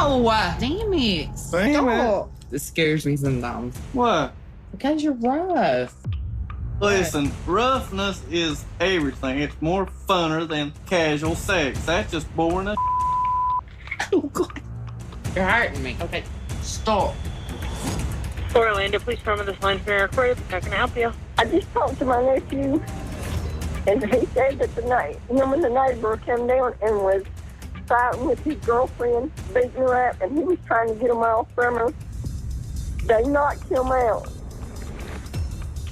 No! Damn it! Stop! This scares me sometimes. What? Because you're rough. Listen, roughness is everything. It's more funner than casual sex. That's just boring as Oh, God. You're hurting me. Okay, stop. Orlando, please remember this line's being recorded. How can I help you? I just talked to my nephew, and he said that him and the neighbor came down and was fighting with his girlfriend, beating her up, and he was trying to get him off from her. They knocked him out.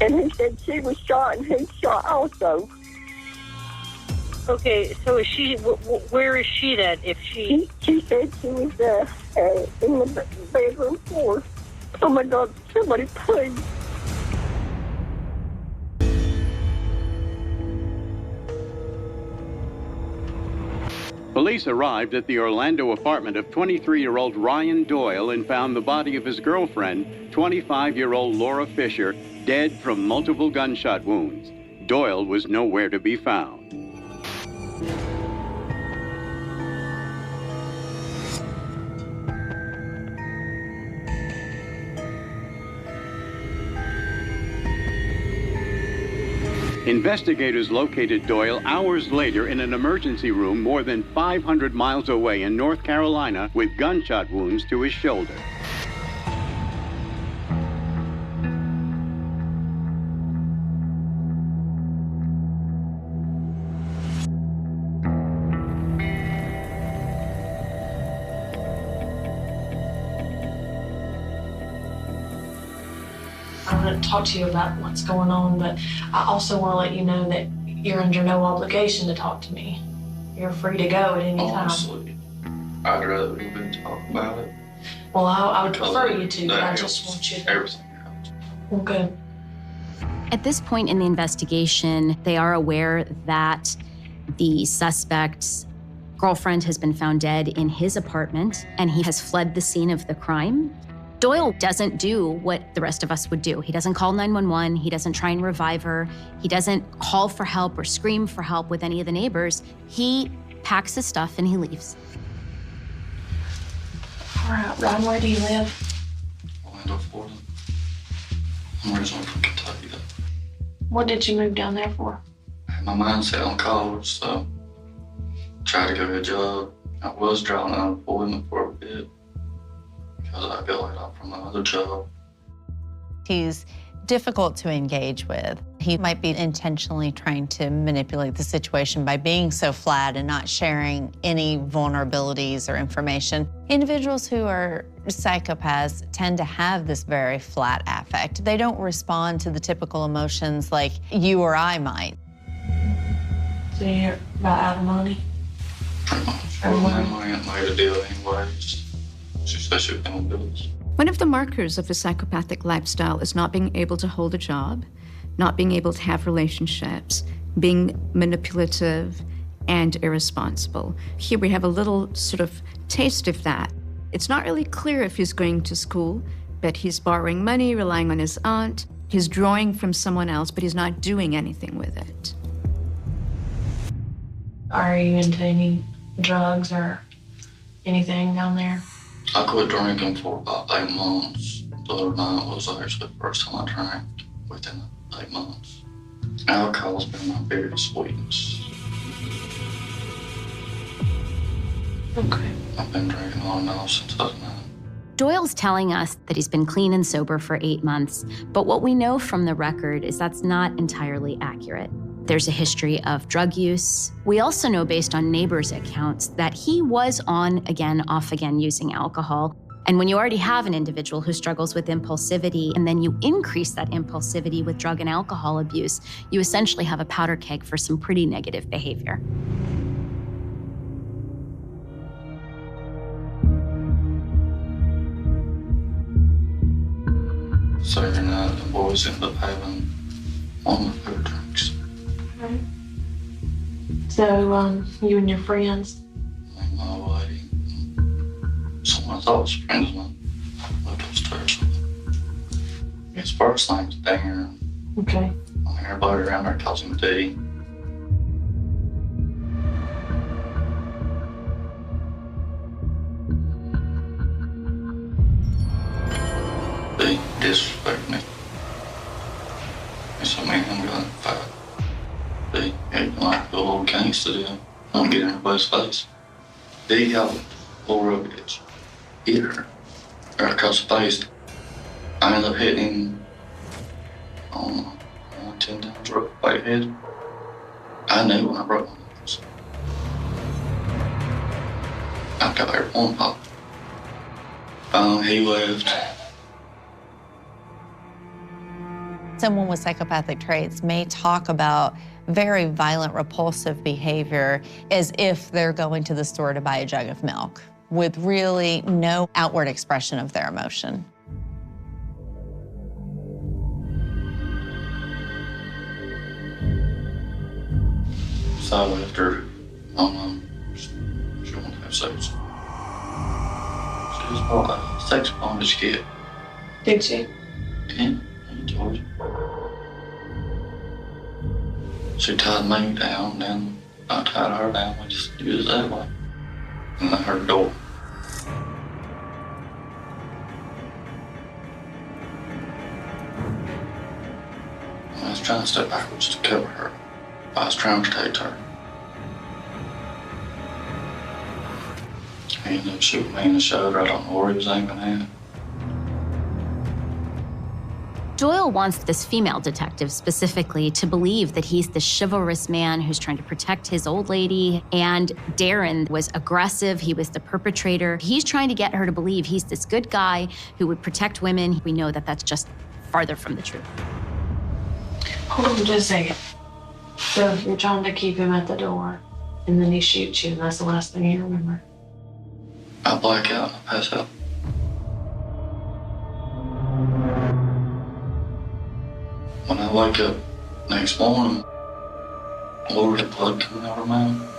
And he said she was shot and he shot also. Okay, so is she, where is she then? If she... She said she was in the bedroom floor. Oh my God, somebody please. Police arrived at the Orlando apartment of 23-year-old Ryan Doyle and found the body of his girlfriend, 25-year-old Laura Fisher, dead from multiple gunshot wounds. Doyle was nowhere to be found. Investigators located Doyle hours later in an emergency room more than 500 miles away in North Carolina with gunshot wounds to his shoulder. I'm going to talk to you about what's going on, but I also want to let you know that you're under no obligation to talk to me. You're free to go at any time. Honestly, I'd rather we wouldn't talk about it. Well, I would prefer you to, but I just want you to. Everything helps. Well, good. At this point in the investigation, they are aware that the suspect's girlfriend has been found dead in his apartment, and he has fled the scene of the crime. Doyle doesn't do what the rest of us would do. He doesn't call 911. He doesn't try and revive her. He doesn't call for help or scream for help with any of the neighbors. He packs his stuff and he leaves. All right, Ron, where do you live? Orlando, Florida. I'm originally from Kentucky, though. What did you move down there for? I had my mind set on college, so tried to get a job. I was drawing unemployment for a bit because I got laid off from my other job. He's difficult to engage with. He might be intentionally trying to manipulate the situation by being so flat and not sharing any vulnerabilities or information. Individuals who are psychopaths tend to have this very flat affect. They don't respond to the typical emotions like you or I might. So you're about out of money? Pretty much. Well, my aunt made a deal anyways. She said she would pay my bills. One of the markers of a psychopathic lifestyle is not being able to hold a job, not being able to have relationships, being manipulative and irresponsible. Here we have a little sort of taste of that. It's not really clear if he's going to school, but he's borrowing money, relying on his aunt. He's drawing from someone else, but he's not doing anything with it. Are you into any drugs or anything down there? I quit drinking for about 8 months. The other night was actually the first time I drank within 8 months. Alcohol's been my biggest weakness. Okay. I've been drinking on and off since I was 9. Doyle's telling us that he's been clean and sober for 8 months, but what we know from the record is that's not entirely accurate. There's a history of drug use. We also know, based on neighbors' accounts, that he was on again, off again using alcohol. And when you already have an individual who struggles with impulsivity, and then you increase that impulsivity with drug and alcohol abuse, you essentially have a powder keg for some pretty negative behavior. Saturday night, the boys ended up having one of my favorite drinks. Right. So, you and your friends? And my lady, someone I thought was friends of mine, lived upstairs with them. His first name's Darren. Okay. Everybody around there calls him D. They disrespect me. And so me and him got in a fight. They acting like a little gangster deal. I don't get in everybody's face. They got Laura a bitch. Hit her. Right across the face. I ended up hitting 10 times right head. I knew when I broke my nose. I got her one pop. He left. Someone with psychopathic traits may talk about very violent, repulsive behavior as if they're going to the store to buy a jug of milk, with really no outward expression of their emotion. So I left her. She wanted to have sex. She was probably a sex bondage kid. Did she? Yeah, he told you. She tied me down, then I tied her down. We just used it that way. And I heard the door. I was trying to step backwards to cover her. I was trying to protect her. He ended up shooting me in the shoulder. I don't know where he was aiming at. Doyle wants this female detective specifically to believe that he's the chivalrous man who's trying to protect his old lady, and Darren was aggressive, he was the perpetrator. He's trying to get her to believe he's this good guy who would protect women. We know that that's just farther from the truth. Hold on just a second. So you're trying to keep him at the door, and then he shoots you, and that's the last thing you remember? I black out and I pass out. When I wake up next morning, Lord, had blood coming out of my mouth.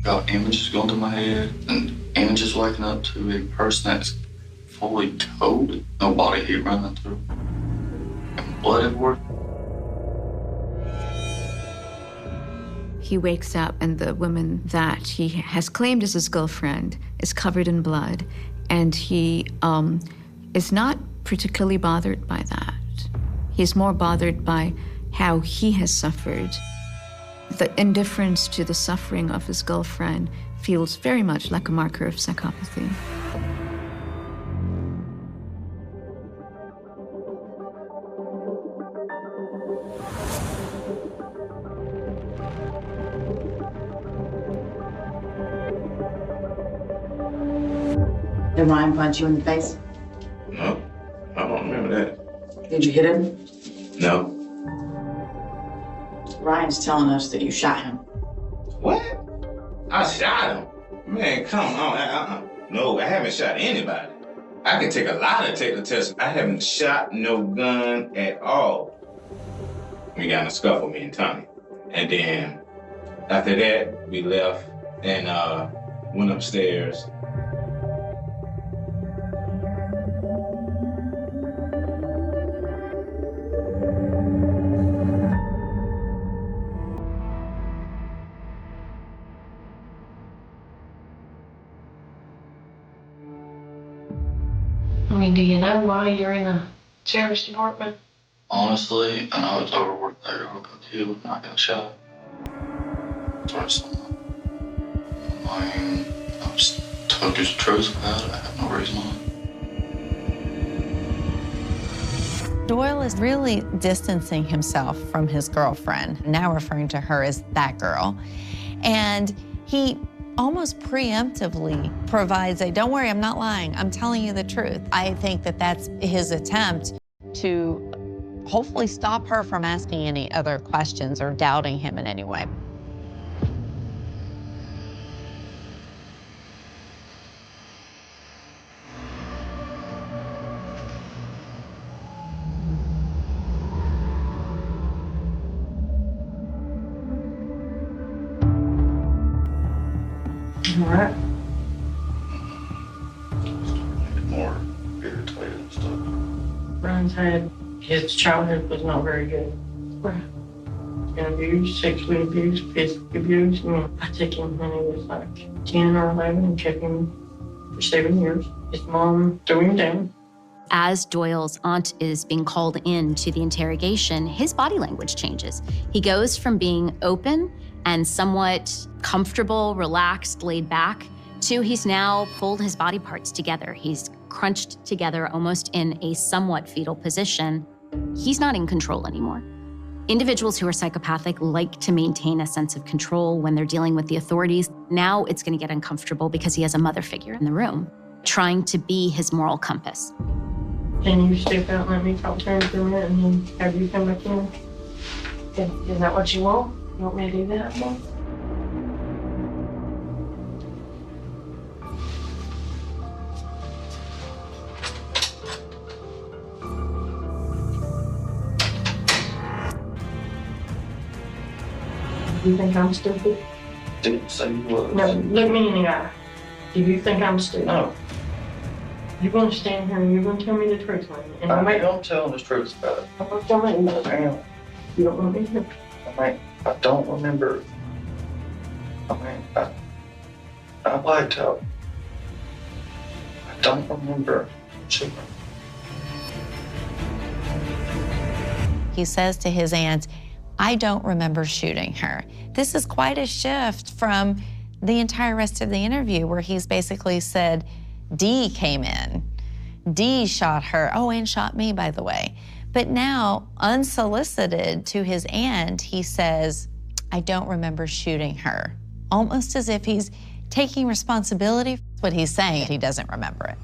Got images going through my head, and images waking up to a person that's fully cold, no body heat running through, and blood everywhere. He wakes up and the woman that he has claimed as his girlfriend is covered in blood, and he is not particularly bothered by that. He's more bothered by how he has suffered. The indifference to the suffering of his girlfriend feels very much like a marker of psychopathy. Did Ryan punch you in the face? No, I don't remember that. Did you hit him? No. Ryan's telling us that you shot him. What? I shot him? Man, come on. No, I haven't shot anybody. I can take a lie detector test. I haven't shot no gun at all. We got in a scuffle, me and Tommy. And then after that, we left and went upstairs. I mean, do you know why you're in the sheriff's department? Honestly, and I was overworked there. I got killed and I got shot. That's what I mean, I just told you the truth about it. I have no reason on. Doyle is really distancing himself from his girlfriend, now referring to her as that girl. And he almost preemptively provides a, don't worry, I'm not lying, I'm telling you the truth. I think that that's his attempt to hopefully stop her from asking any other questions or doubting him in any way. All right. More irritated and stuff. Brian's had his childhood was not very good. Right. been abused, sexually abused, physically abused. I took him when he was like 10 or 11 and kept him for 7 years. His mom threw him down. As Doyle's aunt is being called in to the interrogation, his body language changes. He goes from being open and somewhat comfortable, relaxed, laid back, to he's now pulled his body parts together. He's crunched together almost in a somewhat fetal position. He's not in control anymore. Individuals who are psychopathic like to maintain a sense of control when they're dealing with the authorities. Now it's going to get uncomfortable because he has a mother figure in the room, trying to be his moral compass. Can you step out and let me talk to him for a minute and then have you come back in? Is that what you want? You want me to do that? Do you think I'm stupid? Didn't say you was. No, look me in the eye. Do you think I'm stupid? No. You're going to stand here and you're going to tell me the truth, man. And I'm telling the truth about it. I'm not telling you that. You don't want me to. I don't remember. I blacked out. I don't remember shooting. He says to his aunt, I don't remember shooting her. This is quite a shift from the entire rest of the interview where he's basically said, Dee came in. Dee shot her. Oh, and shot me, by the way. But now, unsolicited to his aunt, he says, I don't remember shooting her. Almost as if he's taking responsibility for what he's saying. He doesn't remember it.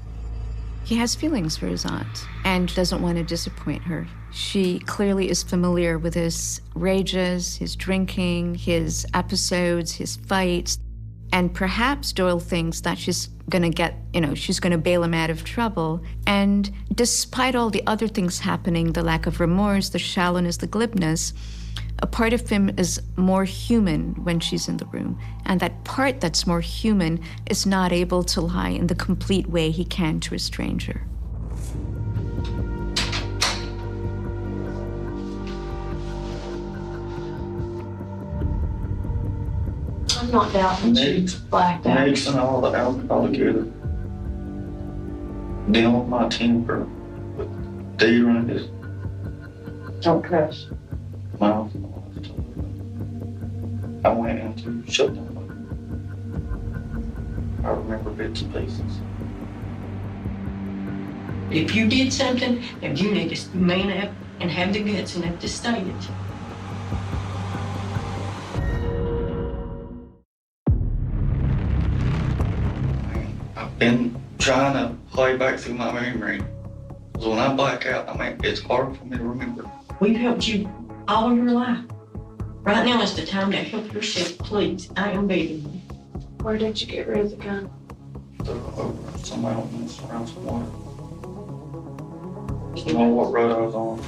He has feelings for his aunt and doesn't want to disappoint her. She clearly is familiar with his rages, his drinking, his episodes, his fights. And perhaps Doyle thinks that she's gonna get, she's gonna bail him out of trouble. And despite all the other things happening, the lack of remorse, the shallowness, the glibness, a part of him is more human when she's in the room. And that part that's more human is not able to lie in the complete way he can to a stranger. I'm not doubting you blacked out. Mixing all the alcohol together. Dealing with my temper. With Dee running his Don't cuss. mouth. I went into shut down. I remember bits and pieces. If you did something, then you need to man up and have the guts enough to state it. I've been trying to play back through my memory. Because when I black out, it's hard for me to remember. We've helped you all your life. Right now is the time to help yourself, please. I am begging you. Where did you get rid of the gun? Over somewhere else around somewhere. I don't know what road I was on.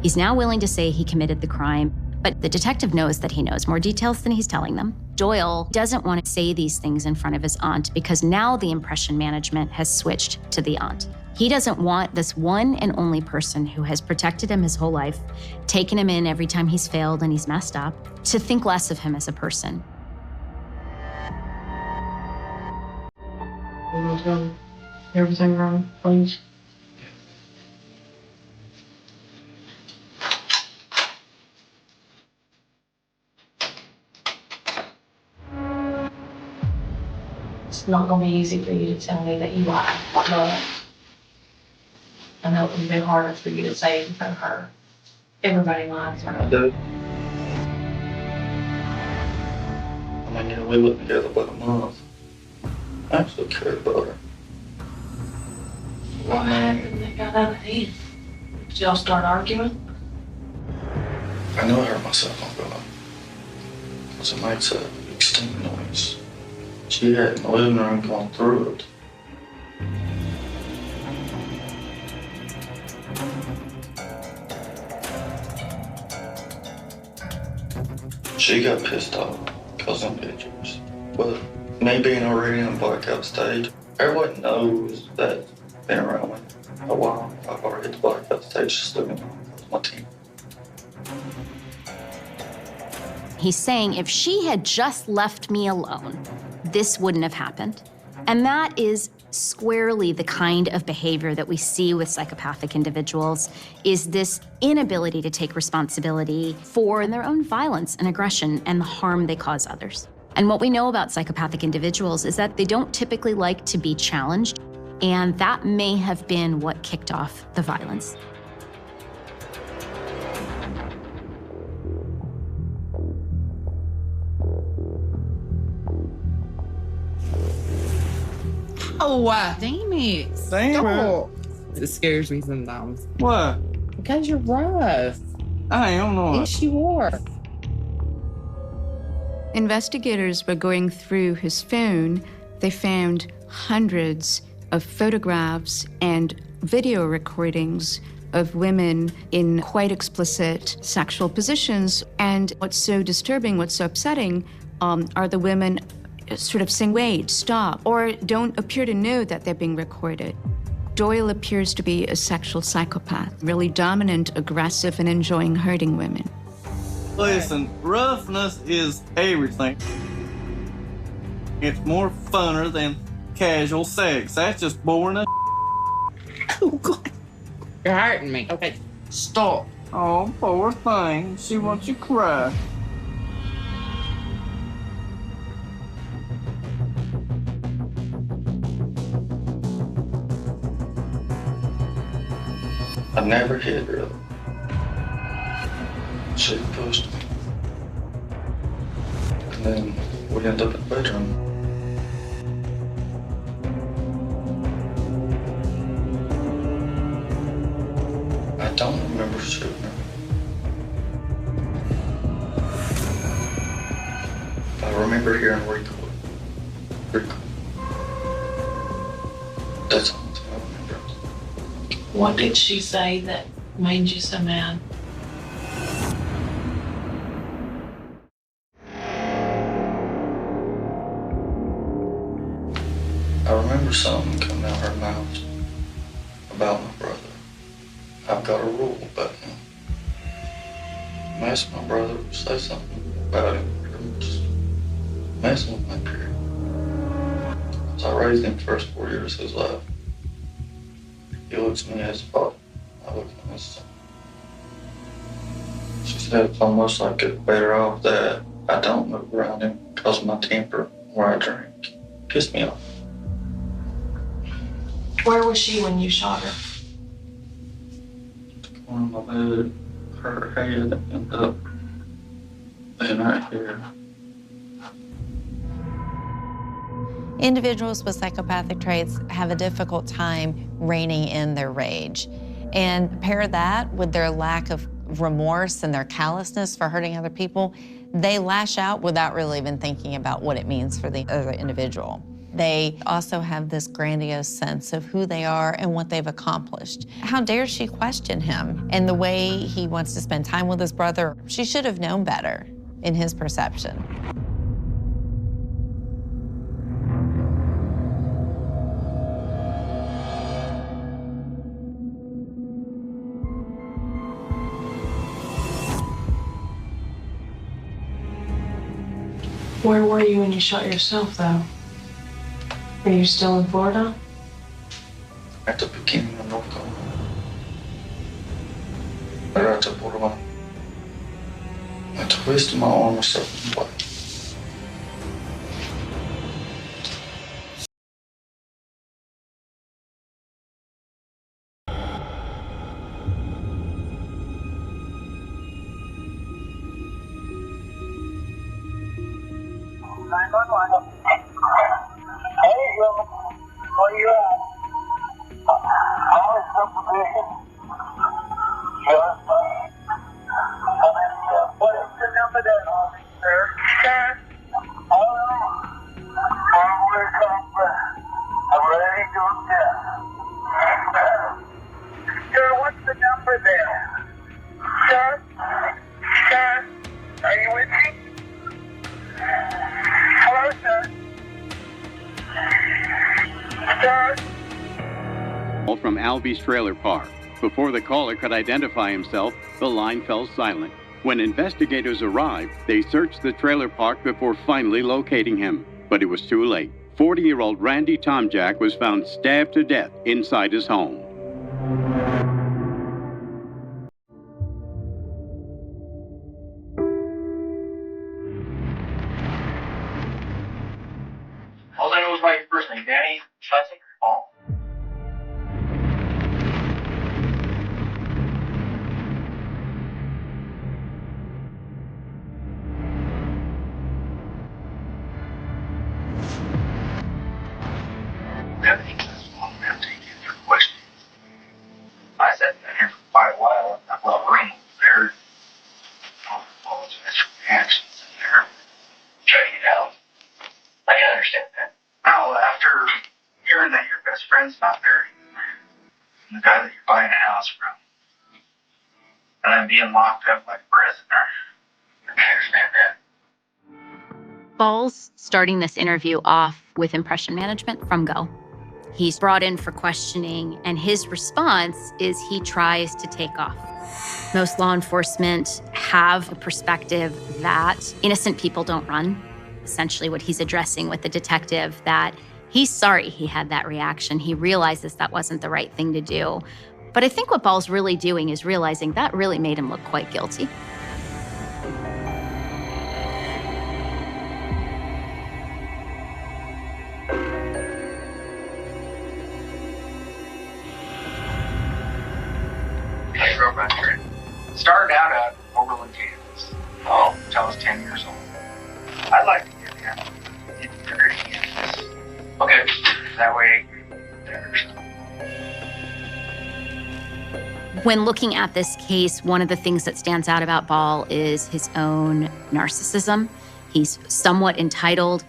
He's now willing to say he committed the crime, but the detective knows that he knows more details than he's telling them. Doyle doesn't want to say these things in front of his aunt because now the impression management has switched to the aunt. He doesn't want this one and only person who has protected him his whole life, taken him in every time he's failed and he's messed up, to think less of him as a person. You want to tell me everything wrong, please? It's not going to be easy for you to tell me that you lied, but I know it would be harder for you to say it in front of her. Everybody lies. I do. We lived together about a month. I actually cared about her. What happened that got out of hand? Did y'all start arguing? I know I hurt myself on God. Because it makes a big stinging noise. She had in the living room going through it. She got pissed off because I'm pictures. But me being already in a blackout stage, everybody knows that been around me a while. I've already hit the blackout stage just looking at my team. He's saying if she had just left me alone, this wouldn't have happened. And that is squarely the kind of behavior that we see with psychopathic individuals, is this inability to take responsibility for their own violence and aggression and the harm they cause others. And what we know about psychopathic individuals is that they don't typically like to be challenged, and that may have been what kicked off the violence. Oh, damn it. Damn Stop. It scares me sometimes. What? Because you're rough. I am not. Yes, you are. Investigators were going through his phone. They found hundreds of photographs and video recordings of women in quite explicit sexual positions. And what's so disturbing, what's so upsetting, are the women sort of saying, wait, stop, or don't appear to know that they're being recorded. Doyle appears to be a sexual psychopath, really dominant, aggressive, and enjoying hurting women. Listen, roughness is everything. It's more funner than casual sex. That's just boring as Oh, God. You're hurting me. Okay, stop. Oh, poor thing. She wants you to cry. I never hit her. She pushed me. And then we ended up in the bedroom. I don't remember shooting her. I remember hearing recoil. That's all I remember. What did she say that made you so mad? I remember something coming out her mouth about my brother. I've got a rule about him. Mess with my brother, say something about him, or just messing with my period. So I raised him the first 4 years of his life. He looks at me as a father. I look at him as a son. She said it's almost like it's better off that I don't move around him because of my temper where I drink. Pissed me off. Where was she when you shot her? On my bed, her head ended up laying right here. Individuals with psychopathic traits have a difficult time reining in their rage. And pair that with their lack of remorse and their callousness for hurting other people, they lash out without really even thinking about what it means for the other individual. They also have this grandiose sense of who they are and what they've accomplished. How dare she question him? And the way he wants to spend time with his brother, she should have known better in his perception. Where were you when you shot yourself, though? Are you still in Florida? At the beginning of North Carolina. Right at the borderline. I twisted my arm a certain way. Albie's trailer park. Before the caller could identify himself, the line fell silent. When investigators arrived, they searched the trailer park before finally locating him. But it was too late. 40-year-old Randy Tomjack was found stabbed to death inside his home. All I know is my first name, Danny. Should I take your call? I sat down here for quite a while. That little room over there. I apologize for the actions in there. Check it out. I can understand that. Now, after hearing that your best friend's not there anymore, and the guy that you're buying a house from, and then being locked up like a prisoner, I can understand that. Ball's starting this interview off with impression management from go. He's brought in for questioning, and his response is he tries to take off. Most law enforcement have a perspective that innocent people don't run. Essentially what he's addressing with the detective, that he's sorry he had that reaction. He realizes that wasn't the right thing to do. But I think what Ball's really doing is realizing that really made him look quite guilty. I grew up out here. Started out at Overland, Kansas. Oh, until I was 10 years old. I'd like to get there. Okay, that way there's. When looking at this case, one of the things that stands out about Ball is his own narcissism. He's somewhat entitled.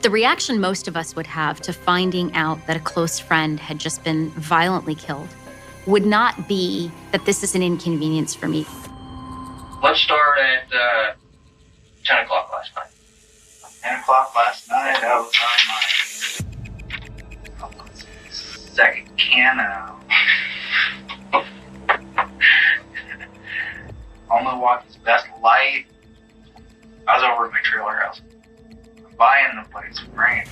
The reaction most of us would have to finding out that a close friend had just been violently killed would not be that this is an inconvenience for me. Let's start at 10 o'clock last night. 10 o'clock last night, I was on my second can of on Milwaukee's Best Light. I was over at my trailer house. I'm buying the place from Randy.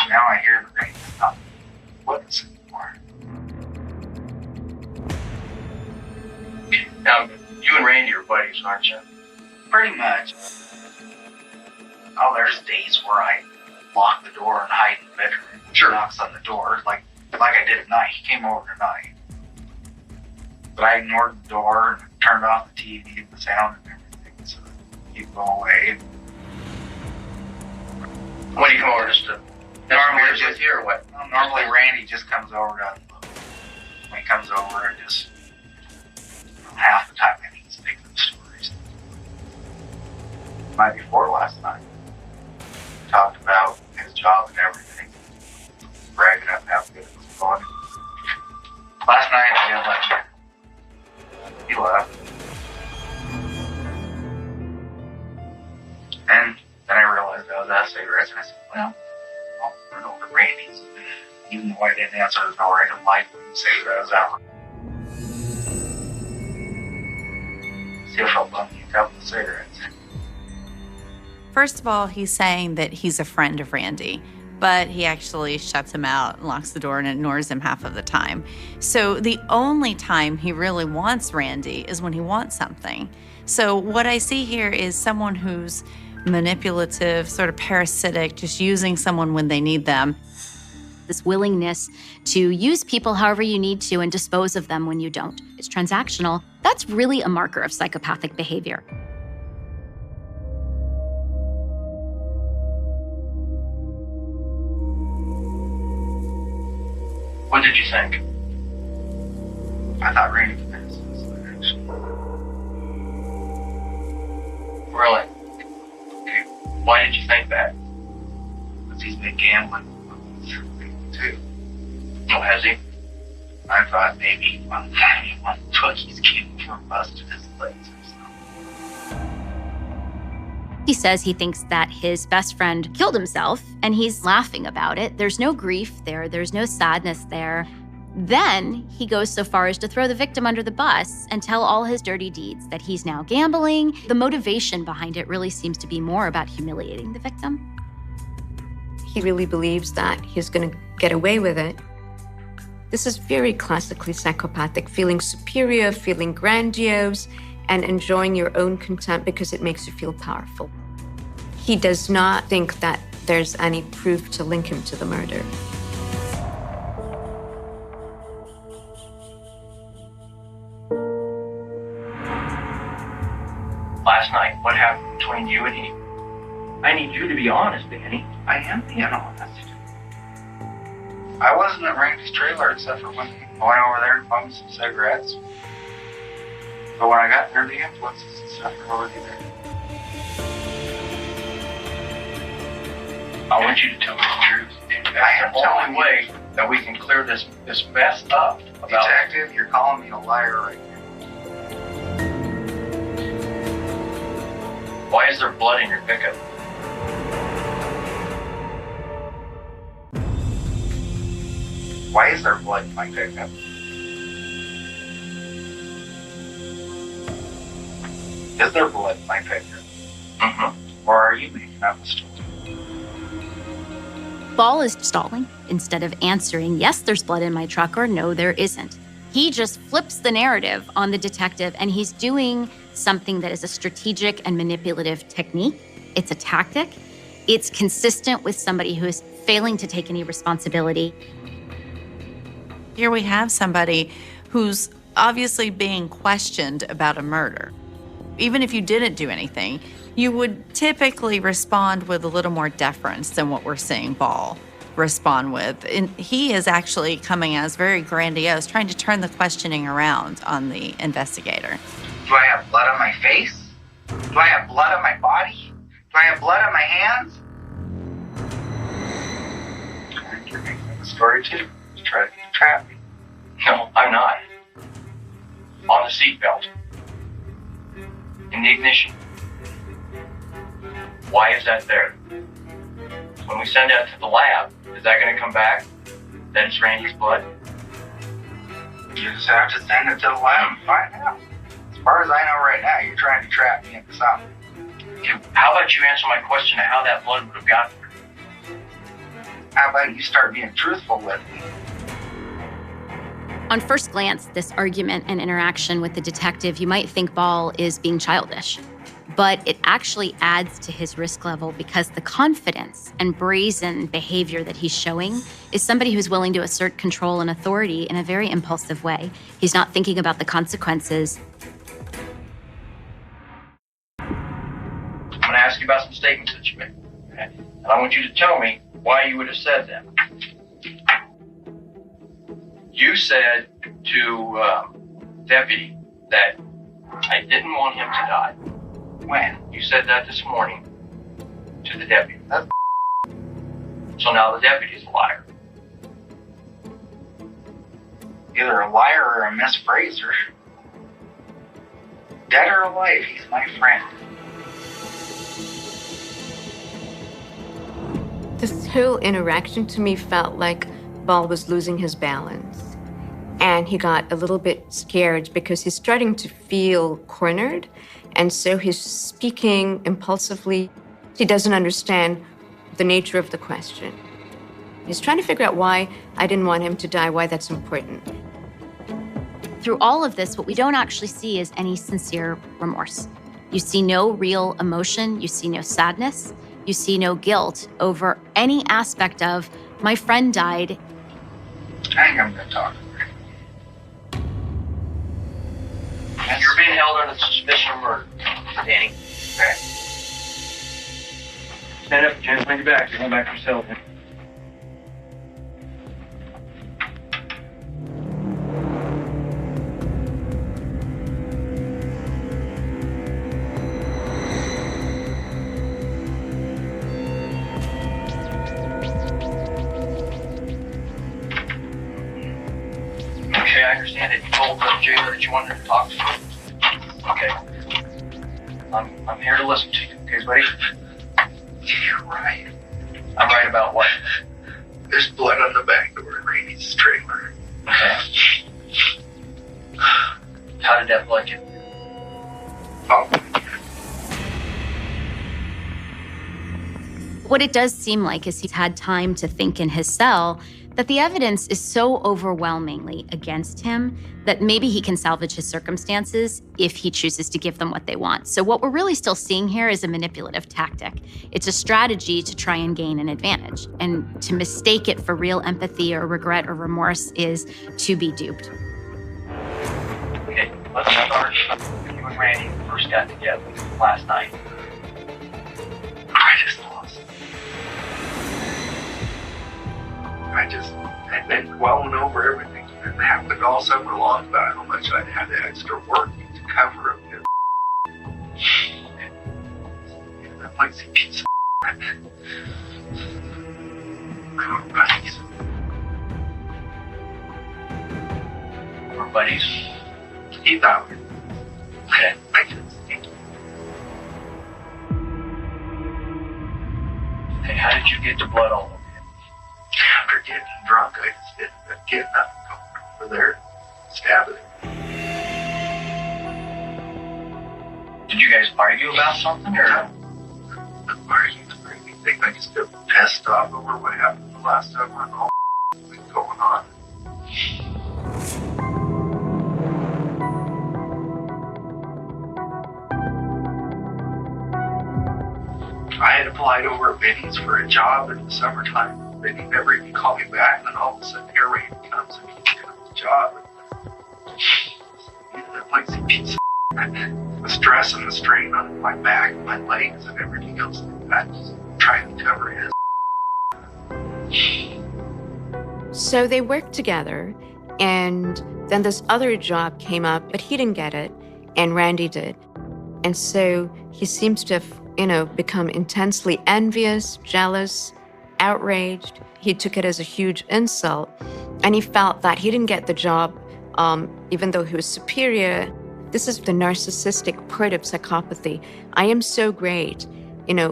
Now I hear the rain is not witness anymore. Now, you and Randy are buddies, aren't you? Pretty much. Oh, there's days where I lock the door and hide in the bedroom. Sure. Knocks on the door, like I did at night. He came over tonight. But I ignored the door and turned off the TV and the sound and everything, so he'd go away. When do you come over, just to normally just here or what? Normally Randy just comes over to when he comes over, and just half the time I need to think of the stories. Night before last night, we talked about his job and everything, bragging up how good it was going. Last night I didn't let him. He left. And then I realized I was out of cigarettes, and I said, well, I'll run over to Randy's. Even though I didn't answer the door, I didn't like him and say that I was out. See if I'll bum you a couple of cigarettes. First of all, he's saying that he's a friend of Randy, but he actually shuts him out, locks the door, and ignores him half of the time. So the only time he really wants Randy is when he wants something. So what I see here is someone who's manipulative, sort of parasitic, just using someone when they need them. This willingness to use people however you need to and dispose of them when you don't. It's transactional. That's really a marker of psychopathic behavior. What did you think? I thought Randy committed suicide. Really? Okay. Why did you think that? Because he's been gambling too. Oh, has he? I thought maybe one cookies came from busted his legs or something. He says he thinks that his best friend killed himself, and he's laughing about it. There's no grief there. There's no sadness there. Then he goes so far as to throw the victim under the bus and tell all his dirty deeds, that he's now gambling. The motivation behind it really seems to be more about humiliating the victim. He really believes that he's going to get away with it. This is very classically psychopathic, feeling superior, feeling grandiose, and enjoying your own contempt because it makes you feel powerful. He does not think that there's any proof to link him to the murder. Last night, what happened between you and he? I need you to be honest, Danny. I am being honest. I wasn't at Randy's trailer except for when I went over there to buy me some cigarettes. But when I got there, the influences and stuff were already there. I want you to tell me the truth. I am telling you that we can clear this mess up. Detective, you're calling me a liar right now. Why is there blood in your pickup? Why is there blood in my pickup? Is there blood in my pickup? Mm-hmm. Or are you making up a story? Ball is stalling instead of answering, yes, there's blood in my truck, or no, there isn't. He just flips the narrative on the detective, and he's doing something that is a strategic and manipulative technique. It's a tactic. It's consistent with somebody who is failing to take any responsibility. Here we have somebody who's obviously being questioned about a murder. Even if you didn't do anything, you would typically respond with a little more deference than what we're seeing Ball respond with. And he is actually coming as very grandiose, trying to turn the questioning around on the investigator. Do I have blood on my face? Do I have blood on my body? Do I have blood on my hands? You're making a story too. To try to trap me. No, I'm not. On the seatbelt. In the ignition. Why is that there? When we send that to the lab, is that going to come back? That it's Randy's blood? You just have to send it to the lab and find out. As far as I know right now, you're trying to trap me into something. How about you answer my question of how that blood would have gotten there? How about you start being truthful with me? On first glance, this argument and interaction with the detective, you might think Ball is being childish. But it actually adds to his risk level because the confidence and brazen behavior that he's showing is somebody who's willing to assert control and authority in a very impulsive way. He's not thinking about the consequences. I'm going to ask you about some statements that you made. Okay? And I want you to tell me why you would have said them. You said to Deputy that I didn't want him to die. When? You said that this morning to the deputy. That's so now the deputy's a liar. Either a liar or a misphraser. Dead or alive, he's my friend. This whole interaction to me felt like Ball was losing his balance. And he got a little bit scared because he's starting to feel cornered. And so he's speaking impulsively. He doesn't understand the nature of the question. He's trying to figure out why I didn't want him to die, why that's important. Through all of this, what we don't actually see is any sincere remorse. You see no real emotion. You see no sadness. You see no guilt over any aspect of, my friend died. I think I'm going to talk. You're being held under suspicion of murder, Danny. Okay. Stand up, James. Bring you back. You're going back to your cell. Okay, I understand it. You told the jailer that you wanted to talk to him. Okay. I'm here to listen to you. Okay, buddy? You're right. I'm right about what? There's blood on the back door in Randy's trailer. Okay. How did that blood get? Oh. What it does seem like is he's had time to think in his cell that the evidence is so overwhelmingly against him that maybe he can salvage his circumstances if he chooses to give them what they want. So what we're really still seeing here is a manipulative tactic. It's a strategy to try and gain an advantage. And to mistake it for real empathy or regret or remorse is to be duped. Okay, let's start. You and Randy first got together last night. I just lost. I'd been dwelling over everything that happened all summer long about how much I'd had extra work to cover up there. And that lazy piece of our buddies. Our buddies? He thought we okay. I just think. Hey, how did you get the blood all over him? After getting drunk, I just ended up getting up and going over there, stabbing him. Did you guys argue about something, or? Not arguing or anything. I just got pissed off over what happened the last summer and all that was going on. I had applied over at Benny's for a job in the summertime. Benny never even called me back, and then all of a sudden, air raid comes and he becomes the job. And that lazy piece of the stress and the strain on my back, my legs, and everything else like that, just trying to cover his. So they worked together, and then this other job came up, but he didn't get it, and Randy did. And so he seems to have, become intensely envious, jealous, outraged. He took it as a huge insult, and he felt that he didn't get the job, even though he was superior. This is the narcissistic part of psychopathy. I am so great.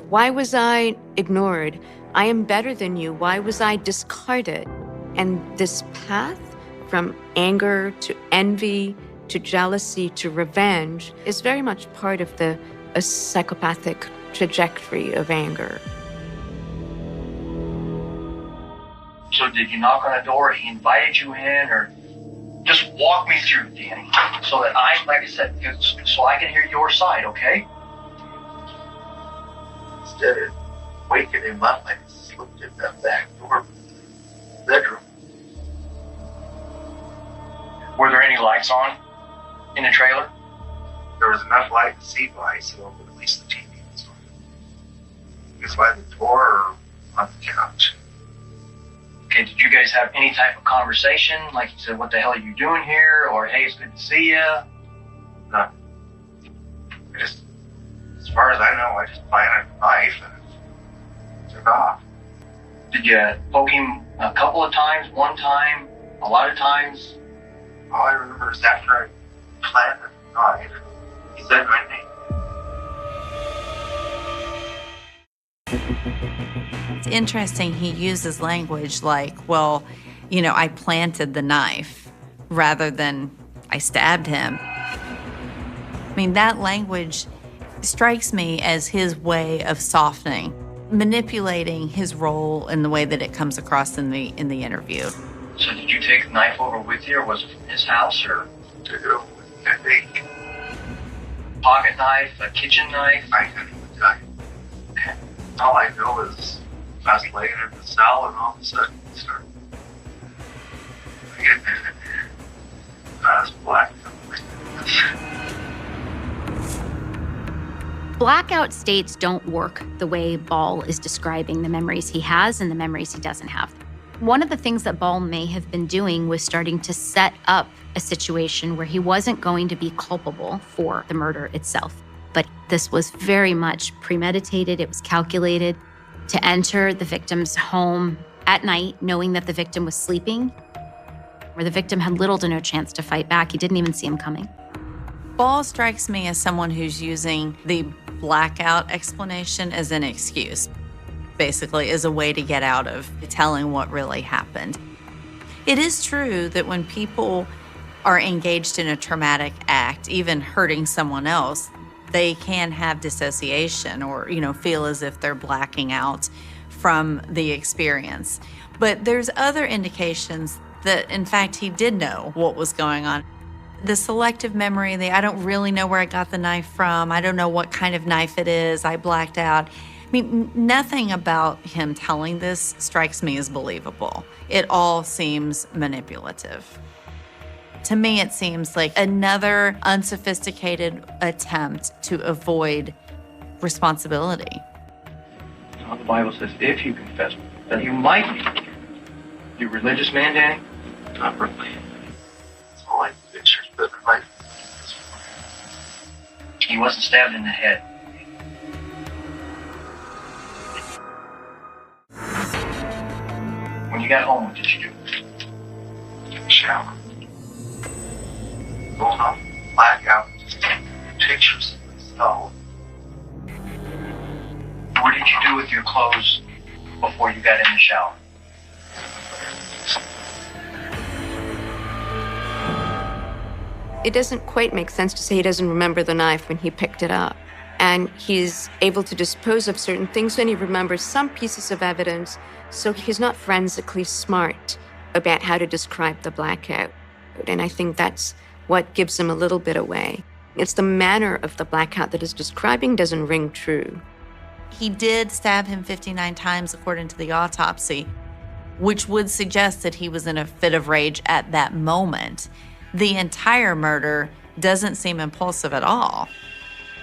Why was I ignored? I am better than you. Why was I discarded? And this path from anger to envy to jealousy to revenge is very much part of a psychopathic trajectory of anger. So did you knock on the door, he invited you in, or just walk me through, Danny, so that like I said, so I can hear your side, okay? Instead of waking him up, I slipped in that back door of the bedroom. Were there any lights on in the trailer? There was enough light to see by, so at least the TV was on. It was by the door or on the couch. Okay, did you guys have any type of conversation? Like you said, what the hell are you doing here? Or, hey, it's good to see you? No. As far as I know, I just planted a knife and took off. Did you poke him a couple of times, one time, a lot of times? All I remember is after I planted the knife, he said my name. It's interesting he uses language like, well, I planted the knife rather than I stabbed him. I mean, that language strikes me as his way of softening, manipulating his role in the way that it comes across in the interview. So did you take the knife over with you, or was it from his house, or? Took it over with me, I think. Pocket knife, a kitchen knife? I couldn't even tell you. Okay. All I know is I was laying in the cell, and all of a sudden it started. I was black. Blackout states don't work the way Ball is describing the memories he has and the memories he doesn't have. One of the things that Ball may have been doing was starting to set up a situation where he wasn't going to be culpable for the murder itself. But this was very much premeditated. It was calculated to enter the victim's home at night, knowing that the victim was sleeping, where the victim had little to no chance to fight back. He didn't even see him coming. Ball strikes me as someone who's using the blackout explanation as an excuse, basically as a way to get out of telling what really happened. It is true that when people are engaged in a traumatic act, even hurting someone else, they can have dissociation or, feel as if they're blacking out from the experience. But there's other indications that, in fact, he did know what was going on. The selective memory, I don't really know where I got the knife from. I don't know what kind of knife it is. I blacked out. I mean, nothing about him telling this strikes me as believable. It all seems manipulative. To me, it seems like another unsophisticated attempt to avoid responsibility. The Bible says, if you confess, that you might be. You religious man, Danny? Not really. It's all like pictures, but right. He wasn't stabbed in the head. When you got home, what did you do? Shower. Going off, blackout, just take pictures of the stove. What did you do with your clothes before you got in the shower? It doesn't quite make sense to say he doesn't remember the knife when he picked it up. And he's able to dispose of certain things when he remembers some pieces of evidence, so he's not forensically smart about how to describe the blackout. And I think that's what gives him a little bit away. It's the manner of the blackout that he's describing doesn't ring true. He did stab him 59 times according to the autopsy, which would suggest that he was in a fit of rage at that moment. The entire murder doesn't seem impulsive at all.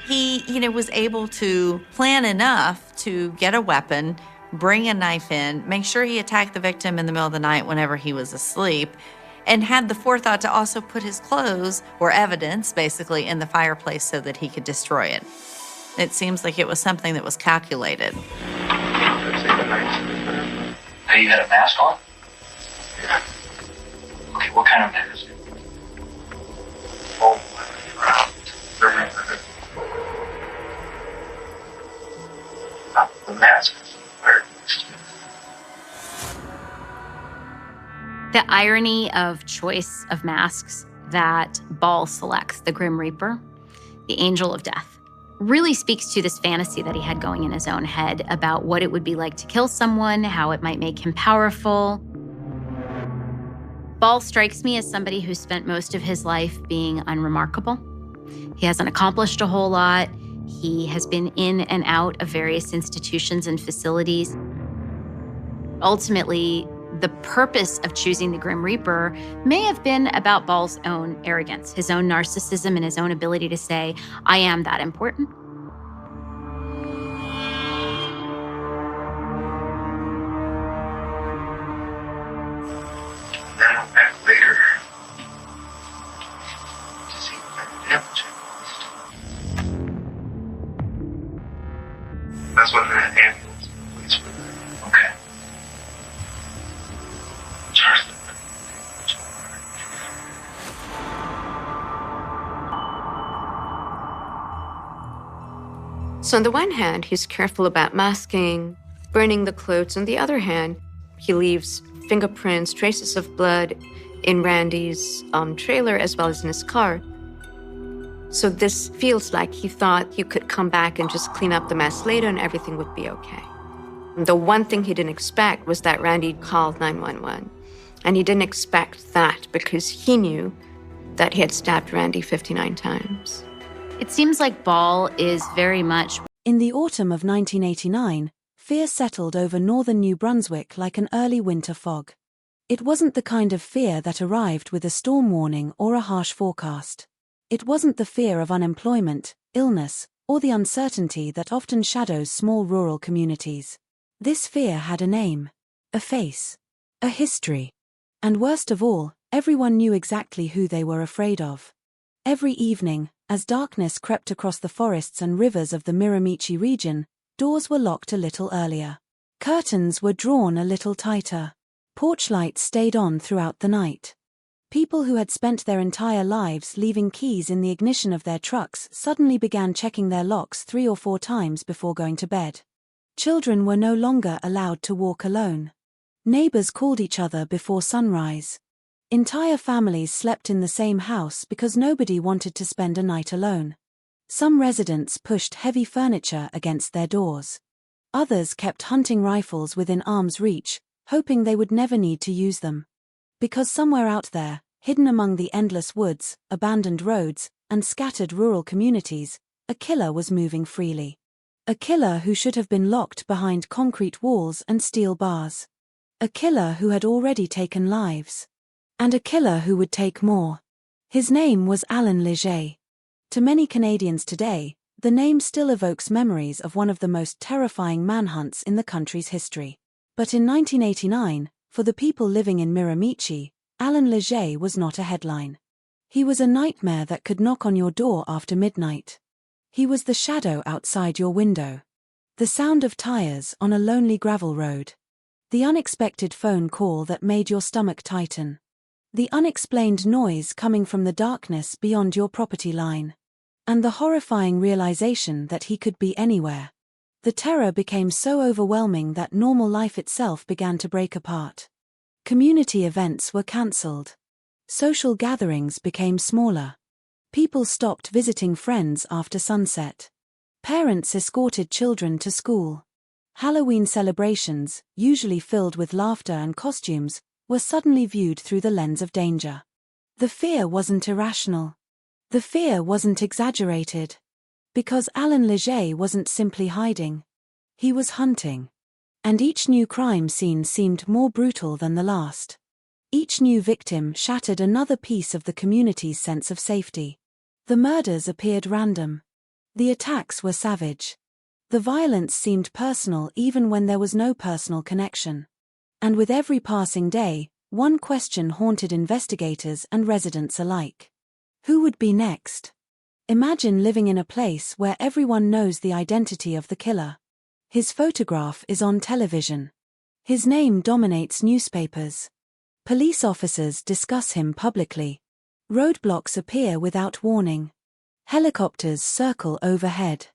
He, was able to plan enough to get a weapon, bring a knife in, make sure he attacked the victim in the middle of the night whenever he was asleep, and had the forethought to also put his clothes, or evidence, basically, in the fireplace so that he could destroy it. It seems like it was something that was calculated. Hey, you had a mask on? Yeah. Okay, what kind of mask? Oh, the mask. The irony of choice of masks that Ball selects, the Grim Reaper, the Angel of Death, really speaks to this fantasy that he had going in his own head about what it would be like to kill someone, how it might make him powerful. Ball strikes me as somebody who spent most of his life being unremarkable. He hasn't accomplished a whole lot. He has been in and out of various institutions and facilities. Ultimately, the purpose of choosing the Grim Reaper may have been about Ball's own arrogance, his own narcissism, and his own ability to say, I am that important. Then I went back later to see what kind of damage I caused. That's what an ambulance police were. Okay. So on the one hand, he's careful about masking, burning the clothes. On the other hand, he leaves fingerprints, traces of blood in Randy's trailer as well as in his car. So this feels like he thought he could come back and just clean up the mess later and everything would be okay. The one thing he didn't expect was that Randy called 911. And he didn't expect that because he knew that he had stabbed Randy 59 times. It seems like Ball is very much... In the autumn of 1989, fear settled over northern New Brunswick like an early winter fog. It wasn't the kind of fear that arrived with a storm warning or a harsh forecast. It wasn't the fear of unemployment, illness, or the uncertainty that often shadows small rural communities. This fear had a name, a face, a history. And worst of all, everyone knew exactly who they were afraid of. Every evening, as darkness crept across the forests and rivers of the Miramichi region, doors were locked a little earlier. Curtains were drawn a little tighter. Porch lights stayed on throughout the night. People who had spent their entire lives leaving keys in the ignition of their trucks suddenly began checking their locks 3 or 4 times before going to bed. Children were no longer allowed to walk alone. Neighbors called each other before sunrise. Entire families slept in the same house because nobody wanted to spend a night alone. Some residents pushed heavy furniture against their doors. Others kept hunting rifles within arm's reach, hoping they would never need to use them. Because somewhere out there, hidden among the endless woods, abandoned roads, and scattered rural communities, a killer was moving freely. A killer who should have been locked behind concrete walls and steel bars. A killer who had already taken lives. And a killer who would take more. His name was Alan Leger. To many Canadians today, the name still evokes memories of one of the most terrifying manhunts in the country's history. But in 1989, for the people living in Miramichi, Alan Leger was not a headline. He was a nightmare that could knock on your door after midnight. He was the shadow outside your window. The sound of tires on a lonely gravel road. The unexpected phone call that made your stomach tighten. The unexplained noise coming from the darkness beyond your property line. And the horrifying realization that he could be anywhere. The terror became so overwhelming that normal life itself began to break apart. Community events were cancelled. Social gatherings became smaller. People stopped visiting friends after sunset. Parents escorted children to school. Halloween celebrations, usually filled with laughter and costumes, were suddenly viewed through the lens of danger. The fear wasn't irrational. The fear wasn't exaggerated. Because Alan Leger wasn't simply hiding. He was hunting. And each new crime scene seemed more brutal than the last. Each new victim shattered another piece of the community's sense of safety. The murders appeared random. The attacks were savage. The violence seemed personal even when there was no personal connection. And with every passing day, one question haunted investigators and residents alike. Who would be next? Imagine living in a place where everyone knows the identity of the killer. His photograph is on television. His name dominates newspapers. Police officers discuss him publicly. Roadblocks appear without warning. Helicopters circle overhead.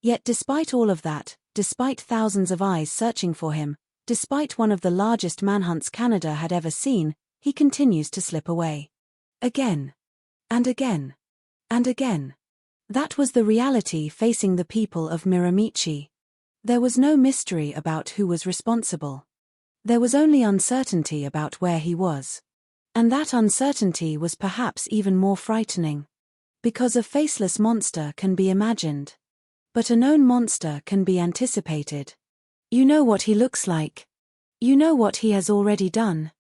Yet despite all of that, despite thousands of eyes searching for him, despite one of the largest manhunts Canada had ever seen, he continues to slip away. Again. And again. And again. That was the reality facing the people of Miramichi. There was no mystery about who was responsible. There was only uncertainty about where he was. And that uncertainty was perhaps even more frightening. Because a faceless monster can be imagined. But a known monster can be anticipated. You know what he looks like. You know what he has already done.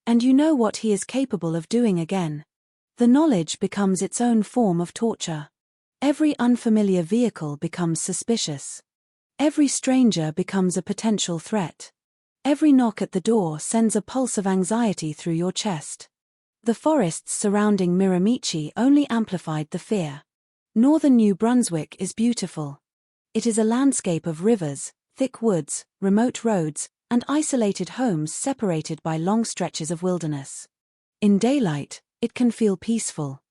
And you know what he is capable of doing again. The knowledge becomes its own form of torture. Every unfamiliar vehicle becomes suspicious. Every stranger becomes a potential threat. Every knock at the door sends a pulse of anxiety through your chest. The forests surrounding Miramichi only amplified the fear. Northern New Brunswick is beautiful. It is a landscape of rivers, thick woods, remote roads, and isolated homes separated by long stretches of wilderness. In daylight, it can feel peaceful.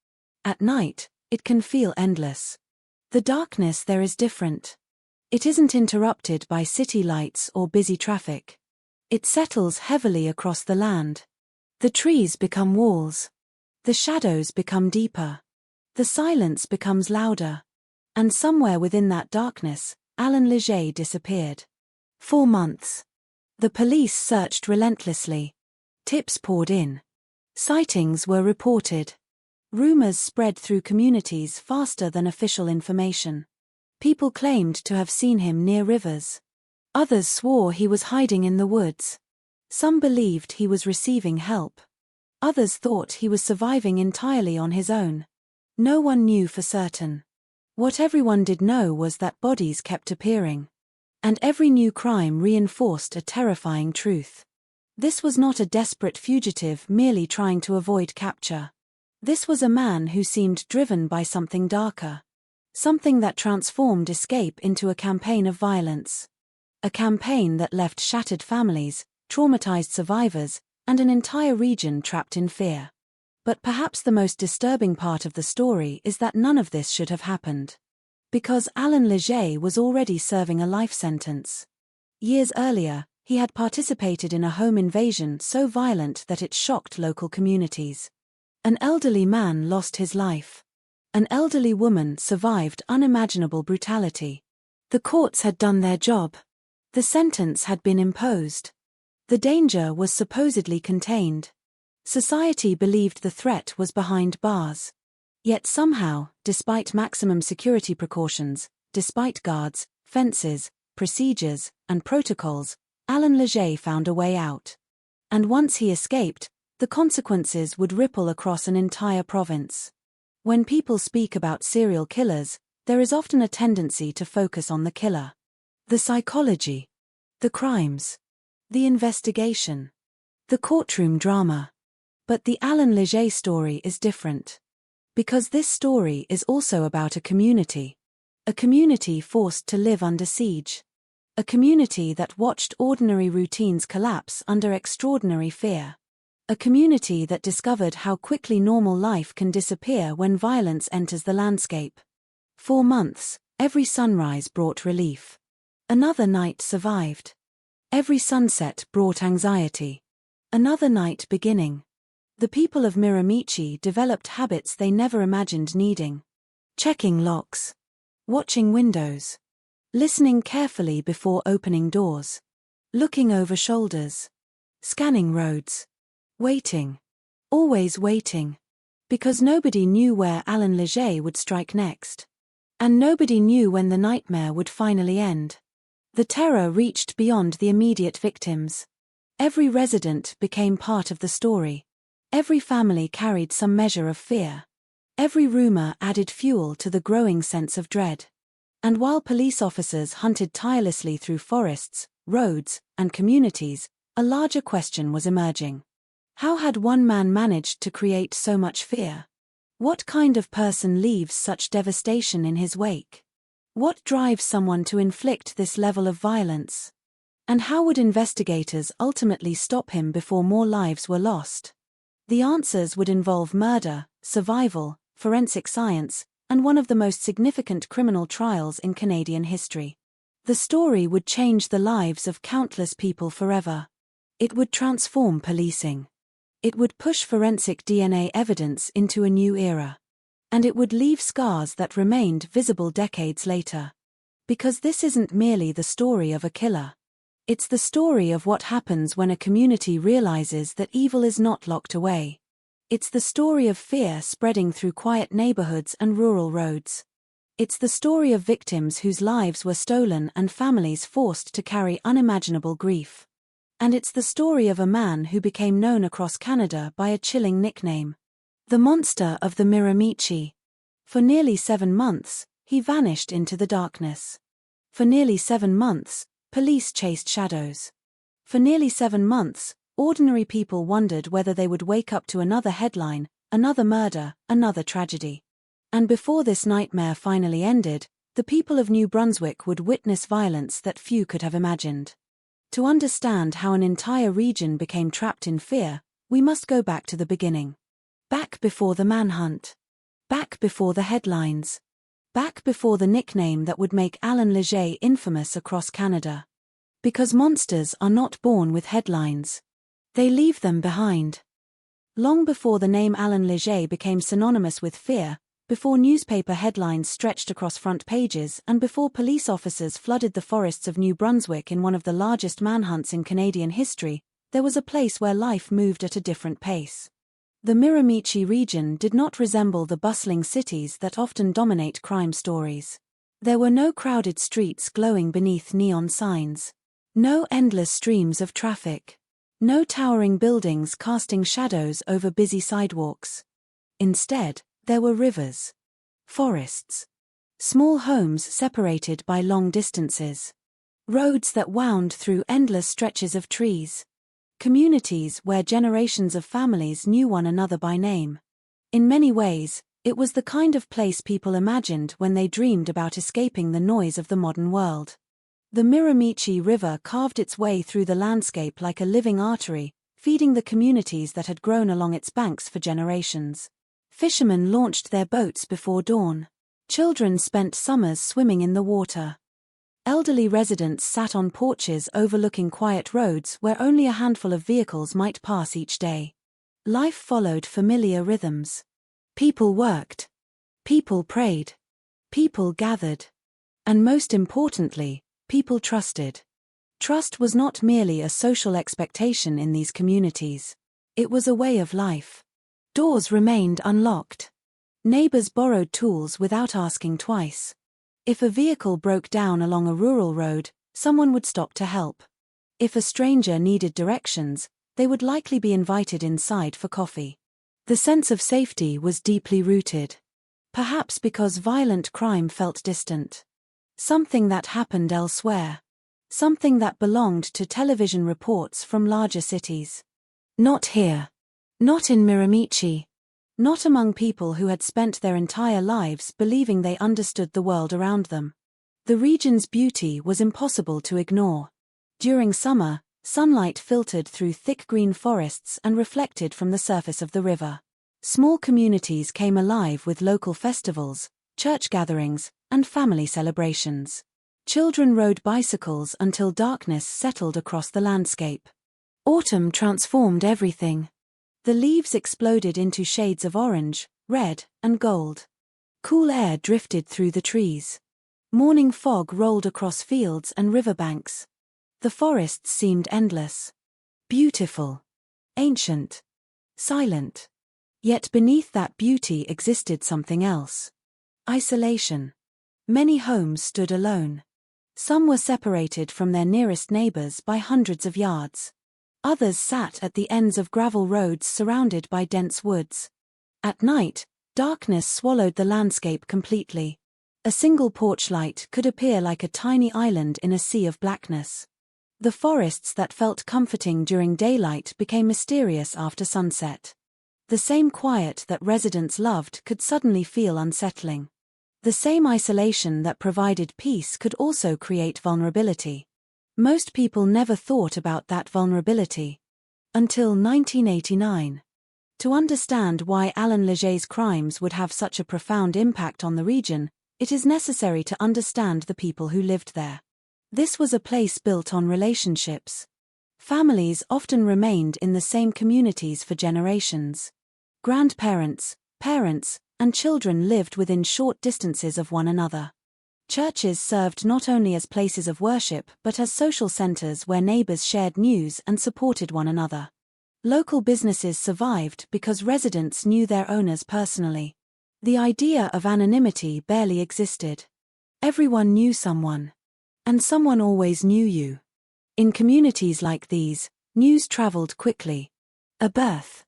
At night, it can feel endless. The darkness there is different. It isn't interrupted by city lights or busy traffic. It settles heavily across the land. The trees become walls. The shadows become deeper. The silence becomes louder. And somewhere within that darkness, Alan Leger disappeared. 4 months. The police searched relentlessly. Tips poured in. Sightings were reported. Rumors spread through communities faster than official information. People claimed to have seen him near rivers. Others swore he was hiding in the woods. Some believed he was receiving help. Others thought he was surviving entirely on his own. No one knew for certain. What everyone did know was that bodies kept appearing. And every new crime reinforced a terrifying truth. This was not a desperate fugitive merely trying to avoid capture. This was a man who seemed driven by something darker. Something that transformed escape into a campaign of violence. A campaign that left shattered families, traumatized survivors, and an entire region trapped in fear. But perhaps the most disturbing part of the story is that none of this should have happened. Because Alan Leger was already serving a life sentence. Years earlier, He had participated in a home invasion so violent that it shocked local communities. An elderly man lost his life. An elderly woman survived unimaginable brutality. The courts had done their job. The sentence had been imposed. The danger was supposedly contained. Society believed the threat was behind bars. Yet somehow, despite maximum security precautions, despite guards, fences, procedures, and protocols, Alan Leger found a way out. And once he escaped, the consequences would ripple across an entire province. When people speak about serial killers, there is often a tendency to focus on the killer. The psychology. The crimes. The investigation. The courtroom drama. But the Alan Leger story is different. Because this story is also about a community. A community forced to live under siege. A community that watched ordinary routines collapse under extraordinary fear. A community that discovered how quickly normal life can disappear when violence enters the landscape. 4 months, every sunrise brought relief. Another night survived. Every sunset brought anxiety. Another night beginning. The people of Miramichi developed habits they never imagined needing. Checking locks. Watching windows. Listening carefully before opening doors. Looking over shoulders. Scanning roads. Waiting. Always waiting. Because nobody knew where Alan Leger would strike next. And nobody knew when the nightmare would finally end. The terror reached beyond the immediate victims. Every resident became part of the story. Every family carried some measure of fear. Every rumor added fuel to the growing sense of dread. And while police officers hunted tirelessly through forests, roads, and communities, a larger question was emerging. How had one man managed to create so much fear? What kind of person leaves such devastation in his wake? What drives someone to inflict this level of violence? And how would investigators ultimately stop him before more lives were lost? The answers would involve murder, survival, forensic science, and one of the most significant criminal trials in Canadian history. The story would change the lives of countless people forever. It would transform policing. It would push forensic DNA evidence into a new era. And it would leave scars that remained visible decades later. Because this isn't merely the story of a killer. It's the story of what happens when a community realizes that evil is not locked away. It's the story of fear spreading through quiet neighborhoods and rural roads. It's the story of victims whose lives were stolen and families forced to carry unimaginable grief. And it's the story of a man who became known across Canada by a chilling nickname. The Monster of the Miramichi. For nearly 7 months, he vanished into the darkness. For nearly 7 months, police chased shadows. For nearly 7 months, ordinary people wondered whether they would wake up to another headline, another murder, another tragedy. And before this nightmare finally ended, the people of New Brunswick would witness violence that few could have imagined. To understand how an entire region became trapped in fear, we must go back to the beginning. Back before the manhunt. Back before the headlines. Back before the nickname that would make Alan Leger infamous across Canada. Because monsters are not born with headlines. They leave them behind. Long before the name Alan Leger became synonymous with fear, before newspaper headlines stretched across front pages, and before police officers flooded the forests of New Brunswick in one of the largest manhunts in Canadian history, there was a place where life moved at a different pace. The Miramichi region did not resemble the bustling cities that often dominate crime stories. There were no crowded streets glowing beneath neon signs. No endless streams of traffic. No towering buildings casting shadows over busy sidewalks. Instead, there were rivers. Forests. Small homes separated by long distances. Roads that wound through endless stretches of trees. Communities where generations of families knew one another by name. In many ways, it was the kind of place people imagined when they dreamed about escaping the noise of the modern world. The Miramichi River carved its way through the landscape like a living artery, feeding the communities that had grown along its banks for generations. Fishermen launched their boats before dawn. Children spent summers swimming in the water. Elderly residents sat on porches overlooking quiet roads where only a handful of vehicles might pass each day. Life followed familiar rhythms. People worked. People prayed. People gathered. And most importantly, people trusted. Trust was not merely a social expectation in these communities. It was a way of life. Doors remained unlocked. Neighbors borrowed tools without asking twice. If a vehicle broke down along a rural road, someone would stop to help. If a stranger needed directions, they would likely be invited inside for coffee. The sense of safety was deeply rooted. Perhaps because violent crime felt distant. Something that happened elsewhere. Something that belonged to television reports from larger cities. Not here. Not in Miramichi. Not among people who had spent their entire lives believing they understood the world around them. The region's beauty was impossible to ignore. During summer, sunlight filtered through thick green forests and reflected from the surface of the river. Small communities came alive with local festivals, church gatherings, and family celebrations. Children rode bicycles until darkness settled across the landscape. Autumn transformed everything. The leaves exploded into shades of orange, red, and gold. Cool air drifted through the trees. Morning fog rolled across fields and riverbanks. The forests seemed endless. Beautiful. Ancient. Silent. Yet beneath that beauty existed something else. Isolation. Many homes stood alone. Some were separated from their nearest neighbors by hundreds of yards. Others sat at the ends of gravel roads surrounded by dense woods. At night, darkness swallowed the landscape completely. A single porch light could appear like a tiny island in a sea of blackness. The forests that felt comforting during daylight became mysterious after sunset. The same quiet that residents loved could suddenly feel unsettling. The same isolation that provided peace could also create vulnerability. Most people never thought about that vulnerability. Until 1989. To understand why Alan Leger's crimes would have such a profound impact on the region, it is necessary to understand the people who lived there. This was a place built on relationships. Families often remained in the same communities for generations. Grandparents, parents, and children lived within short distances of one another. Churches served not only as places of worship but as social centers where neighbors shared news and supported one another. Local businesses survived because residents knew their owners personally. The idea of anonymity barely existed. Everyone knew someone. And someone always knew you. In communities like these, news traveled quickly. A birth.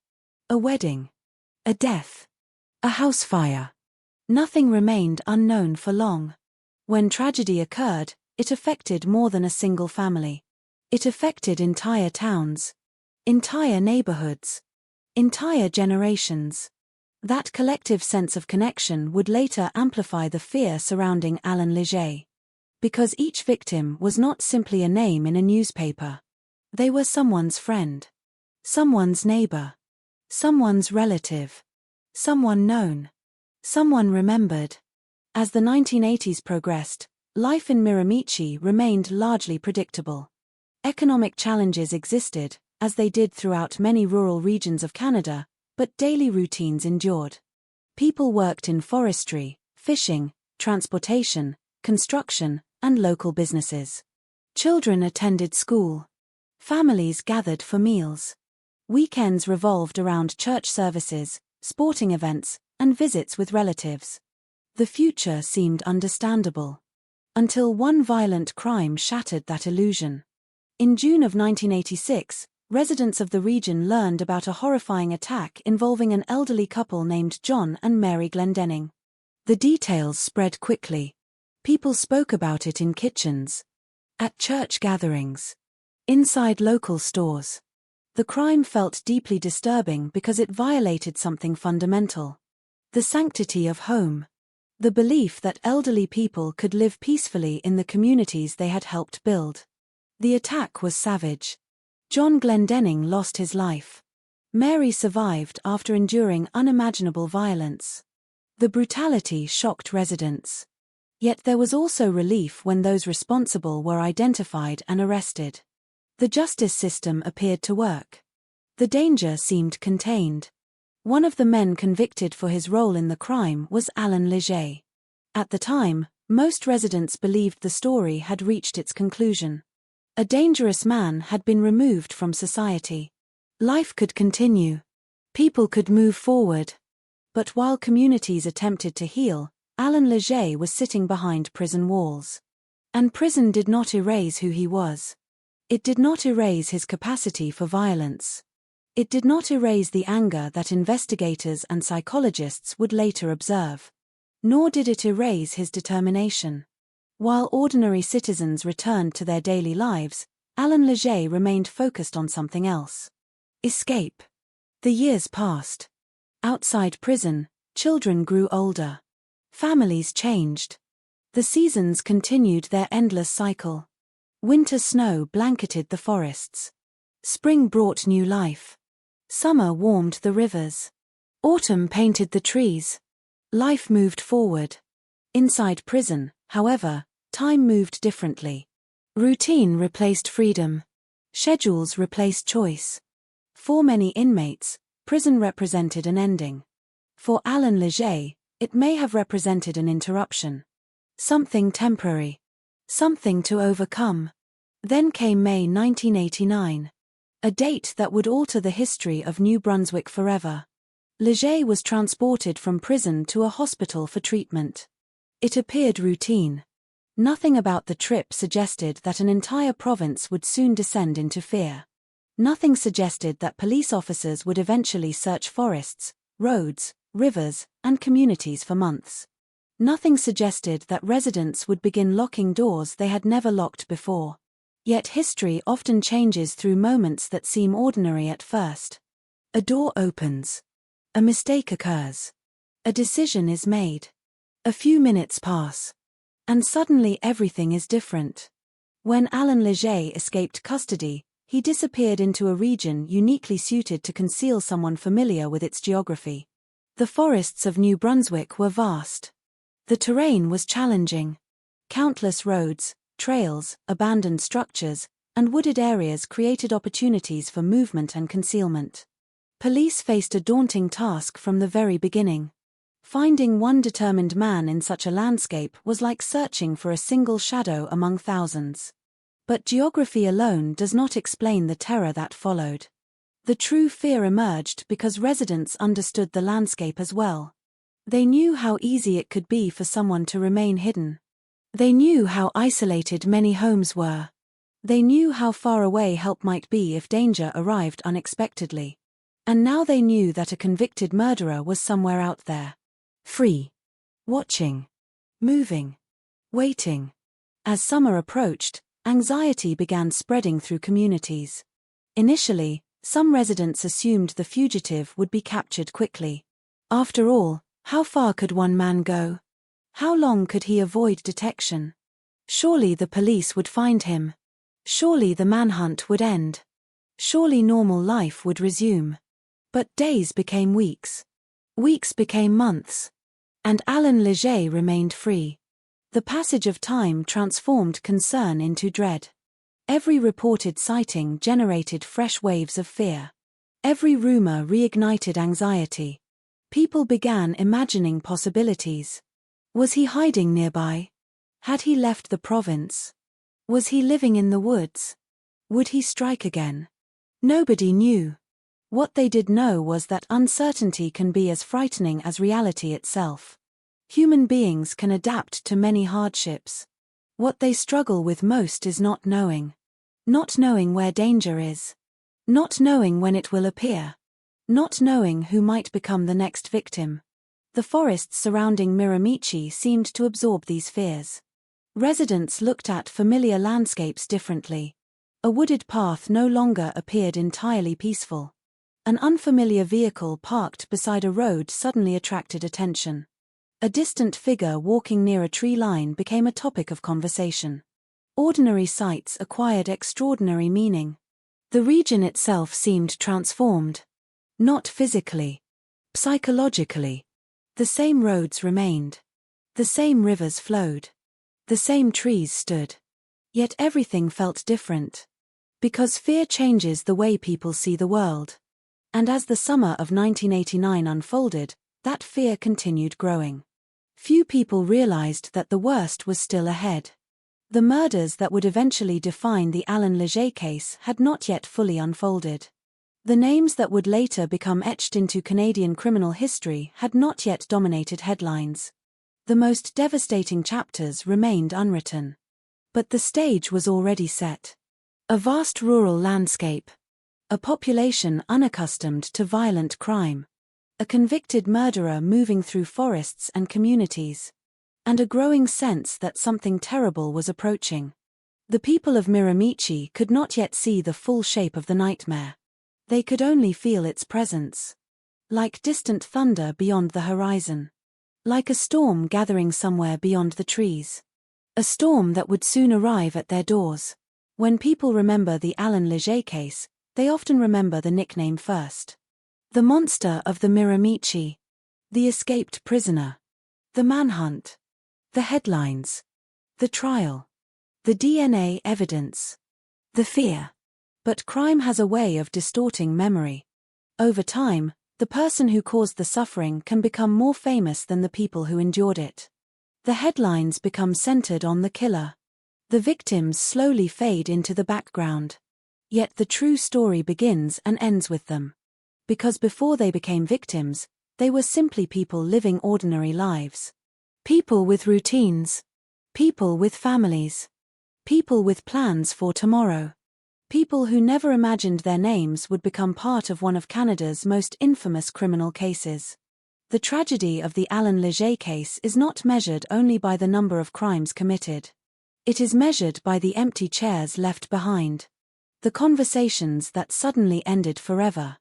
A wedding. A death. A house fire. Nothing remained unknown for long. When tragedy occurred, it affected more than a single family. It affected entire towns, entire neighborhoods, entire generations. That collective sense of connection would later amplify the fear surrounding Alan Leger. Because each victim was not simply a name in a newspaper. They were someone's friend, someone's neighbor, someone's relative, someone known, someone remembered. As the 1980s progressed, life in Miramichi remained largely predictable. Economic challenges existed, as they did throughout many rural regions of Canada, but daily routines endured. People worked in forestry, fishing, transportation, construction, and local businesses. Children attended school. Families gathered for meals. Weekends revolved around church services, sporting events, and visits with relatives. The future seemed understandable. Until one violent crime shattered that illusion. In June of 1986, residents of the region learned about a horrifying attack involving an elderly couple named John and Mary Glendenning. The details spread quickly. People spoke about it in kitchens, at church gatherings, inside local stores. The crime felt deeply disturbing because it violated something fundamental. The sanctity of home. The belief that elderly people could live peacefully in the communities they had helped build. The attack was savage. John Glendenning lost his life. Mary survived after enduring unimaginable violence. The brutality shocked residents. Yet there was also relief when those responsible were identified and arrested. The justice system appeared to work. The danger seemed contained. One of the men convicted for his role in the crime was Alan Leger. At the time, most residents believed the story had reached its conclusion. A dangerous man had been removed from society. Life could continue. People could move forward. But while communities attempted to heal, Alan Leger was sitting behind prison walls. And prison did not erase who he was. It did not erase his capacity for violence. It did not erase the anger that investigators and psychologists would later observe. Nor did it erase his determination. While ordinary citizens returned to their daily lives, Alan Leger remained focused on something else. Escape. The years passed. Outside prison, children grew older. Families changed. The seasons continued their endless cycle. Winter snow blanketed the forests. Spring brought new life. Summer warmed the rivers. Autumn painted the trees. Life moved forward. Inside prison, however, time moved differently. Routine replaced freedom. Schedules replaced choice. For many inmates, prison represented an ending. For Alan Leger, it may have represented an interruption. Something temporary. Something to overcome. Then came May 1989. A date that would alter the history of New Brunswick forever. Leger was transported from prison to a hospital for treatment. It appeared routine. Nothing about the trip suggested that an entire province would soon descend into fear. Nothing suggested that police officers would eventually search forests, roads, rivers, and communities for months. Nothing suggested that residents would begin locking doors they had never locked before. Yet history often changes through moments that seem ordinary at first. A door opens. A mistake occurs. A decision is made. A few minutes pass. And suddenly everything is different. When Alan Leger escaped custody, he disappeared into a region uniquely suited to conceal someone familiar with its geography. The forests of New Brunswick were vast. The terrain was challenging. Countless roads, trails, abandoned structures, and wooded areas created opportunities for movement and concealment. Police faced a daunting task from the very beginning. Finding one determined man in such a landscape was like searching for a single shadow among thousands. But geography alone does not explain the terror that followed. The true fear emerged because residents understood the landscape as well. They knew how easy it could be for someone to remain hidden. They knew how isolated many homes were. They knew how far away help might be if danger arrived unexpectedly. And now they knew that a convicted murderer was somewhere out there. Free. Watching. Moving. Waiting. As summer approached, anxiety began spreading through communities. Initially, some residents assumed the fugitive would be captured quickly. After all, how far could one man go? How long could he avoid detection? Surely the police would find him. Surely the manhunt would end. Surely normal life would resume. But days became weeks. Weeks became months. And Alan Leger remained free. The passage of time transformed concern into dread. Every reported sighting generated fresh waves of fear. Every rumor reignited anxiety. People began imagining possibilities. Was he hiding nearby? Had he left the province? Was he living in the woods? Would he strike again? Nobody knew. What they did know was that uncertainty can be as frightening as reality itself. Human beings can adapt to many hardships. What they struggle with most is not knowing. Not knowing where danger is. Not knowing when it will appear. Not knowing who might become the next victim. The forests surrounding Miramichi seemed to absorb these fears. Residents looked at familiar landscapes differently. A wooded path no longer appeared entirely peaceful. An unfamiliar vehicle parked beside a road suddenly attracted attention. A distant figure walking near a tree line became a topic of conversation. Ordinary sights acquired extraordinary meaning. The region itself seemed transformed. Not physically. Psychologically. The same roads remained. The same rivers flowed. The same trees stood. Yet everything felt different. Because fear changes the way people see the world. And as the summer of 1989 unfolded, that fear continued growing. Few people realized that the worst was still ahead. The murders that would eventually define the Alan Leger case had not yet fully unfolded. The names that would later become etched into Canadian criminal history had not yet dominated headlines. The most devastating chapters remained unwritten. But the stage was already set. A vast rural landscape. A population unaccustomed to violent crime. A convicted murderer moving through forests and communities. And a growing sense that something terrible was approaching. The people of Miramichi could not yet see the full shape of the nightmare. They could only feel its presence. Like distant thunder beyond the horizon. Like a storm gathering somewhere beyond the trees. A storm that would soon arrive at their doors. When people remember the Alan Leger case, they often remember the nickname first. The monster of the Miramichi. The escaped prisoner. The manhunt. The headlines. The trial. The DNA evidence. The fear. But crime has a way of distorting memory. Over time, the person who caused the suffering can become more famous than the people who endured it. The headlines become centered on the killer. The victims slowly fade into the background. Yet the true story begins and ends with them. Because before they became victims, they were simply people living ordinary lives. People with routines. People with families. People with plans for tomorrow. People who never imagined their names would become part of one of Canada's most infamous criminal cases. The tragedy of the Alan Leger case is not measured only by the number of crimes committed. It is measured by the empty chairs left behind. The conversations that suddenly ended forever.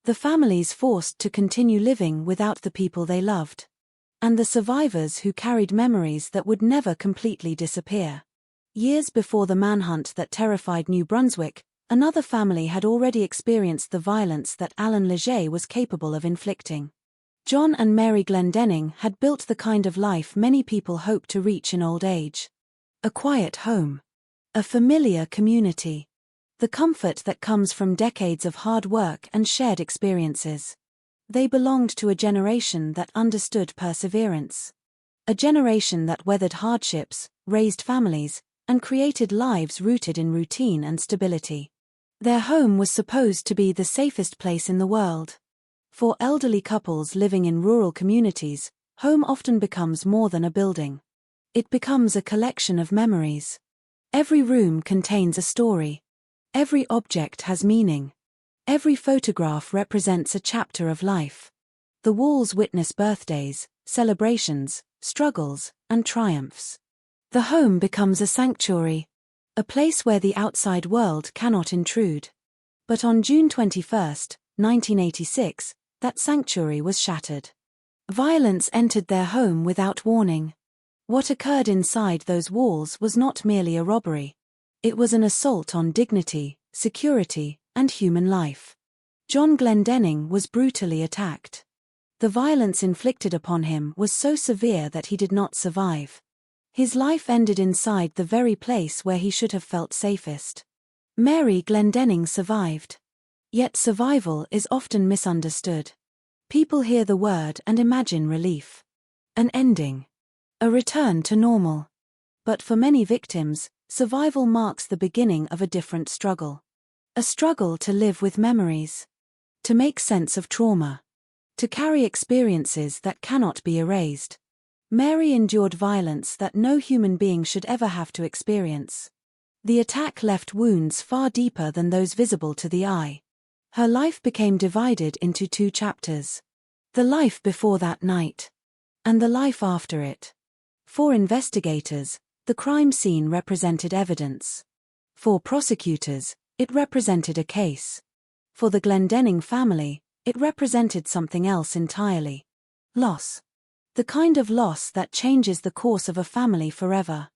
The families forced to continue living without the people they loved. And the survivors who carried memories that would never completely disappear. Years before the manhunt that terrified New Brunswick, another family had already experienced the violence that Alan Leger was capable of inflicting. John and Mary Glendenning had built the kind of life many people hope to reach in old age. A quiet home. A familiar community. The comfort that comes from decades of hard work and shared experiences. They belonged to a generation that understood perseverance. A generation that weathered hardships, raised families, and created lives rooted in routine and stability. Their home was supposed to be the safest place in the world. For elderly couples living in rural communities, home often becomes more than a building. It becomes a collection of memories. Every room contains a story. Every object has meaning. Every photograph represents a chapter of life. The walls witness birthdays, celebrations, struggles, and triumphs. The home becomes a sanctuary, a place where the outside world cannot intrude. But on June 21, 1986, that sanctuary was shattered. Violence entered their home without warning. What occurred inside those walls was not merely a robbery. It was an assault on dignity, security, and human life. John Glendenning was brutally attacked. The violence inflicted upon him was so severe that he did not survive. His life ended inside the very place where he should have felt safest. Mary Glendenning survived. Yet survival is often misunderstood. People hear the word and imagine relief. An ending. A return to normal. But for many victims, survival marks the beginning of a different struggle. A struggle to live with memories. To make sense of trauma. To carry experiences that cannot be erased. Mary endured violence that no human being should ever have to experience. The attack left wounds far deeper than those visible to the eye. Her life became divided into two chapters. The life before that night. And the life after it. For investigators, the crime scene represented evidence. For prosecutors, it represented a case. For the Glendenning family, it represented something else entirely. Loss. The kind of loss that changes the course of a family forever.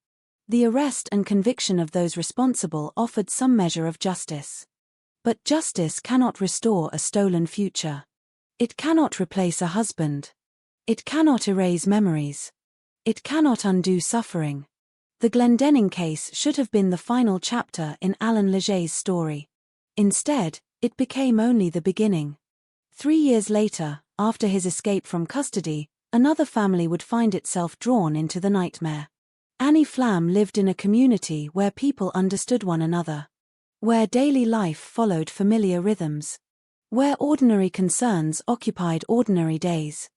The arrest and conviction of those responsible offered some measure of justice. But justice cannot restore a stolen future. It cannot replace a husband. It cannot erase memories. It cannot undo suffering. The Glendenning case should have been the final chapter in Alan Leger's story. Instead, it became only the beginning. 3 years later, after his escape from custody, another family would find itself drawn into the nightmare. Annie Flam lived in a community where people understood one another, where daily life followed familiar rhythms, where ordinary concerns occupied ordinary days.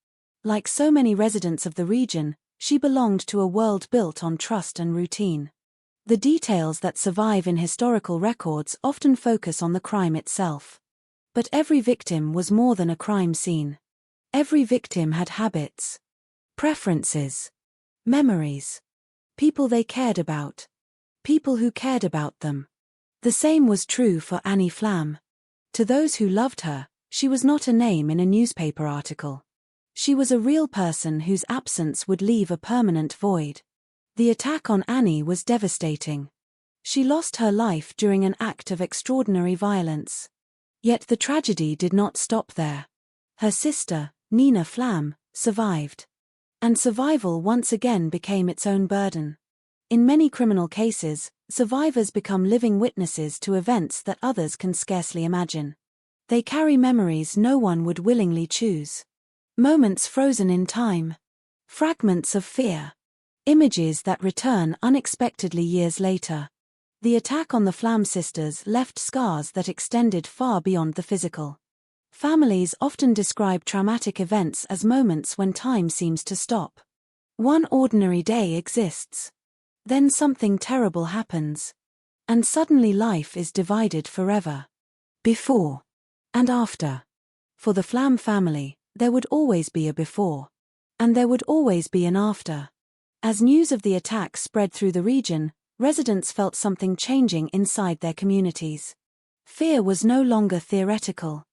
Like so many residents of the region, she belonged to a world built on trust and routine. The details that survive in historical records often focus on the crime itself. But every victim was more than a crime scene. Every victim had habits, preferences, memories, people they cared about, people who cared about them. The same was true for Annie Flam. To those who loved her, she was not a name in a newspaper article. She was a real person whose absence would leave a permanent void. The attack on Annie was devastating. She lost her life during an act of extraordinary violence. Yet the tragedy did not stop there. Her sister, Nina Flam, survived. And survival once again became its own burden. In many criminal cases, survivors become living witnesses to events that others can scarcely imagine. They carry memories no one would willingly choose. Moments frozen in time. Fragments of fear. Images that return unexpectedly years later. The attack on the Flam sisters left scars that extended far beyond the physical. Families often describe traumatic events as moments when time seems to stop. One ordinary day exists. Then something terrible happens. And suddenly life is divided forever. Before and after. For the Flam family, there would always be a before. And there would always be an after. As news of the attack spread through the region, residents felt something changing inside their communities. Fear was no longer theoretical.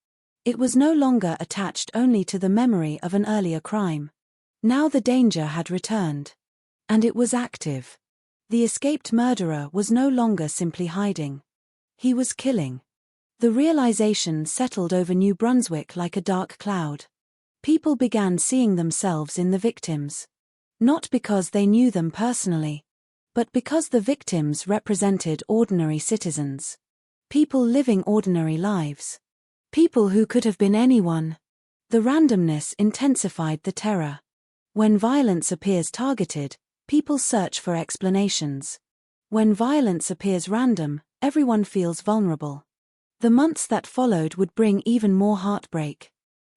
It was no longer attached only to the memory of an earlier crime. Now the danger had returned. And it was active. The escaped murderer was no longer simply hiding. He was killing. The realization settled over New Brunswick like a dark cloud. People began seeing themselves in the victims. Not because they knew them personally, but because the victims represented ordinary citizens. People living ordinary lives. People who could have been anyone. The randomness intensified the terror. When violence appears targeted, people search for explanations. When violence appears random, everyone feels vulnerable. The months that followed would bring even more heartbreak.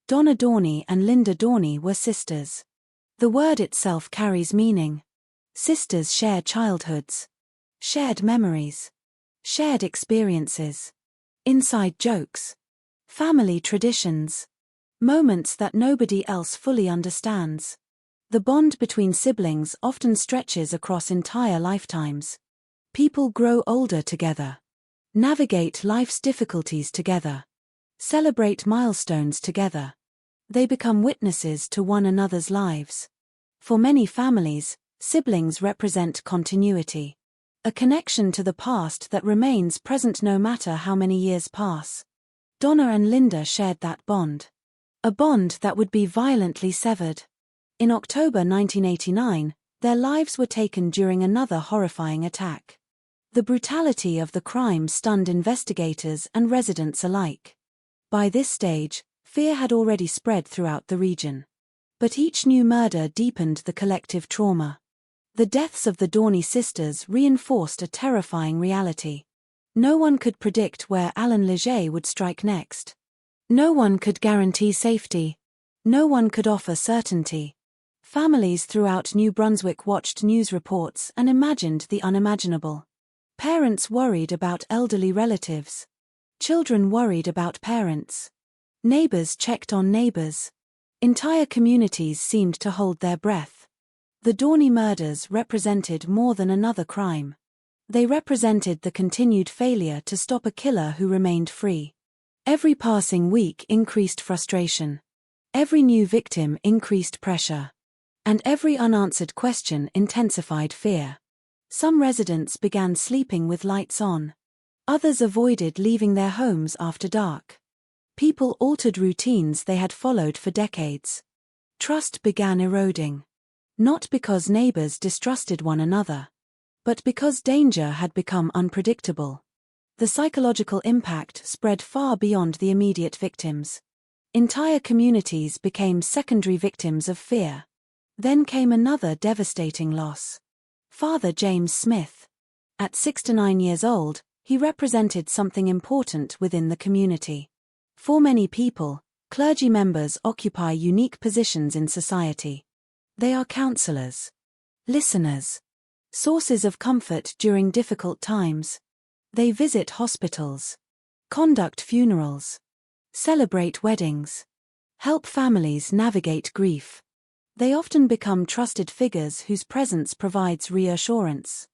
Donna Dorney and Linda Dorney were sisters. The word itself carries meaning. Sisters share childhoods. Shared memories. Shared experiences. Inside jokes. Family traditions. Moments that nobody else fully understands. The bond between siblings often stretches across entire lifetimes. People grow older together. Navigate life's difficulties together. Celebrate milestones together. They become witnesses to one another's lives. For many families, siblings represent continuity. A connection to the past that remains present no matter how many years pass. Donna and Linda shared that bond. A bond that would be violently severed. In October 1989, their lives were taken during another horrifying attack. The brutality of the crime stunned investigators and residents alike. By this stage, fear had already spread throughout the region. But each new murder deepened the collective trauma. The deaths of the Dorney sisters reinforced a terrifying reality. No one could predict where Alan Leger would strike next. No one could guarantee safety. No one could offer certainty. Families throughout New Brunswick watched news reports and imagined the unimaginable. Parents worried about elderly relatives. Children worried about parents. Neighbors checked on neighbors. Entire communities seemed to hold their breath. The Dorney murders represented more than another crime. They represented the continued failure to stop a killer who remained free. Every passing week increased frustration. Every new victim increased pressure. And every unanswered question intensified fear. Some residents began sleeping with lights on. Others avoided leaving their homes after dark. People altered routines they had followed for decades. Trust began eroding. Not because neighbors distrusted one another, but because danger had become unpredictable. The psychological impact spread far beyond the immediate victims. Entire communities became secondary victims of fear. Then came another devastating loss. Father James Smith. At 69 years old, he represented something important within the community. For many people, clergy members occupy unique positions in society. They are counselors, listeners, sources of comfort during difficult times. They visit hospitals, conduct funerals, celebrate weddings, help families navigate grief. They often become trusted figures whose presence provides reassurance.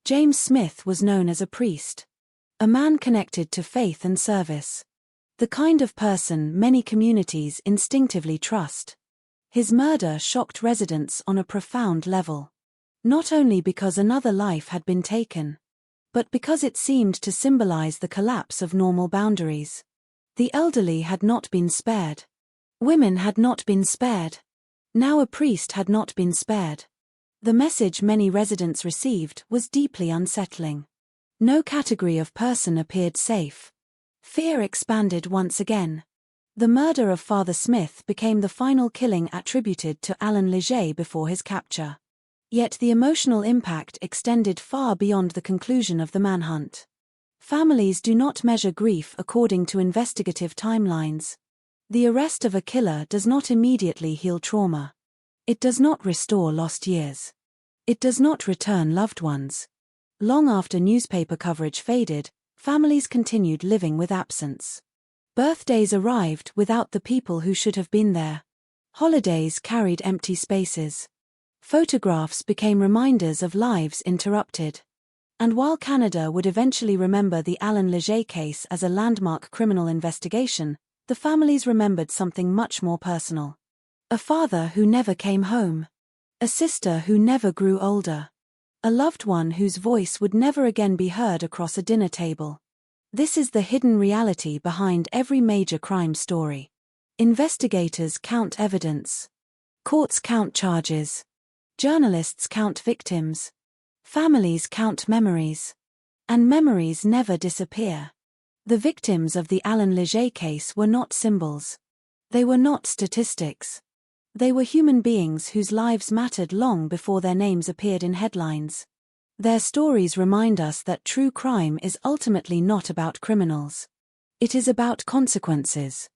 James Smith was known as a priest, a man connected to faith and service, the kind of person many communities instinctively trust. His murder shocked residents on a profound level, not only because another life had been taken, but because it seemed to symbolize the collapse of normal boundaries. The elderly had not been spared. Women had not been spared. Now a priest had not been spared. The message many residents received was deeply unsettling. No category of person appeared safe. Fear expanded once again. The murder of Father Smith became the final killing attributed to Alan Leger before his capture. Yet the emotional impact extended far beyond the conclusion of the manhunt. Families do not measure grief according to investigative timelines. The arrest of a killer does not immediately heal trauma. It does not restore lost years. It does not return loved ones. Long after newspaper coverage faded, families continued living with absence. Birthdays arrived without the people who should have been there. Holidays carried empty spaces. Photographs became reminders of lives interrupted. And while Canada would eventually remember the Alan Leger case as a landmark criminal investigation, the families remembered something much more personal. A father who never came home. A sister who never grew older. A loved one whose voice would never again be heard across a dinner table. This is the hidden reality behind every major crime story. Investigators count evidence. Courts count charges. Journalists count victims. Families count memories. And memories never disappear. The victims of the Alan Leger case were not symbols. They were not statistics. They were human beings whose lives mattered long before their names appeared in headlines. Their stories remind us that true crime is ultimately not about criminals. It is about consequences.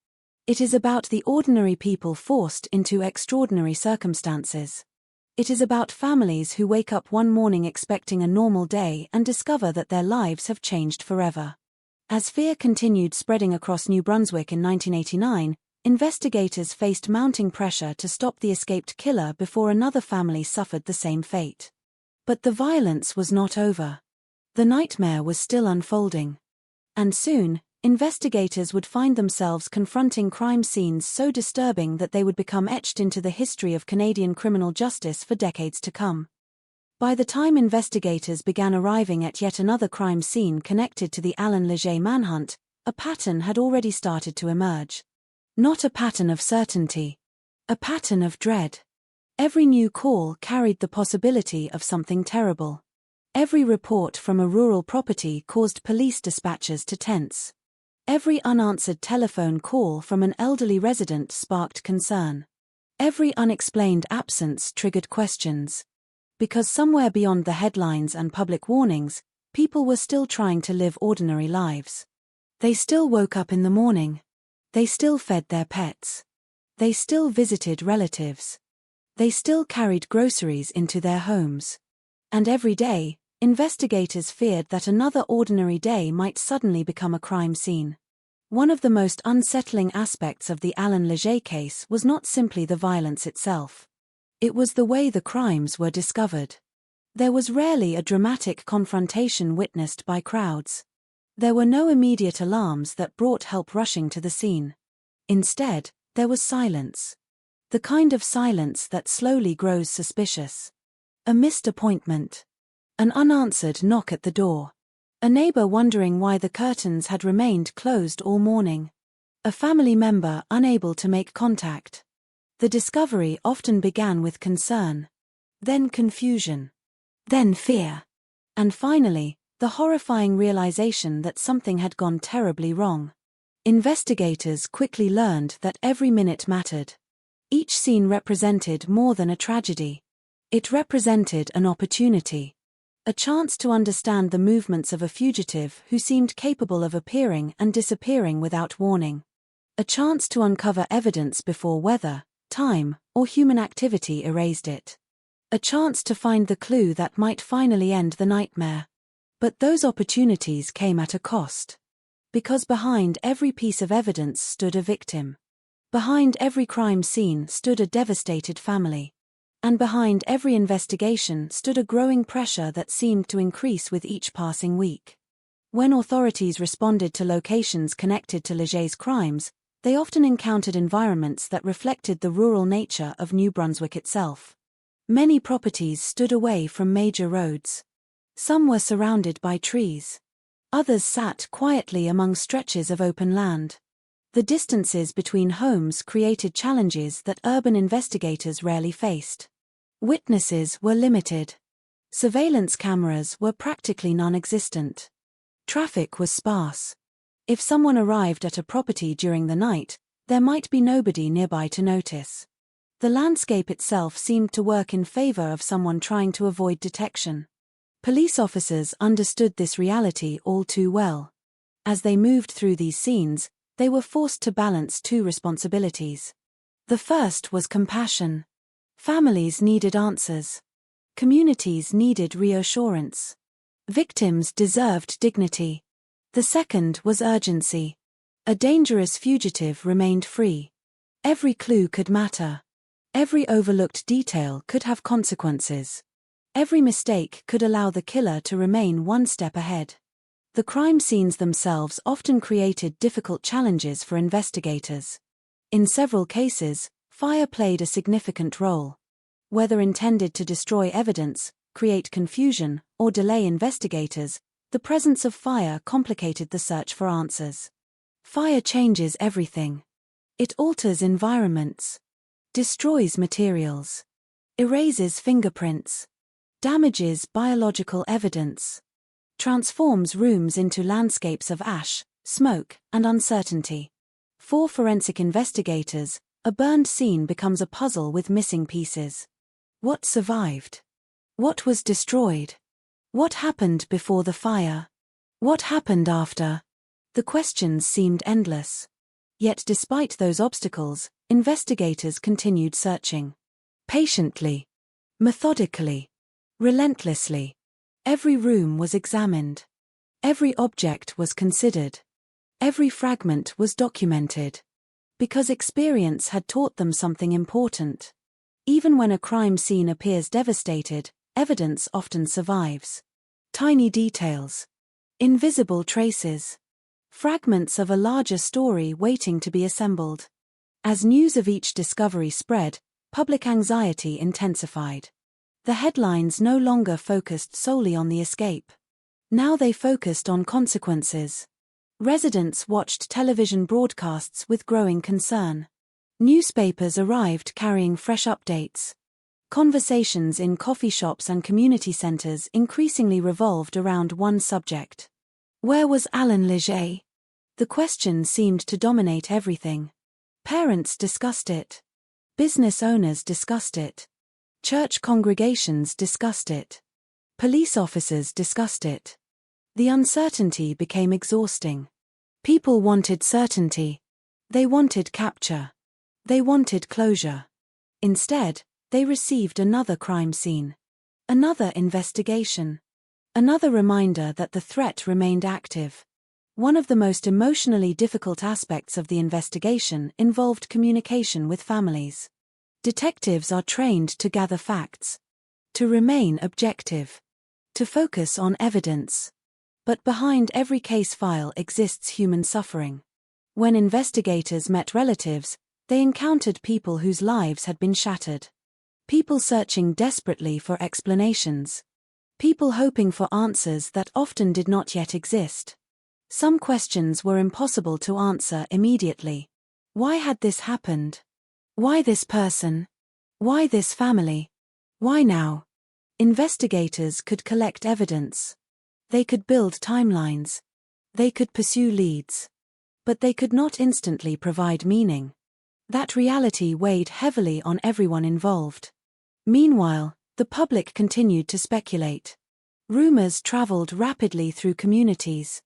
It is about the ordinary people forced into extraordinary circumstances. It is about families who wake up one morning expecting a normal day and discover that their lives have changed forever. As fear continued spreading across New Brunswick in 1989, investigators faced mounting pressure to stop the escaped killer before another family suffered the same fate. But the violence was not over. The nightmare was still unfolding. And soon, investigators would find themselves confronting crime scenes so disturbing that they would become etched into the history of Canadian criminal justice for decades to come. By the time investigators began arriving at yet another crime scene connected to the Alan Leger manhunt, a pattern had already started to emerge. Not a pattern of certainty. A pattern of dread. Every new call carried the possibility of something terrible. Every report from a rural property caused police dispatchers to tense. Every unanswered telephone call from an elderly resident sparked concern. Every unexplained absence triggered questions. Because somewhere beyond the headlines and public warnings, people were still trying to live ordinary lives. They still woke up in the morning. They still fed their pets. They still visited relatives. They still carried groceries into their homes. And every day, investigators feared that another ordinary day might suddenly become a crime scene. One of the most unsettling aspects of the Alan Leger case was not simply the violence itself. It was the way the crimes were discovered. There was rarely a dramatic confrontation witnessed by crowds. There were no immediate alarms that brought help rushing to the scene. Instead, there was silence. The kind of silence that slowly grows suspicious. A missed appointment. An unanswered knock at the door. A neighbor wondering why the curtains had remained closed all morning. A family member unable to make contact. The discovery often began with concern. then confusion, then fear, and finally, the horrifying realization that something had gone terribly wrong. Investigators quickly learned that every minute mattered. Each scene represented more than a tragedy. It represented an opportunity. A chance to understand the movements of a fugitive who seemed capable of appearing and disappearing without warning. A chance to uncover evidence before weather, time, or human activity erased it. A chance to find the clue that might finally end the nightmare. But those opportunities came at a cost. Because behind every piece of evidence stood a victim. Behind every crime scene stood a devastated family. And behind every investigation stood a growing pressure that seemed to increase with each passing week. When authorities responded to locations connected to Leger's crimes, they often encountered environments that reflected the rural nature of New Brunswick itself. Many properties stood away from major roads. Some were surrounded by trees. Others sat quietly among stretches of open land. The distances between homes created challenges that urban investigators rarely faced. Witnesses were limited. Surveillance cameras were practically non-existent. Traffic was sparse. If someone arrived at a property during the night, there might be nobody nearby to notice. The landscape itself seemed to work in favor of someone trying to avoid detection. Police officers understood this reality all too well. As they moved through these scenes, they were forced to balance two responsibilities. The first was compassion. Families needed answers. Communities needed reassurance. Victims deserved dignity. The second was urgency. A dangerous fugitive remained free. Every clue could matter. Every overlooked detail could have consequences. Every mistake could allow the killer to remain one step ahead. The crime scenes themselves often created difficult challenges for investigators. In several cases, fire played a significant role. Whether intended to destroy evidence, create confusion, or delay investigators, the presence of fire complicated the search for answers. Fire changes everything. It alters environments, destroys materials, erases fingerprints, damages biological evidence, transforms rooms into landscapes of ash, smoke, and uncertainty. For forensic investigators, a burned scene becomes a puzzle with missing pieces. What survived? What was destroyed? What happened before the fire? What happened after? The questions seemed endless. Yet despite those obstacles, investigators continued searching. Patiently. Methodically. Relentlessly. Every room was examined. Every object was considered. Every fragment was documented. Because experience had taught them something important. Even when a crime scene appears devastated, evidence often survives. Tiny details. Invisible traces. Fragments of a larger story waiting to be assembled. As news of each discovery spread, public anxiety intensified. The headlines no longer focused solely on the escape. Now they focused on consequences. Residents watched television broadcasts with growing concern. Newspapers arrived carrying fresh updates. Conversations in coffee shops and community centers increasingly revolved around one subject. Where was Alan Leger? The question seemed to dominate everything. Parents discussed it. Business owners discussed it. Church congregations discussed it. Police officers discussed it. The uncertainty became exhausting. People wanted certainty. They wanted capture. They wanted closure. Instead, they received another crime scene. Another investigation. Another reminder that the threat remained active. One of the most emotionally difficult aspects of the investigation involved communication with families. Detectives are trained to gather facts, to remain objective, to focus on evidence. But behind every case file exists human suffering. When investigators met relatives, they encountered people whose lives had been shattered. People searching desperately for explanations. People hoping for answers that often did not yet exist. Some questions were impossible to answer immediately. Why had this happened? Why this person? Why this family? Why now? Investigators could collect evidence. They could build timelines. They could pursue leads. But they could not instantly provide meaning. That reality weighed heavily on everyone involved. Meanwhile, the public continued to speculate. Rumors traveled rapidly through communities.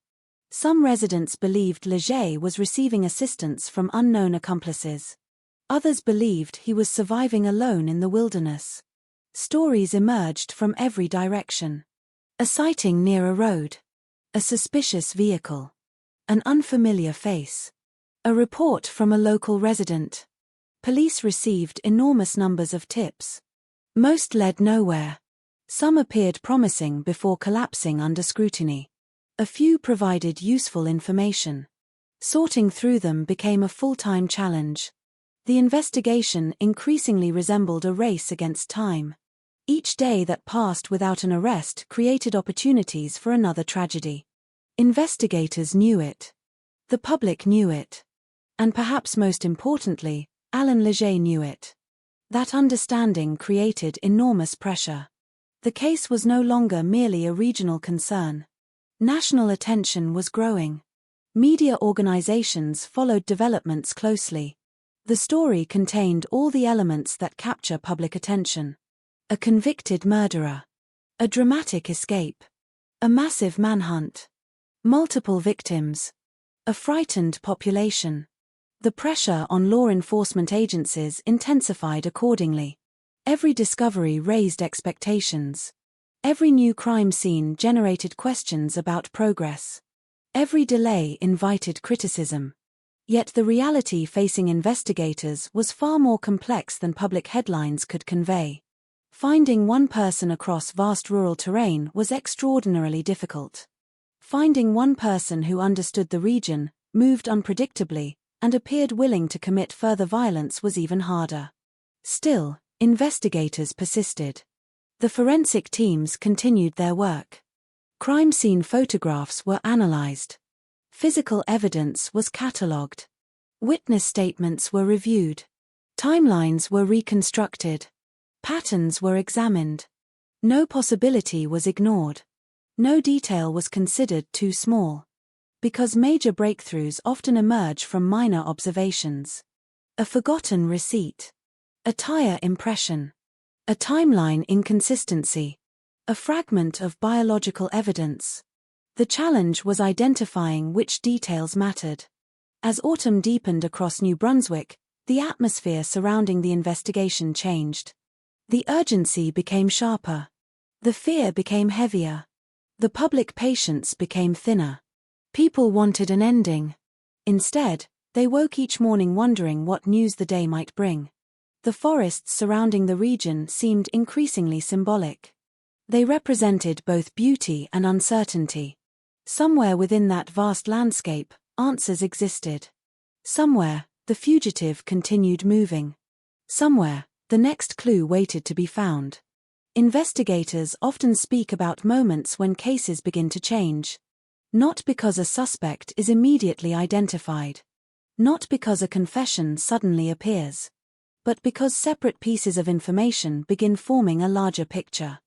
Some residents believed Leger was receiving assistance from unknown accomplices. Others believed he was surviving alone in the wilderness. Stories emerged from every direction. A sighting near a road. A suspicious vehicle. An unfamiliar face. A report from a local resident. Police received enormous numbers of tips. Most led nowhere. Some appeared promising before collapsing under scrutiny. A few provided useful information. Sorting through them became a full-time challenge. The investigation increasingly resembled a race against time. Each day that passed without an arrest created opportunities for another tragedy. Investigators knew it. The public knew it. And perhaps most importantly, Alan Leger knew it. That understanding created enormous pressure. The case was no longer merely a regional concern. National attention was growing. Media organizations followed developments closely. The story contained all the elements that capture public attention. A convicted murderer. A dramatic escape. A massive manhunt. Multiple victims. A frightened population. The pressure on law enforcement agencies intensified accordingly. Every discovery raised expectations. Every new crime scene generated questions about progress. Every delay invited criticism. Yet the reality facing investigators was far more complex than public headlines could convey. Finding one person across vast rural terrain was extraordinarily difficult. Finding one person who understood the region, moved unpredictably, and appeared willing to commit further violence was even harder. Still, investigators persisted. The forensic teams continued their work. Crime scene photographs were analyzed. Physical evidence was catalogued. Witness statements were reviewed. Timelines were reconstructed. Patterns were examined. No possibility was ignored. No detail was considered too small. Because major breakthroughs often emerge from minor observations. A forgotten receipt. A tire impression. A timeline inconsistency. A fragment of biological evidence. The challenge was identifying which details mattered. As autumn deepened across New Brunswick, the atmosphere surrounding the investigation changed. The urgency became sharper. The fear became heavier. The public patience became thinner. People wanted an ending. Instead, they woke each morning wondering what news the day might bring. The forests surrounding the region seemed increasingly symbolic. They represented both beauty and uncertainty. Somewhere within that vast landscape, answers existed. Somewhere, the fugitive continued moving. Somewhere, the next clue waited to be found. Investigators often speak about moments when cases begin to change. Not because a suspect is immediately identified. Not because a confession suddenly appears. But because separate pieces of information begin forming a larger picture.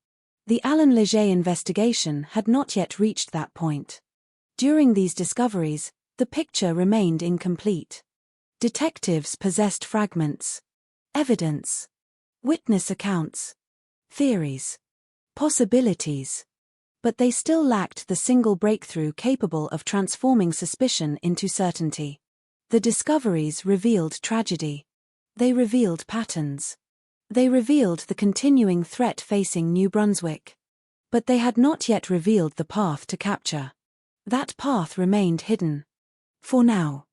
The Alan Leger investigation had not yet reached that point. During these discoveries, the picture remained incomplete. Detectives possessed fragments. Evidence. Witness accounts. Theories. Possibilities. But they still lacked the single breakthrough capable of transforming suspicion into certainty. The discoveries revealed tragedy. They revealed patterns. They revealed the continuing threat facing New Brunswick. But they had not yet revealed the path to capture. That path remained hidden. For now.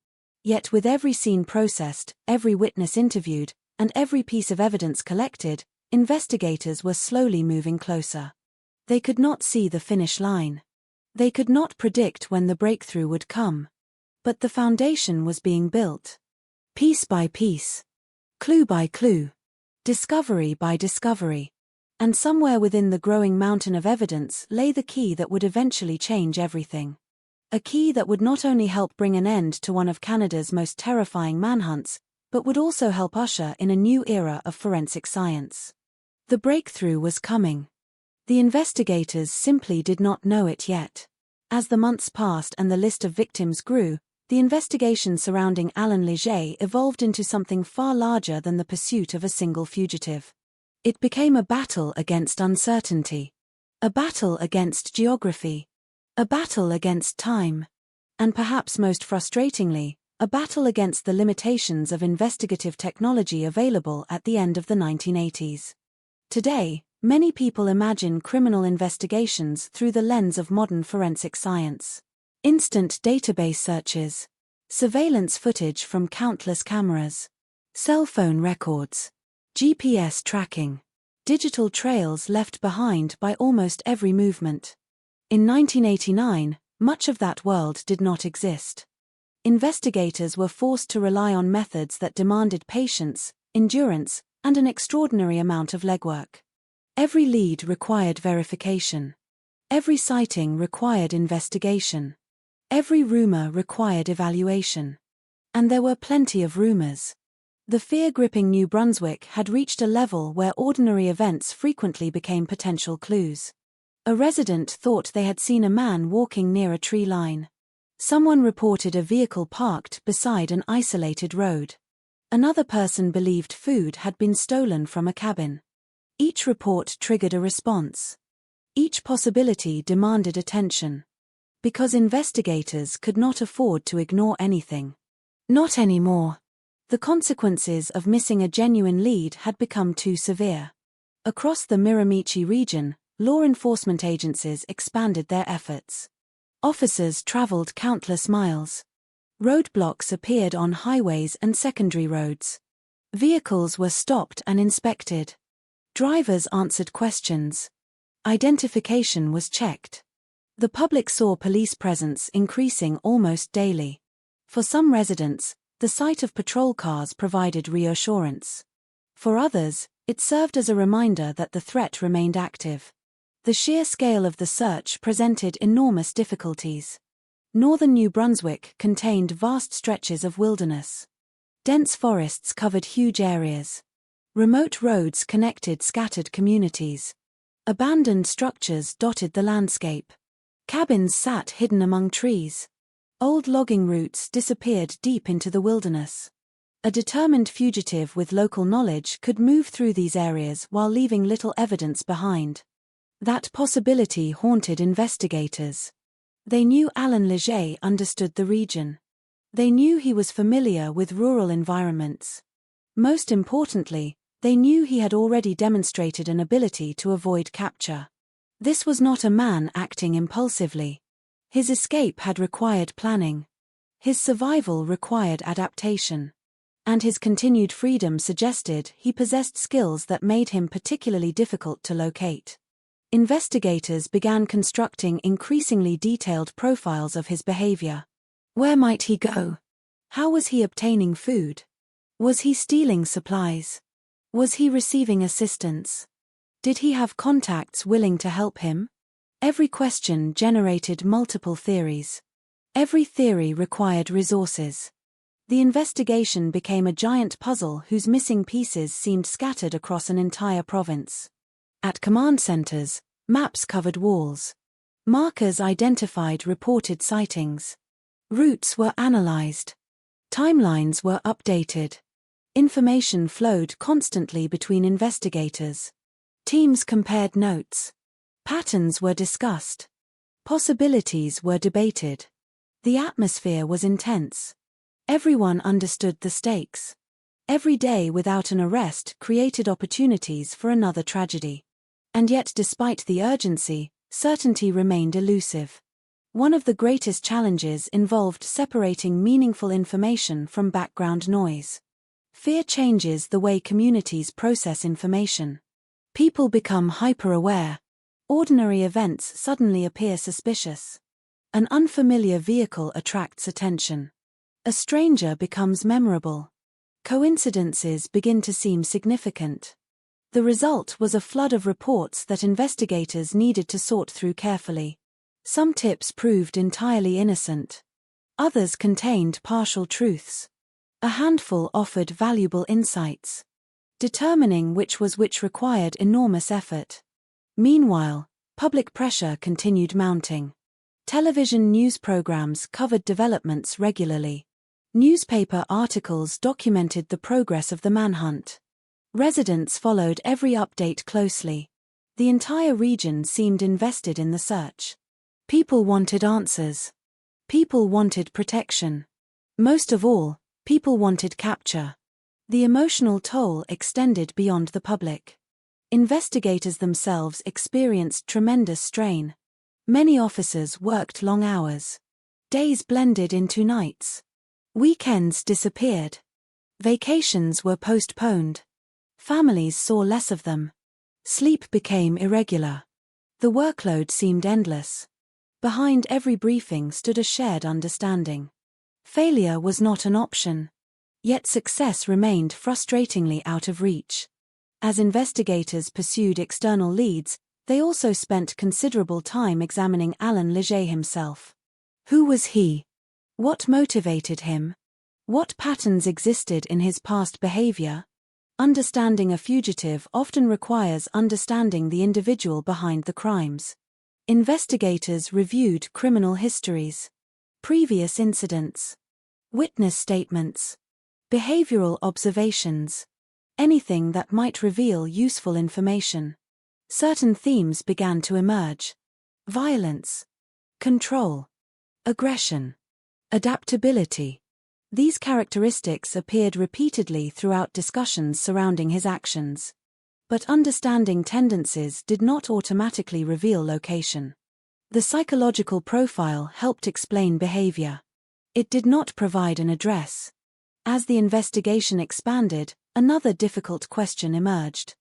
Yet with every scene processed, every witness interviewed, and every piece of evidence collected, investigators were slowly moving closer. They could not see the finish line. They could not predict when the breakthrough would come. But the foundation was being built. Piece by piece. Clue by clue. Discovery by discovery. And somewhere within the growing mountain of evidence lay the key that would eventually change everything. A key that would not only help bring an end to one of Canada's most terrifying manhunts, but would also help usher in a new era of forensic science. The breakthrough was coming. The investigators simply did not know it yet. As the months passed and the list of victims grew, the investigation surrounding Alan Leger evolved into something far larger than the pursuit of a single fugitive. It became a battle against uncertainty. A battle against geography. A battle against time. And perhaps most frustratingly, a battle against the limitations of investigative technology available at the end of the 1980s. Today, many people imagine criminal investigations through the lens of modern forensic science. Instant database searches. Surveillance footage from countless cameras. Cell phone records. GPS tracking. Digital trails left behind by almost every movement. In 1989, much of that world did not exist. Investigators were forced to rely on methods that demanded patience, endurance, and an extraordinary amount of legwork. Every lead required verification. Every sighting required investigation. Every rumor required evaluation. And there were plenty of rumors. The fear-gripping New Brunswick had reached a level where ordinary events frequently became potential clues. A resident thought they had seen a man walking near a tree line. Someone reported a vehicle parked beside an isolated road. Another person believed food had been stolen from a cabin. Each report triggered a response. Each possibility demanded attention. Because investigators could not afford to ignore anything. Not anymore. The consequences of missing a genuine lead had become too severe. Across the Miramichi region, law enforcement agencies expanded their efforts. Officers traveled countless miles. Roadblocks appeared on highways and secondary roads. Vehicles were stopped and inspected. Drivers answered questions. Identification was checked. The public saw police presence increasing almost daily. For some residents, the sight of patrol cars provided reassurance. For others, it served as a reminder that the threat remained active. The sheer scale of the search presented enormous difficulties. Northern New Brunswick contained vast stretches of wilderness. Dense forests covered huge areas. Remote roads connected scattered communities. Abandoned structures dotted the landscape. Cabins sat hidden among trees. Old logging routes disappeared deep into the wilderness. A determined fugitive with local knowledge could move through these areas while leaving little evidence behind. That possibility haunted investigators. They knew Alan Leger understood the region. They knew he was familiar with rural environments. Most importantly, they knew he had already demonstrated an ability to avoid capture. This was not a man acting impulsively. His escape had required planning. His survival required adaptation. And his continued freedom suggested he possessed skills that made him particularly difficult to locate. Investigators began constructing increasingly detailed profiles of his behavior. Where might he go? How was he obtaining food? Was he stealing supplies? Was he receiving assistance? Did he have contacts willing to help him? Every question generated multiple theories. Every theory required resources. The investigation became a giant puzzle whose missing pieces seemed scattered across an entire province. At command centers, maps covered walls. Markers identified reported sightings. Routes were analyzed. Timelines were updated. Information flowed constantly between investigators. Teams compared notes. Patterns were discussed. Possibilities were debated. The atmosphere was intense. Everyone understood the stakes. Every day without an arrest created opportunities for another tragedy. And yet, despite the urgency, certainty remained elusive. One of the greatest challenges involved separating meaningful information from background noise. Fear changes the way communities process information. People become hyper-aware. Ordinary events suddenly appear suspicious. An unfamiliar vehicle attracts attention. A stranger becomes memorable. Coincidences begin to seem significant. The result was a flood of reports that investigators needed to sort through carefully. Some tips proved entirely innocent. Others contained partial truths. A handful offered valuable insights. Determining which was which required enormous effort. Meanwhile, public pressure continued mounting. Television news programs covered developments regularly. Newspaper articles documented the progress of the manhunt. Residents followed every update closely. The entire region seemed invested in the search. People wanted answers. People wanted protection. Most of all, people wanted capture. The emotional toll extended beyond the public. Investigators themselves experienced tremendous strain. Many officers worked long hours. Days blended into nights. Weekends disappeared. Vacations were postponed. Families saw less of them. Sleep became irregular. The workload seemed endless. Behind every briefing stood a shared understanding. Failure was not an option. Yet success remained frustratingly out of reach. As investigators pursued external leads, they also spent considerable time examining Alan Leger himself. Who was he? What motivated him? What patterns existed in his past behavior? Understanding a fugitive often requires understanding the individual behind the crimes. Investigators reviewed criminal histories, previous incidents, witness statements, behavioral observations, anything that might reveal useful information. Certain themes began to emerge: violence, control, aggression, adaptability. These characteristics appeared repeatedly throughout discussions surrounding his actions. But understanding tendencies did not automatically reveal location. The psychological profile helped explain behavior. It did not provide an address. As the investigation expanded, another difficult question emerged.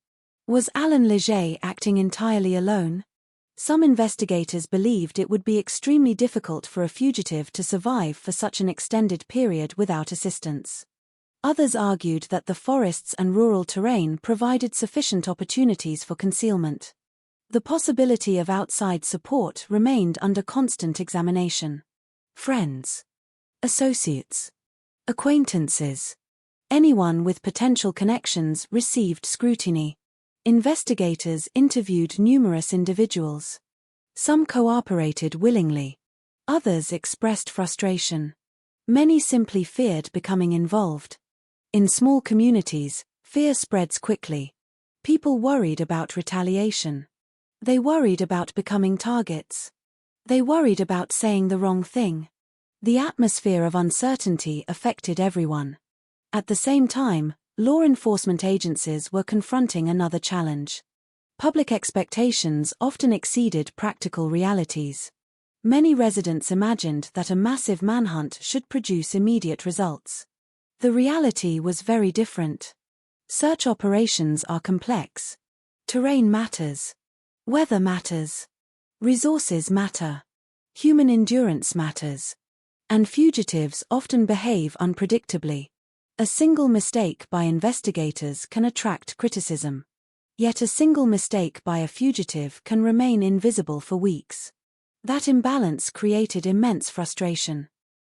Was Alan Leger acting entirely alone? Some investigators believed it would be extremely difficult for a fugitive to survive for such an extended period without assistance. Others argued that the forests and rural terrain provided sufficient opportunities for concealment. The possibility of outside support remained under constant examination. Friends, associates, acquaintances, anyone with potential connections received scrutiny. Investigators interviewed numerous individuals. Some cooperated willingly. Others expressed frustration. Many simply feared becoming involved. In small communities, fear spreads quickly. People worried about retaliation. They worried about becoming targets. They worried about saying the wrong thing. The atmosphere of uncertainty affected everyone. At the same time, law enforcement agencies were confronting another challenge. Public expectations often exceeded practical realities. Many residents imagined that a massive manhunt should produce immediate results. The reality was very different. Search operations are complex. Terrain matters. Weather matters. Resources matter. Human endurance matters. And fugitives often behave unpredictably. A single mistake by investigators can attract criticism. Yet a single mistake by a fugitive can remain invisible for weeks. That imbalance created immense frustration.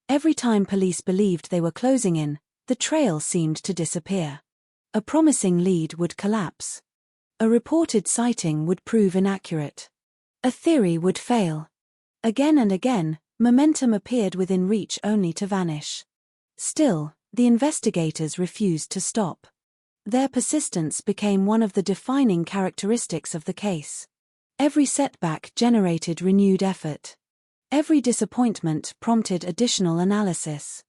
Every time police believed they were closing in, the trail seemed to disappear. A promising lead would collapse. A reported sighting would prove inaccurate. A theory would fail. Again and again, momentum appeared within reach only to vanish. Still, the investigators refused to stop. Their persistence became one of the defining characteristics of the case. Every setback generated renewed effort. Every disappointment prompted additional analysis.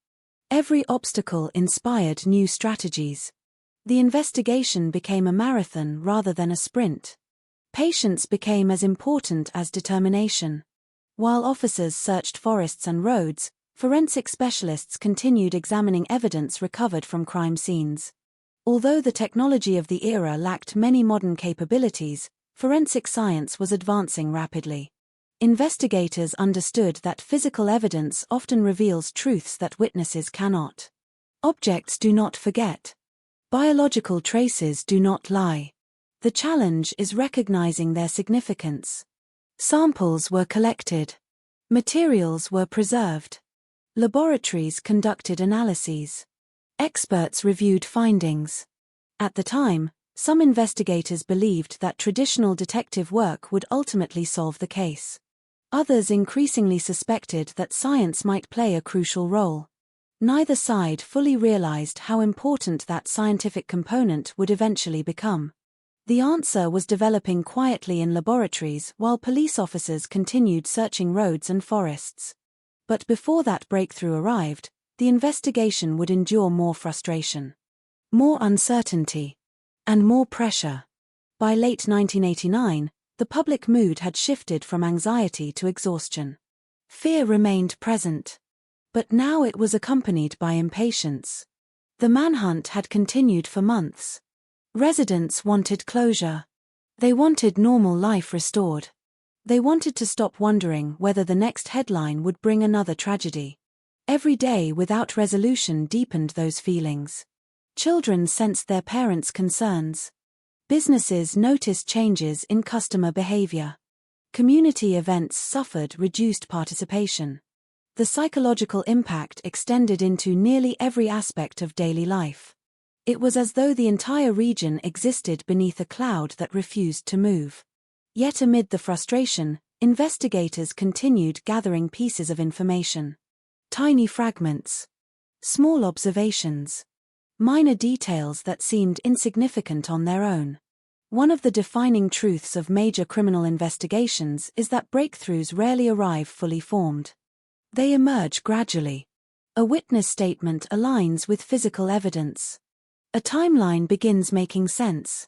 Every obstacle inspired new strategies. The investigation became a marathon rather than a sprint. Patience became as important as determination. While officers searched forests and roads, forensic specialists continued examining evidence recovered from crime scenes. Although the technology of the era lacked many modern capabilities, forensic science was advancing rapidly. Investigators understood that physical evidence often reveals truths that witnesses cannot. Objects do not forget. Biological traces do not lie. The challenge is recognizing their significance. Samples were collected. Materials were preserved. Laboratories conducted analyses. Experts reviewed findings. At the time, some investigators believed that traditional detective work would ultimately solve the case. Others increasingly suspected that science might play a crucial role. Neither side fully realized how important that scientific component would eventually become. The answer was developing quietly in laboratories while police officers continued searching roads and forests. But before that breakthrough arrived, the investigation would endure more frustration, more uncertainty, and more pressure. By late 1989, the public mood had shifted from anxiety to exhaustion. Fear remained present, but now it was accompanied by impatience. The manhunt had continued for months. Residents wanted closure. They wanted normal life restored. They wanted to stop wondering whether the next headline would bring another tragedy. Every day without resolution deepened those feelings. Children sensed their parents' concerns. Businesses noticed changes in customer behavior. Community events suffered reduced participation. The psychological impact extended into nearly every aspect of daily life. It was as though the entire region existed beneath a cloud that refused to move. Yet amid the frustration, investigators continued gathering pieces of information. Tiny fragments. Small observations. Minor details that seemed insignificant on their own. One of the defining truths of major criminal investigations is that breakthroughs rarely arrive fully formed. They emerge gradually. A witness statement aligns with physical evidence. A timeline begins making sense.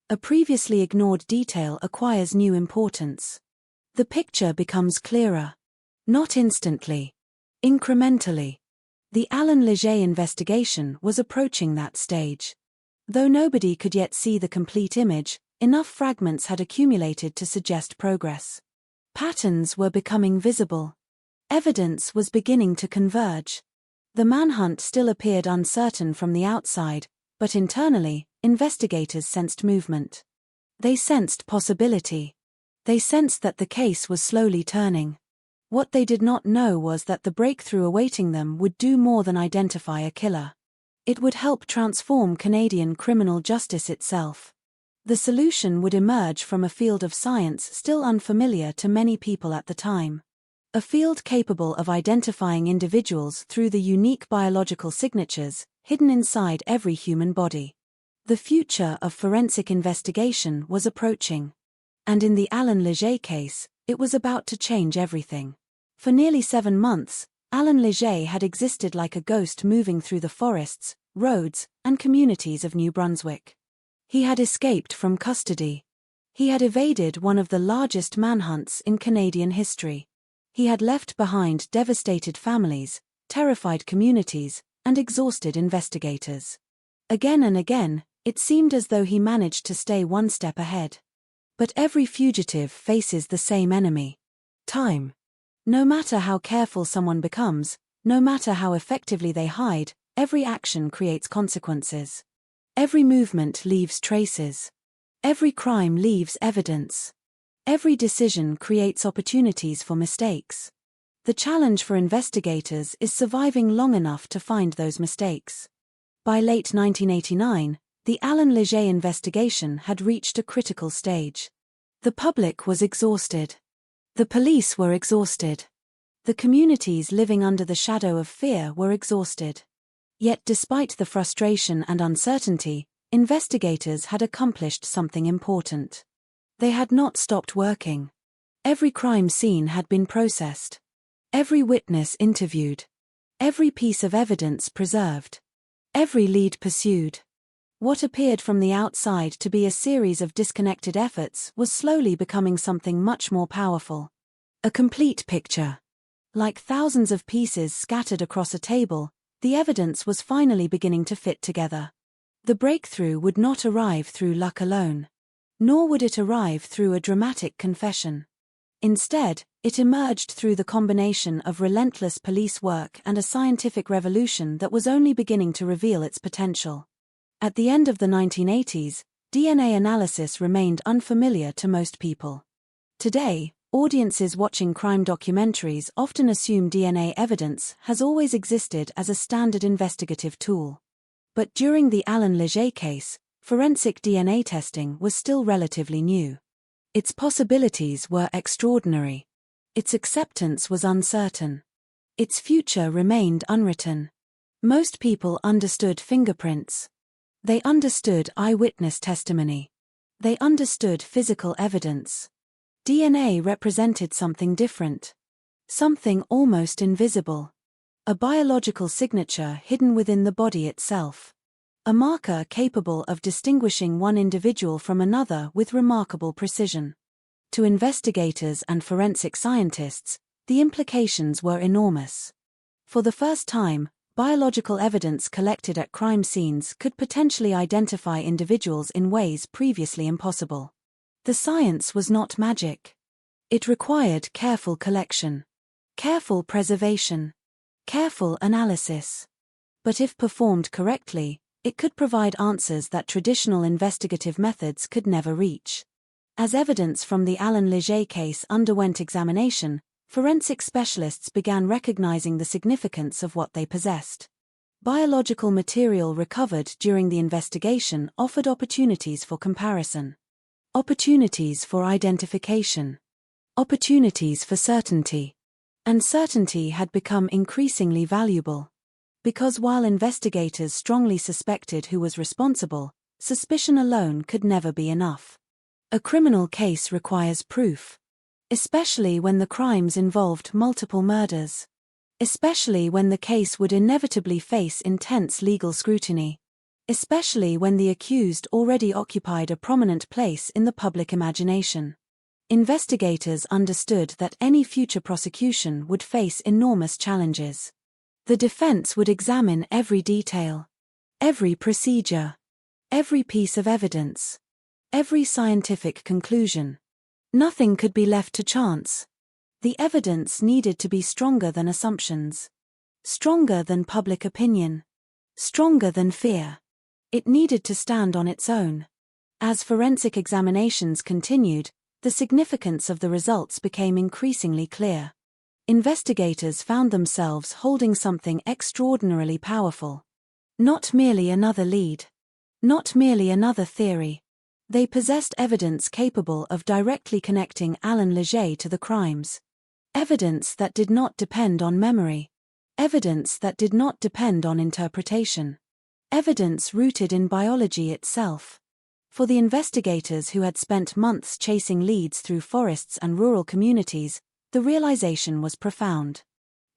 A previously ignored detail acquires new importance. The picture becomes clearer. Not instantly. Incrementally. The Alan Leger investigation was approaching that stage. Though nobody could yet see the complete image, enough fragments had accumulated to suggest progress. Patterns were becoming visible. Evidence was beginning to converge. The manhunt still appeared uncertain from the outside, but internally, investigators sensed movement. They sensed possibility. They sensed that the case was slowly turning. What they did not know was that the breakthrough awaiting them would do more than identify a killer. It would help transform Canadian criminal justice itself. The solution would emerge from a field of science still unfamiliar to many people at the time. A field capable of identifying individuals through the unique biological signatures hidden inside every human body. The future of forensic investigation was approaching. And in the Alan Leger case, it was about to change everything. For nearly 7 months, Alan Leger had existed like a ghost moving through the forests, roads, and communities of New Brunswick. He had escaped from custody. He had evaded one of the largest manhunts in Canadian history. He had left behind devastated families, terrified communities, and exhausted investigators. Again and again, it seemed as though he managed to stay one step ahead. But every fugitive faces the same enemy: time. No matter how careful someone becomes, no matter how effectively they hide, every action creates consequences. Every movement leaves traces. Every crime leaves evidence. Every decision creates opportunities for mistakes. The challenge for investigators is surviving long enough to find those mistakes. By late 1989, the Alan Leger investigation had reached a critical stage. The public was exhausted. The police were exhausted. The communities living under the shadow of fear were exhausted. Yet despite the frustration and uncertainty, investigators had accomplished something important. They had not stopped working. Every crime scene had been processed. Every witness interviewed. Every piece of evidence preserved. Every lead pursued. What appeared from the outside to be a series of disconnected efforts was slowly becoming something much more powerful. A complete picture. Like thousands of pieces scattered across a table, the evidence was finally beginning to fit together. The breakthrough would not arrive through luck alone. Nor would it arrive through a dramatic confession. Instead, it emerged through the combination of relentless police work and a scientific revolution that was only beginning to reveal its potential. At the end of the 1980s, DNA analysis remained unfamiliar to most people. Today, audiences watching crime documentaries often assume DNA evidence has always existed as a standard investigative tool. But during the Alan Leger case, Forensic DNA testing was still relatively new. Its possibilities were extraordinary. Its acceptance was uncertain. Its future remained unwritten. Most people understood fingerprints. They understood eyewitness testimony. They understood physical evidence. DNA represented something different. Something almost invisible. A biological signature hidden within the body itself. A marker capable of distinguishing one individual from another with remarkable precision. To investigators and forensic scientists, the implications were enormous. For the first time, biological evidence collected at crime scenes could potentially identify individuals in ways previously impossible. The science was not magic. It required careful collection, careful preservation, careful analysis. But if performed correctly, it could provide answers that traditional investigative methods could never reach. As evidence from the Alan Leger case underwent examination, forensic specialists began recognizing the significance of what they possessed. Biological material recovered during the investigation offered opportunities for comparison. Opportunities for identification. Opportunities for certainty. And certainty had become increasingly valuable. Because while investigators strongly suspected who was responsible, suspicion alone could never be enough. A criminal case requires proof. Especially when the crimes involved multiple murders. Especially when the case would inevitably face intense legal scrutiny. Especially when the accused already occupied a prominent place in the public imagination. Investigators understood that any future prosecution would face enormous challenges. The defense would examine every detail, every procedure, every piece of evidence, every scientific conclusion. Nothing could be left to chance. The evidence needed to be stronger than assumptions, stronger than public opinion, stronger than fear. It needed to stand on its own. As forensic examinations continued, the significance of the results became increasingly clear. Investigators found themselves holding something extraordinarily powerful. Not merely another lead. Not merely another theory. They possessed evidence capable of directly connecting Alan Leger to the crimes. Evidence that did not depend on memory. Evidence that did not depend on interpretation. Evidence rooted in biology itself. For the investigators who had spent months chasing leads through forests and rural communities, the realization was profound.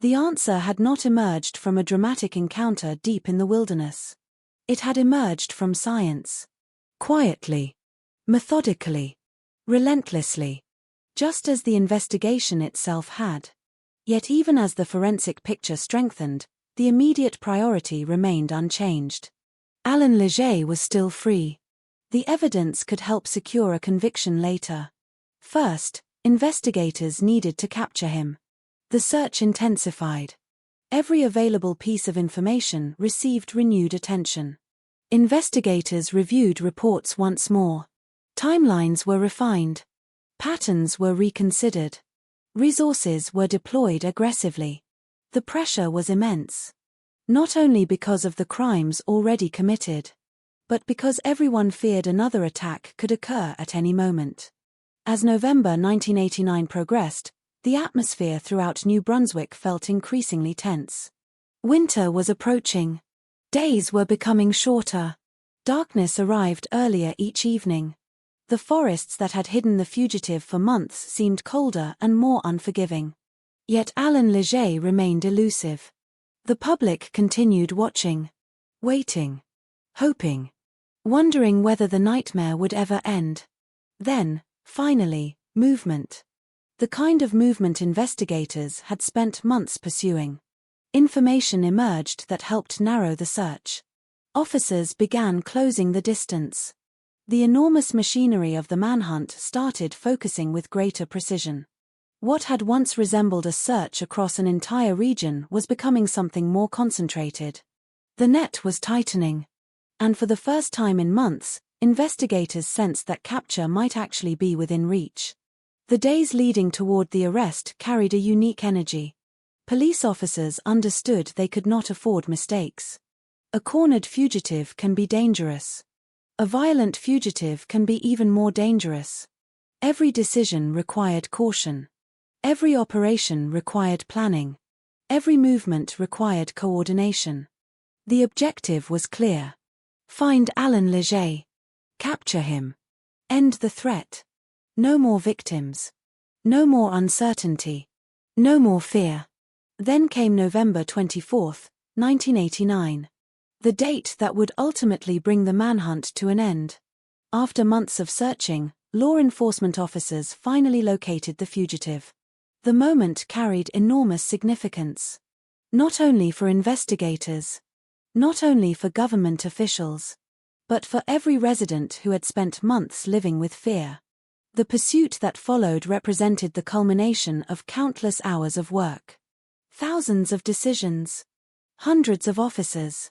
The answer had not emerged from a dramatic encounter deep in the wilderness. It had emerged from science. Quietly. Methodically. Relentlessly. Just as the investigation itself had. Yet even as the forensic picture strengthened, the immediate priority remained unchanged. Alan Leger was still free. The evidence could help secure a conviction later. First, investigators needed to capture him. The search intensified. Every available piece of information received renewed attention. Investigators reviewed reports once more. Timelines were refined. Patterns were reconsidered. Resources were deployed aggressively. The pressure was immense. Not only because of the crimes already committed, but because everyone feared another attack could occur at any moment. As November 1989 progressed, the atmosphere throughout New Brunswick felt increasingly tense. Winter was approaching. Days were becoming shorter. Darkness arrived earlier each evening. The forests that had hidden the fugitive for months seemed colder and more unforgiving. Yet Alan Leger remained elusive. The public continued watching, waiting, hoping, wondering whether the nightmare would ever end. Then, finally, movement. The kind of movement investigators had spent months pursuing. Information emerged that helped narrow the search. Officers began closing the distance. The enormous machinery of the manhunt started focusing with greater precision. What had once resembled a search across an entire region was becoming something more concentrated. The net was tightening. And for the first time in months, investigators sensed that capture might actually be within reach. The days leading toward the arrest carried a unique energy. Police officers understood they could not afford mistakes. A cornered fugitive can be dangerous. A violent fugitive can be even more dangerous. Every decision required caution. Every operation required planning. Every movement required coordination. The objective was clear. Find Alan Leger. Capture him. End the threat. No more victims. No more uncertainty. No more fear. Then came November 24, 1989. The date that would ultimately bring the manhunt to an end. After months of searching, law enforcement officers finally located the fugitive. The moment carried enormous significance. Not only for investigators, not only for government officials, but for every resident who had spent months living with fear. The pursuit that followed represented the culmination of countless hours of work. Thousands of decisions. Hundreds of officers.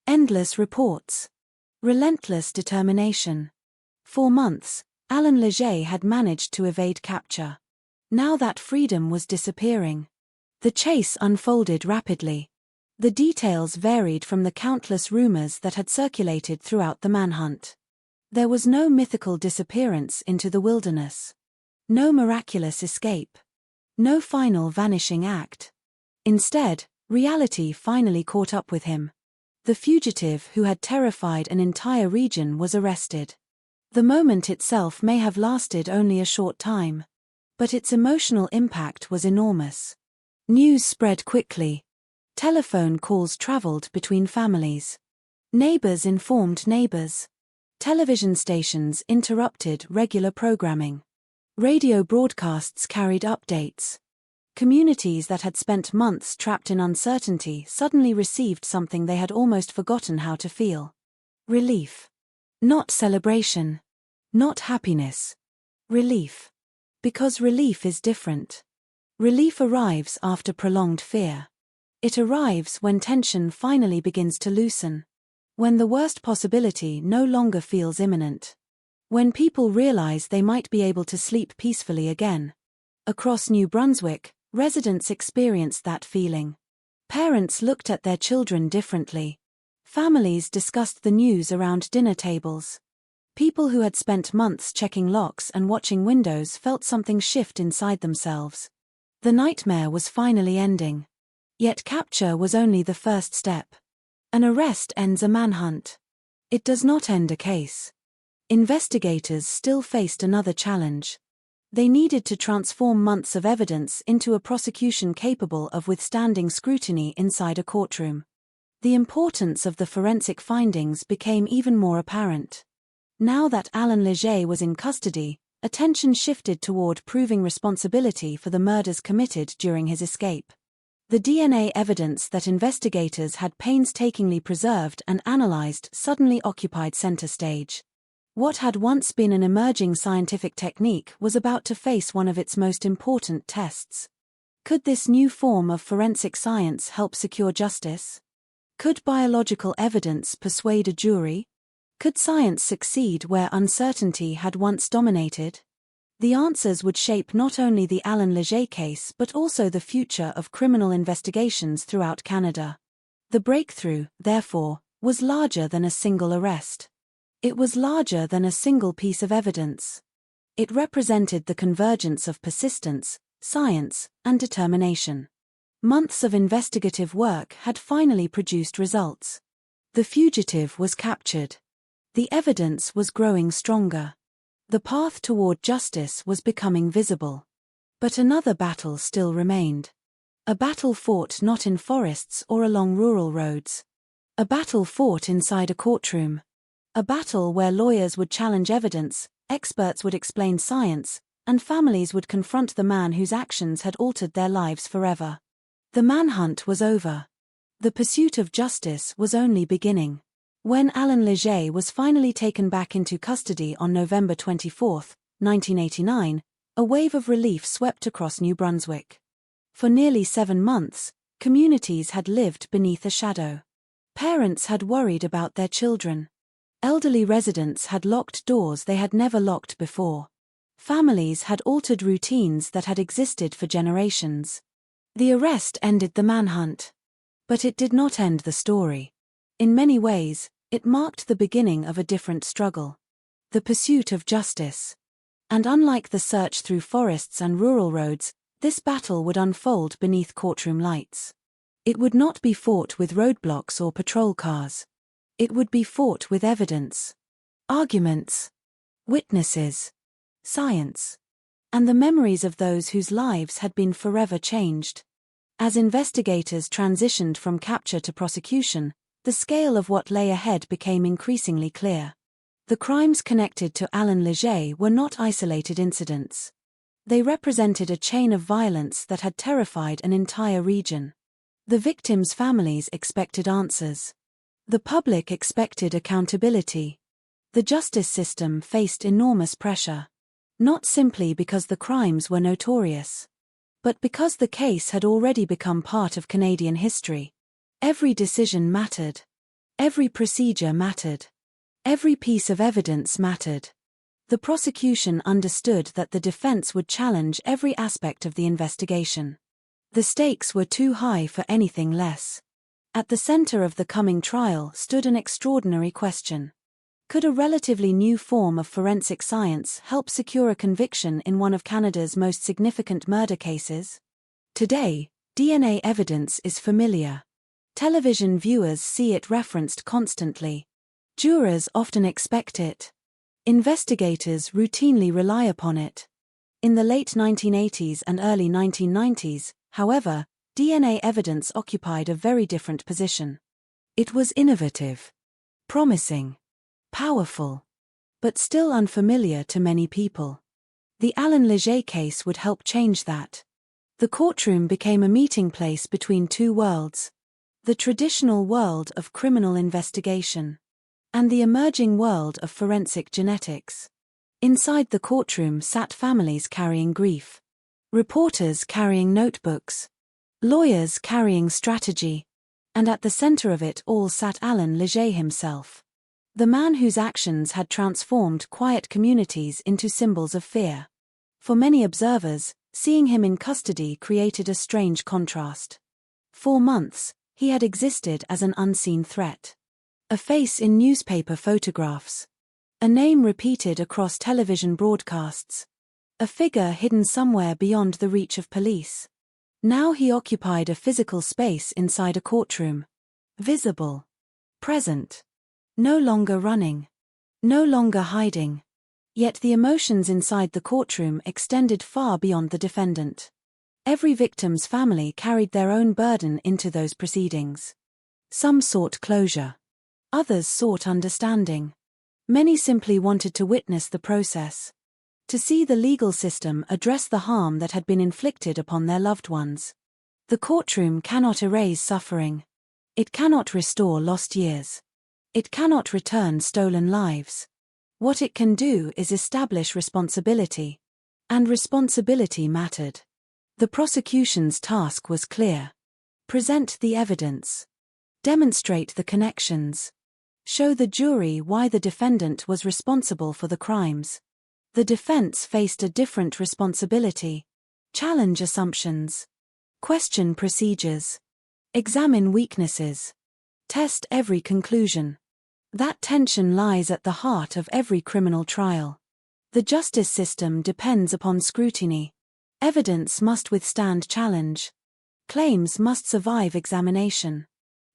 Endless reports. Relentless determination. For months, Alan Leger had managed to evade capture. Now that freedom was disappearing. The chase unfolded rapidly. The details varied from the countless rumors that had circulated throughout the manhunt. There was no mythical disappearance into the wilderness. No miraculous escape. No final vanishing act. Instead, reality finally caught up with him. The fugitive who had terrified an entire region was arrested. The moment itself may have lasted only a short time, but its emotional impact was enormous. News spread quickly. Telephone calls traveled between families. Neighbors informed neighbors. Television stations interrupted regular programming. Radio broadcasts carried updates. Communities that had spent months trapped in uncertainty suddenly received something they had almost forgotten how to feel. Relief. Not celebration. Not happiness. Relief. Because relief is different. Relief arrives after prolonged fear. It arrives when tension finally begins to loosen. When the worst possibility no longer feels imminent. When people realize they might be able to sleep peacefully again. Across New Brunswick, residents experienced that feeling. Parents looked at their children differently. Families discussed the news around dinner tables. People who had spent months checking locks and watching windows felt something shift inside themselves. The nightmare was finally ending. Yet capture was only the first step. An arrest ends a manhunt. It does not end a case. Investigators still faced another challenge. They needed to transform months of evidence into a prosecution capable of withstanding scrutiny inside a courtroom. The importance of the forensic findings became even more apparent. Now that Alan Leger was in custody, attention shifted toward proving responsibility for the murders committed during his escape. The DNA evidence that investigators had painstakingly preserved and analyzed suddenly occupied center stage. What had once been an emerging scientific technique was about to face one of its most important tests. Could this new form of forensic science help secure justice? Could biological evidence persuade a jury? Could science succeed where uncertainty had once dominated? The answers would shape not only the Alan Leger case but also the future of criminal investigations throughout Canada. The breakthrough, therefore, was larger than a single arrest. It was larger than a single piece of evidence. It represented the convergence of persistence, science, and determination. Months of investigative work had finally produced results. The fugitive was captured. The evidence was growing stronger. The path toward justice was becoming visible. But another battle still remained. A battle fought not in forests or along rural roads. A battle fought inside a courtroom. A battle where lawyers would challenge evidence, experts would explain science, and families would confront the man whose actions had altered their lives forever. The manhunt was over. The pursuit of justice was only beginning. When Alan Leger was finally taken back into custody on November 24, 1989, a wave of relief swept across New Brunswick. For nearly 7 months, communities had lived beneath a shadow. Parents had worried about their children. Elderly residents had locked doors they had never locked before. Families had altered routines that had existed for generations. The arrest ended the manhunt. But it did not end the story. In many ways, It marked the beginning of a different struggle. The pursuit of justice. And unlike the search through forests and rural roads, this battle would unfold beneath courtroom lights. It would not be fought with roadblocks or patrol cars. It would be fought with evidence, arguments, witnesses, science, and the memories of those whose lives had been forever changed. As investigators transitioned from capture to prosecution, the scale of what lay ahead became increasingly clear. The crimes connected to Alan Leger were not isolated incidents. They represented a chain of violence that had terrified an entire region. The victims' families expected answers. The public expected accountability. The justice system faced enormous pressure. Not simply because the crimes were notorious, but because the case had already become part of Canadian history. Every decision mattered. Every procedure mattered. Every piece of evidence mattered. The prosecution understood that the defense would challenge every aspect of the investigation. The stakes were too high for anything less. At the center of the coming trial stood an extraordinary question. Could a relatively new form of forensic science help secure a conviction in one of Canada's most significant murder cases? Today, DNA evidence is familiar. Television viewers see it referenced constantly. Jurors often expect it. Investigators routinely rely upon it. In the late 1980s and early 1990s, however, DNA evidence occupied a very different position. It was innovative, promising, powerful, but still unfamiliar to many people. The Alan Leger case would help change that. The courtroom became a meeting place between two worlds: the traditional world of criminal investigation and the emerging world of forensic genetics. Inside the courtroom sat families carrying grief, reporters carrying notebooks, lawyers carrying strategy, and at the center of it all sat Alan Leger himself. The man whose actions had transformed quiet communities into symbols of fear. For many observers, seeing him in custody created a strange contrast. For months, he had existed as an unseen threat. A face in newspaper photographs. A name repeated across television broadcasts. A figure hidden somewhere beyond the reach of police. Now he occupied a physical space inside a courtroom. Visible. Present. No longer running. No longer hiding. Yet the emotions inside the courtroom extended far beyond the defendant. Every victim's family carried their own burden into those proceedings. Some sought closure. Others sought understanding. Many simply wanted to witness the process. To see the legal system address the harm that had been inflicted upon their loved ones. The courtroom cannot erase suffering. It cannot restore lost years. It cannot return stolen lives. What it can do is establish responsibility. And responsibility mattered. The prosecution's task was clear. Present the evidence. Demonstrate the connections. Show the jury why the defendant was responsible for the crimes. The defense faced a different responsibility. Challenge assumptions. Question procedures. Examine weaknesses. Test every conclusion. That tension lies at the heart of every criminal trial. The justice system depends upon scrutiny. Evidence must withstand challenge. Claims must survive examination.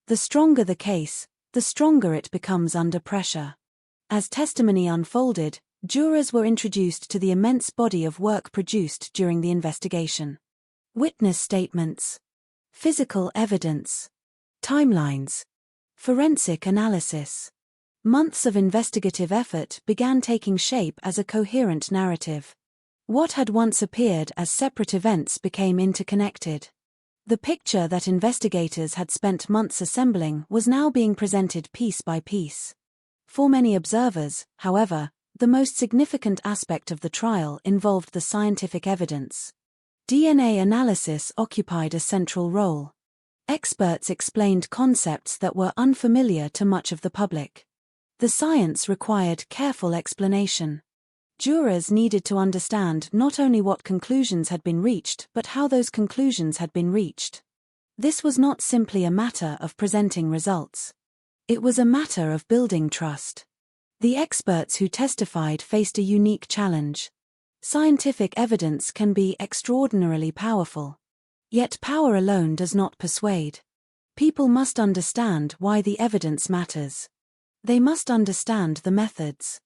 The stronger the case, the stronger it becomes under pressure. As testimony unfolded, jurors were introduced to the immense body of work produced during the investigation. Witness statements. Physical evidence. Timelines. Forensic analysis. Months of investigative effort began taking shape as a coherent narrative. What had once appeared as separate events became interconnected. The picture that investigators had spent months assembling was now being presented piece by piece. For many observers, however, the most significant aspect of the trial involved the scientific evidence. DNA analysis occupied a central role. Experts explained concepts that were unfamiliar to much of the public. The science required careful explanation. Jurors needed to understand not only what conclusions had been reached but how those conclusions had been reached. This was not simply a matter of presenting results. It was a matter of building trust. The experts who testified faced a unique challenge. Scientific evidence can be extraordinarily powerful. Yet power alone does not persuade. People must understand why the evidence matters. They must understand the methods,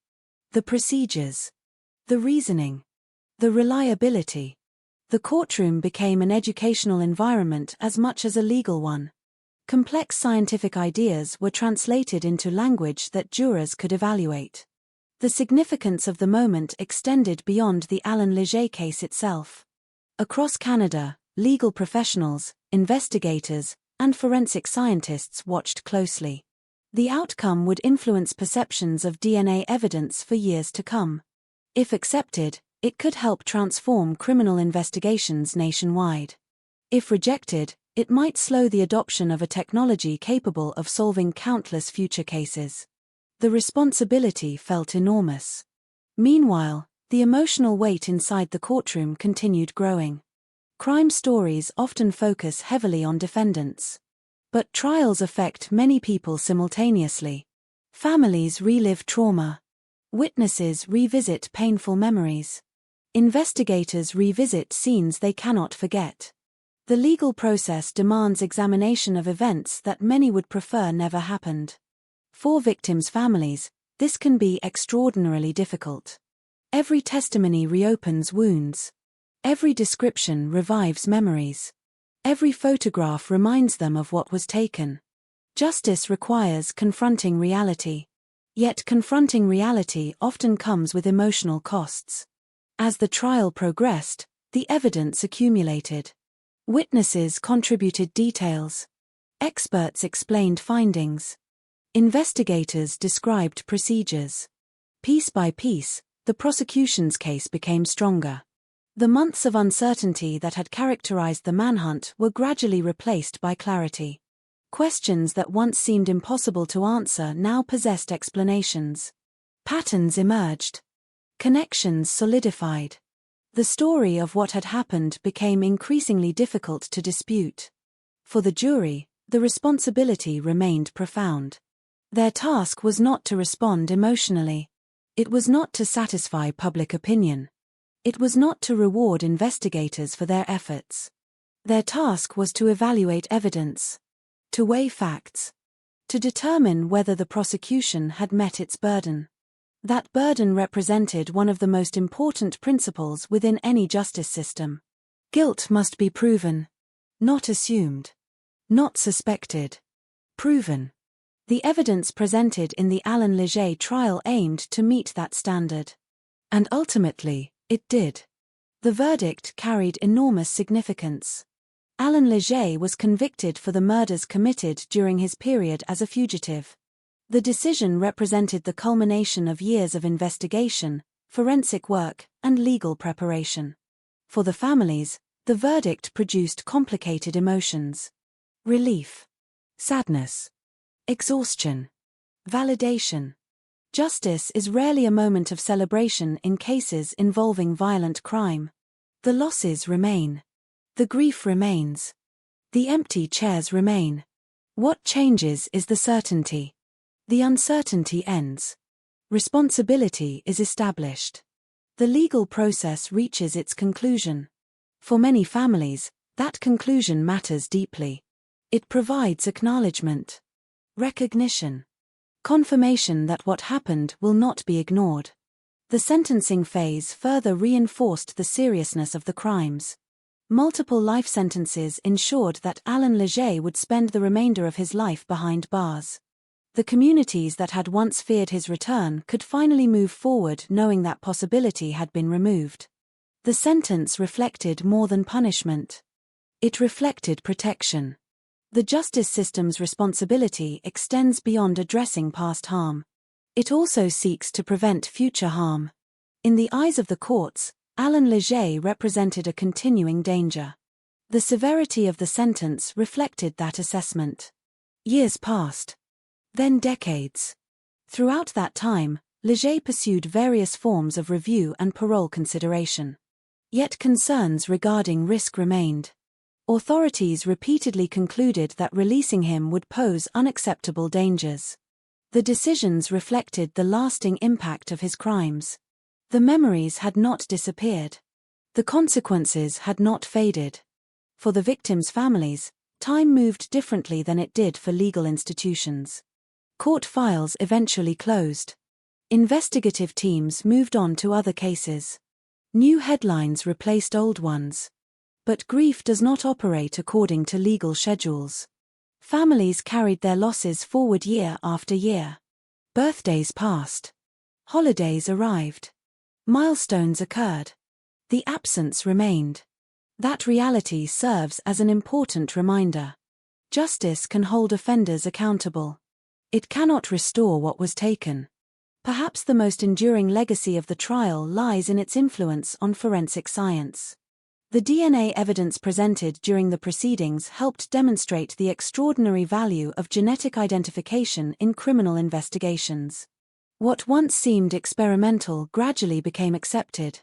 the procedures, the reasoning, the reliability. The courtroom became an educational environment as much as a legal one. Complex scientific ideas were translated into language that jurors could evaluate. The significance of the moment extended beyond the Alan Leger case itself. Across Canada, legal professionals, investigators, and forensic scientists watched closely. The outcome would influence perceptions of DNA evidence for years to come. If accepted, it could help transform criminal investigations nationwide. If rejected, it might slow the adoption of a technology capable of solving countless future cases. The responsibility felt enormous. Meanwhile, the emotional weight inside the courtroom continued growing. Crime stories often focus heavily on defendants. But trials affect many people simultaneously. Families relive trauma. Witnesses revisit painful memories. Investigators revisit scenes they cannot forget. The legal process demands examination of events that many would prefer never happened. For victims' families, this can be extraordinarily difficult. Every testimony reopens wounds. Every description revives memories. Every photograph reminds them of what was taken. Justice requires confronting reality. Yet confronting reality often comes with emotional costs. As the trial progressed, the evidence accumulated. Witnesses contributed details. Experts explained findings. Investigators described procedures. Piece by piece, the prosecution's case became stronger. The months of uncertainty that had characterized the manhunt were gradually replaced by clarity. Questions that once seemed impossible to answer now possessed explanations. Patterns emerged. Connections solidified. The story of what had happened became increasingly difficult to dispute. For the jury, the responsibility remained profound. Their task was not to respond emotionally. It was not to satisfy public opinion. It was not to reward investigators for their efforts. Their task was to evaluate evidence, to weigh facts, to determine whether the prosecution had met its burden. That burden represented one of the most important principles within any justice system. Guilt must be proven, not assumed, not suspected, proven. The evidence presented in the Alan Leger trial aimed to meet that standard. And ultimately, it did. The verdict carried enormous significance. Alan Leger was convicted for the murders committed during his period as a fugitive. The decision represented the culmination of years of investigation, forensic work, and legal preparation. For the families, the verdict produced complicated emotions. Relief, sadness, exhaustion, validation. Justice is rarely a moment of celebration in cases involving violent crime. The losses remain. The grief remains. The empty chairs remain. What changes is the certainty. The uncertainty ends. Responsibility is established. The legal process reaches its conclusion. For many families, that conclusion matters deeply. It provides acknowledgement, recognition, confirmation that what happened will not be ignored. The sentencing phase further reinforced the seriousness of the crimes. Multiple life sentences ensured that Alan Leger would spend the remainder of his life behind bars. The communities that had once feared his return could finally move forward knowing that possibility had been removed. The sentence reflected more than punishment. It reflected protection. The justice system's responsibility extends beyond addressing past harm. It also seeks to prevent future harm. In the eyes of the courts, Alan Leger represented a continuing danger. The severity of the sentence reflected that assessment. Years passed. Then decades. Throughout that time, Leger pursued various forms of review and parole consideration. Yet concerns regarding risk remained. Authorities repeatedly concluded that releasing him would pose unacceptable dangers. The decisions reflected the lasting impact of his crimes. The memories had not disappeared. The consequences had not faded. For the victims' families, time moved differently than it did for legal institutions. Court files eventually closed. Investigative teams moved on to other cases. New headlines replaced old ones. But grief does not operate according to legal schedules. Families carried their losses forward year after year. Birthdays passed. Holidays arrived. Milestones occurred. The absence remained. That reality serves as an important reminder. Justice can hold offenders accountable. It cannot restore what was taken. Perhaps the most enduring legacy of the trial lies in its influence on forensic science. The DNA evidence presented during the proceedings helped demonstrate the extraordinary value of genetic identification in criminal investigations. What once seemed experimental gradually became accepted.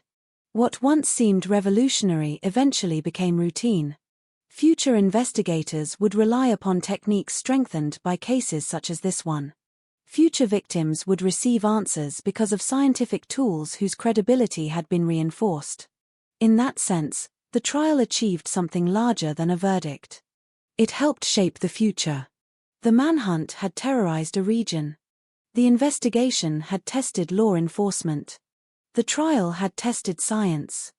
What once seemed revolutionary eventually became routine. Future investigators would rely upon techniques strengthened by cases such as this one. Future victims would receive answers because of scientific tools whose credibility had been reinforced. In that sense, the trial achieved something larger than a verdict. It helped shape the future. The manhunt had terrorized a region. The investigation had tested law enforcement. The trial had tested science.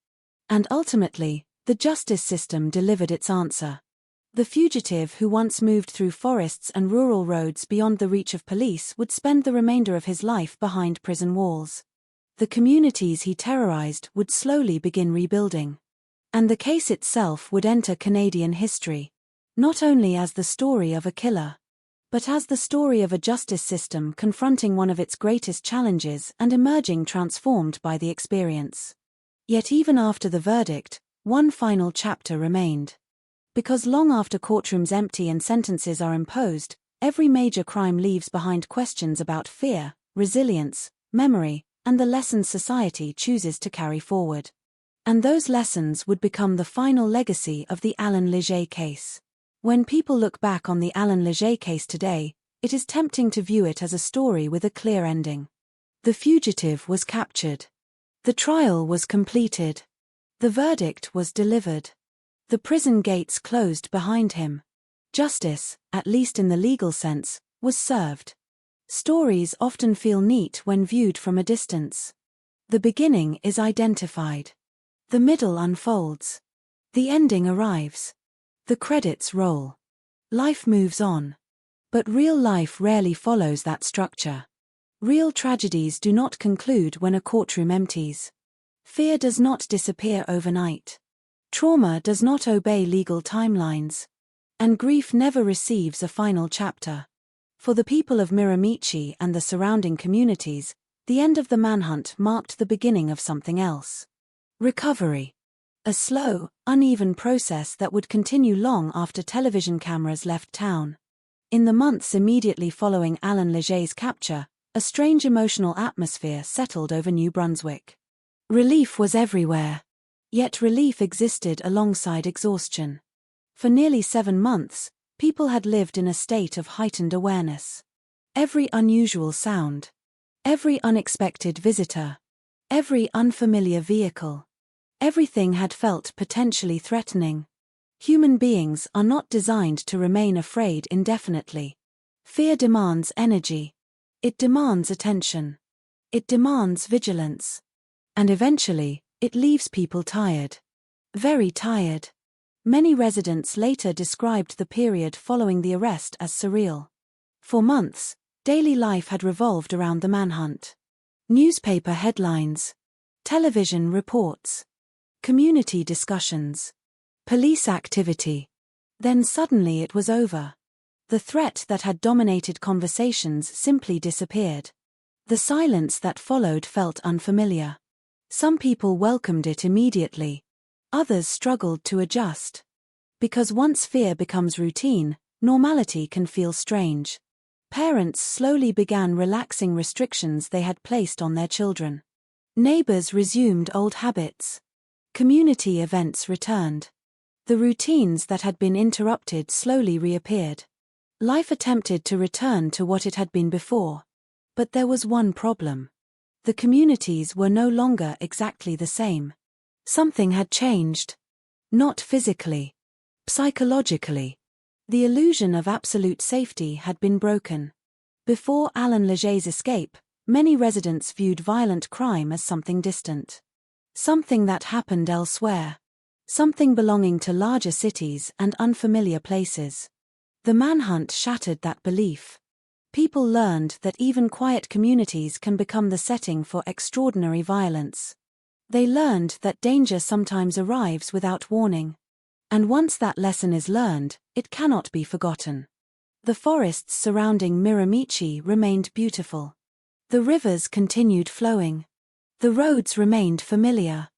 And ultimately, the justice system delivered its answer. The fugitive who once moved through forests and rural roads beyond the reach of police would spend the remainder of his life behind prison walls. The communities he terrorized would slowly begin rebuilding. And the case itself would enter Canadian history, not only as the story of a killer, but as the story of a justice system confronting one of its greatest challenges and emerging transformed by the experience. Yet even after the verdict, one final chapter remained. Because long after courtrooms empty and sentences are imposed, every major crime leaves behind questions about fear, resilience, memory, and the lessons society chooses to carry forward. And those lessons would become the final legacy of the Alain Léger case. When people look back on the Alain Léger case today, it is tempting to view it as a story with a clear ending. The fugitive was captured. The trial was completed. The verdict was delivered. The prison gates closed behind him. Justice, at least in the legal sense, was served. Stories often feel neat when viewed from a distance. The beginning is identified. The middle unfolds. The ending arrives. The credits roll. Life moves on. But real life rarely follows that structure. Real tragedies do not conclude when a courtroom empties. Fear does not disappear overnight. Trauma does not obey legal timelines. And grief never receives a final chapter. For the people of Miramichi and the surrounding communities, the end of the manhunt marked the beginning of something else. Recovery. A slow, uneven process that would continue long after television cameras left town. In the months immediately following Alain Léger's capture, a strange emotional atmosphere settled over New Brunswick. Relief was everywhere. Yet relief existed alongside exhaustion. For nearly 7 months, people had lived in a state of heightened awareness. Every unusual sound. Every unexpected visitor. Every unfamiliar vehicle. Everything had felt potentially threatening. Human beings are not designed to remain afraid indefinitely. Fear demands energy. It demands attention. It demands vigilance. And eventually, it leaves people tired. Very tired. Many residents later described the period following the arrest as surreal. For months, daily life had revolved around the manhunt. Newspaper headlines. Television reports. Community discussions. Police activity. Then suddenly it was over. The threat that had dominated conversations simply disappeared. The silence that followed felt unfamiliar. Some people welcomed it immediately. Others struggled to adjust. Because once fear becomes routine, normality can feel strange. Parents slowly began relaxing restrictions they had placed on their children. Neighbors resumed old habits. Community events returned. The routines that had been interrupted slowly reappeared. Life attempted to return to what it had been before. But there was one problem. The communities were no longer exactly the same. Something had changed. Not physically. Psychologically. The illusion of absolute safety had been broken. Before Alan Leger's escape, many residents viewed violent crime as something distant. Something that happened elsewhere. Something belonging to larger cities and unfamiliar places. The manhunt shattered that belief. People learned that even quiet communities can become the setting for extraordinary violence. They learned that danger sometimes arrives without warning. And once that lesson is learned, it cannot be forgotten. The forests surrounding Miramichi remained beautiful. The rivers continued flowing. The roads remained familiar.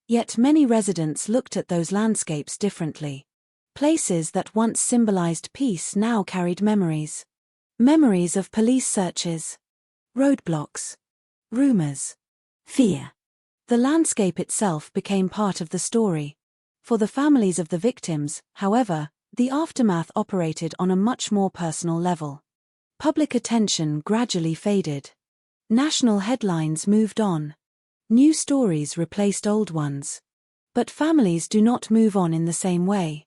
Yet many residents looked at those landscapes differently. Places that once symbolized peace now carried memories. Memories of police searches, roadblocks, rumors, fear. The landscape itself became part of the story. For the families of the victims, however, the aftermath operated on a much more personal level. Public attention gradually faded. National headlines moved on. New stories replaced old ones. But families do not move on in the same way.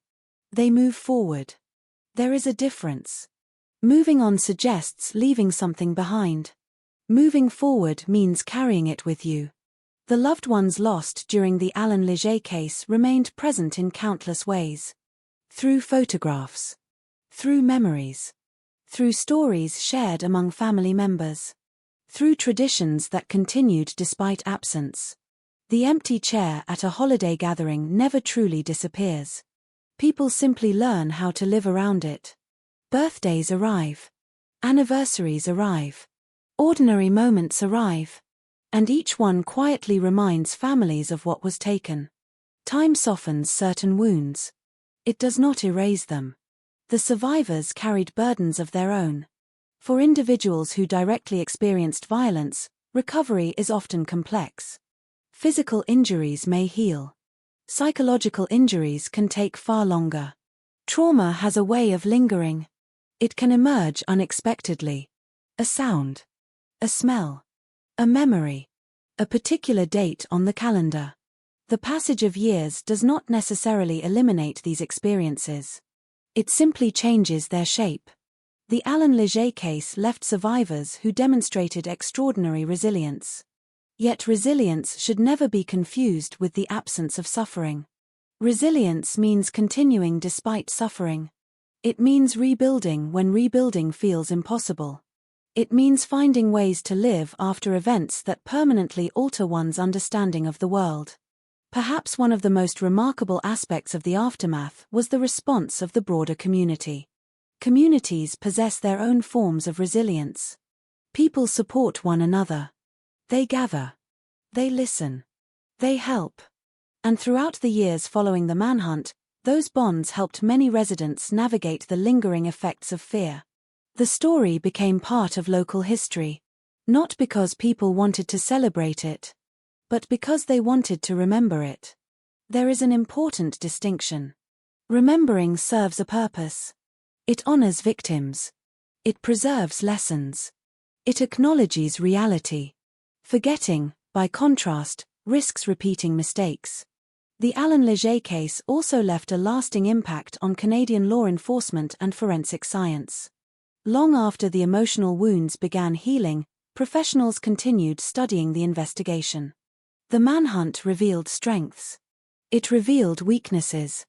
They move forward. There is a difference. Moving on suggests leaving something behind. Moving forward means carrying it with you. The loved ones lost during the Alan Leger case remained present in countless ways. Through photographs. Through memories. Through stories shared among family members. Through traditions that continued despite absence. The empty chair at a holiday gathering never truly disappears. People simply learn how to live around it. Birthdays arrive. Anniversaries arrive. Ordinary moments arrive. And each one quietly reminds families of what was taken. Time softens certain wounds. It does not erase them. The survivors carried burdens of their own. For individuals who directly experienced violence, recovery is often complex. Physical injuries may heal. Psychological injuries can take far longer. Trauma has a way of lingering. It can emerge unexpectedly. A sound. A smell. A memory. A particular date on the calendar. The passage of years does not necessarily eliminate these experiences. It simply changes their shape. The Alan Leger case left survivors who demonstrated extraordinary resilience. Yet resilience should never be confused with the absence of suffering. Resilience means continuing despite suffering. It means rebuilding when rebuilding feels impossible. It means finding ways to live after events that permanently alter one's understanding of the world. Perhaps one of the most remarkable aspects of the aftermath was the response of the broader community. Communities possess their own forms of resilience. People support one another. They gather. They listen. They help. And throughout the years following the manhunt, those bonds helped many residents navigate the lingering effects of fear. The story became part of local history. Not because people wanted to celebrate it, but because they wanted to remember it. There is an important distinction. Remembering serves a purpose. It honors victims. It preserves lessons. It acknowledges reality. Forgetting, by contrast, risks repeating mistakes. The Alan Leger case also left a lasting impact on Canadian law enforcement and forensic science. Long after the emotional wounds began healing, professionals continued studying the investigation. The manhunt revealed strengths. It revealed weaknesses.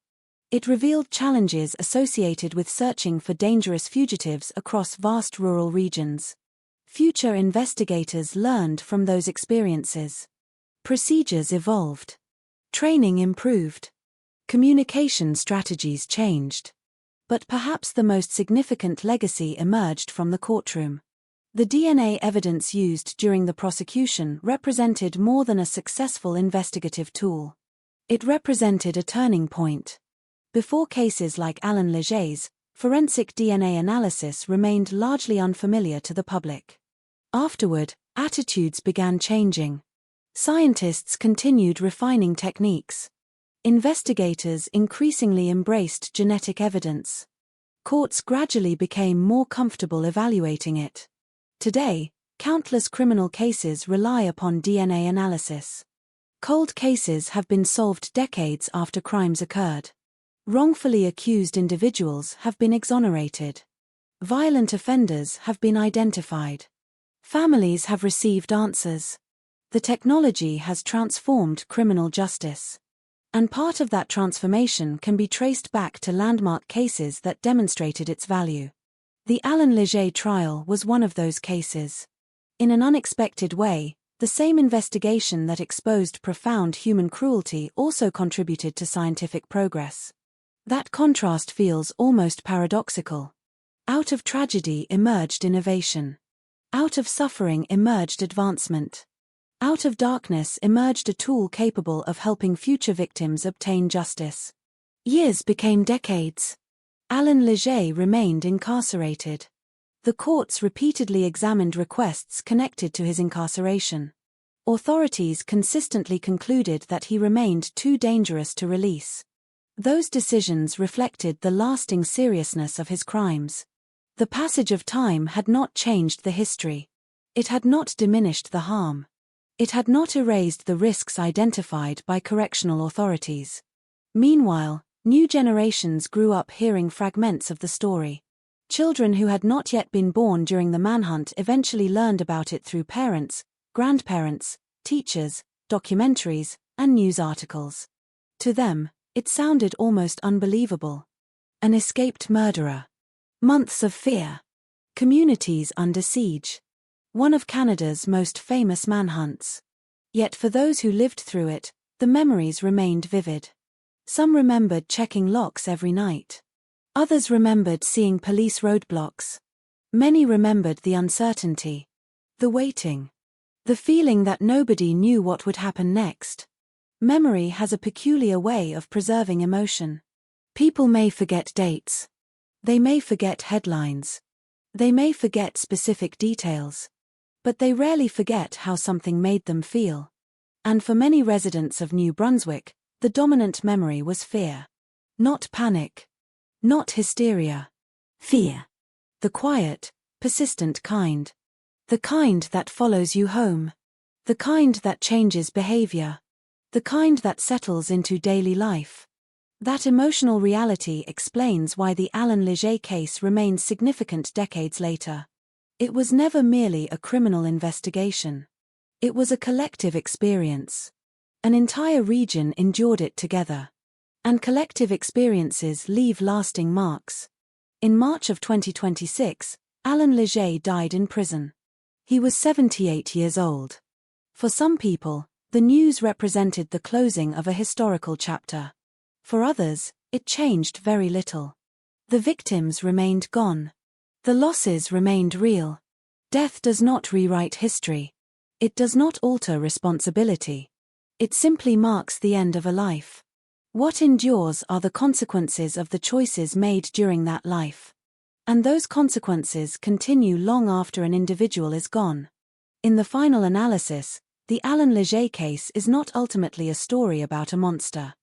It revealed challenges associated with searching for dangerous fugitives across vast rural regions. Future investigators learned from those experiences. Procedures evolved. Training improved. Communication strategies changed. But perhaps the most significant legacy emerged from the courtroom. The DNA evidence used during the prosecution represented more than a successful investigative tool. It represented a turning point. Before cases like Alan Leger's, forensic DNA analysis remained largely unfamiliar to the public. Afterward, attitudes began changing. Scientists continued refining techniques. Investigators increasingly embraced genetic evidence. Courts gradually became more comfortable evaluating it. Today, countless criminal cases rely upon DNA analysis. Cold cases have been solved decades after crimes occurred. Wrongfully accused individuals have been exonerated. Violent offenders have been identified. Families have received answers. The technology has transformed criminal justice. And part of that transformation can be traced back to landmark cases that demonstrated its value. The Alan Leger trial was one of those cases. In an unexpected way, the same investigation that exposed profound human cruelty also contributed to scientific progress. That contrast feels almost paradoxical. Out of tragedy emerged innovation. Out of suffering emerged advancement. Out of darkness emerged a tool capable of helping future victims obtain justice. Years became decades. Alan Leger remained incarcerated. The courts repeatedly examined requests connected to his incarceration. Authorities consistently concluded that he remained too dangerous to release. Those decisions reflected the lasting seriousness of his crimes. The passage of time had not changed the history. It had not diminished the harm. It had not erased the risks identified by correctional authorities. Meanwhile, new generations grew up hearing fragments of the story. Children who had not yet been born during the manhunt eventually learned about it through parents, grandparents, teachers, documentaries, and news articles. To them, it sounded almost unbelievable. An escaped murderer. Months of fear. Communities under siege. One of Canada's most famous manhunts. Yet for those who lived through it, the memories remained vivid. Some remembered checking locks every night. Others remembered seeing police roadblocks. Many remembered the uncertainty. The waiting. The feeling that nobody knew what would happen next. Memory has a peculiar way of preserving emotion. People may forget dates. They may forget headlines. They may forget specific details. But they rarely forget how something made them feel. And for many residents of New Brunswick, the dominant memory was fear. Not panic. Not hysteria. Fear. The quiet, persistent kind. The kind that follows you home. The kind that changes behavior. The kind that settles into daily life. That emotional reality explains why the Alan Leger case remains significant decades later. It was never merely a criminal investigation. It was a collective experience. An entire region endured it together. And collective experiences leave lasting marks. In March of 2026, Alan Leger died in prison. He was 78 years old. For some people, the news represented the closing of a historical chapter. For others, it changed very little. The victims remained gone. The losses remained real. Death does not rewrite history. It does not alter responsibility. It simply marks the end of a life. What endures are the consequences of the choices made during that life. And those consequences continue long after an individual is gone. In the final analysis, the Alan Leger case is not ultimately a story about a monster.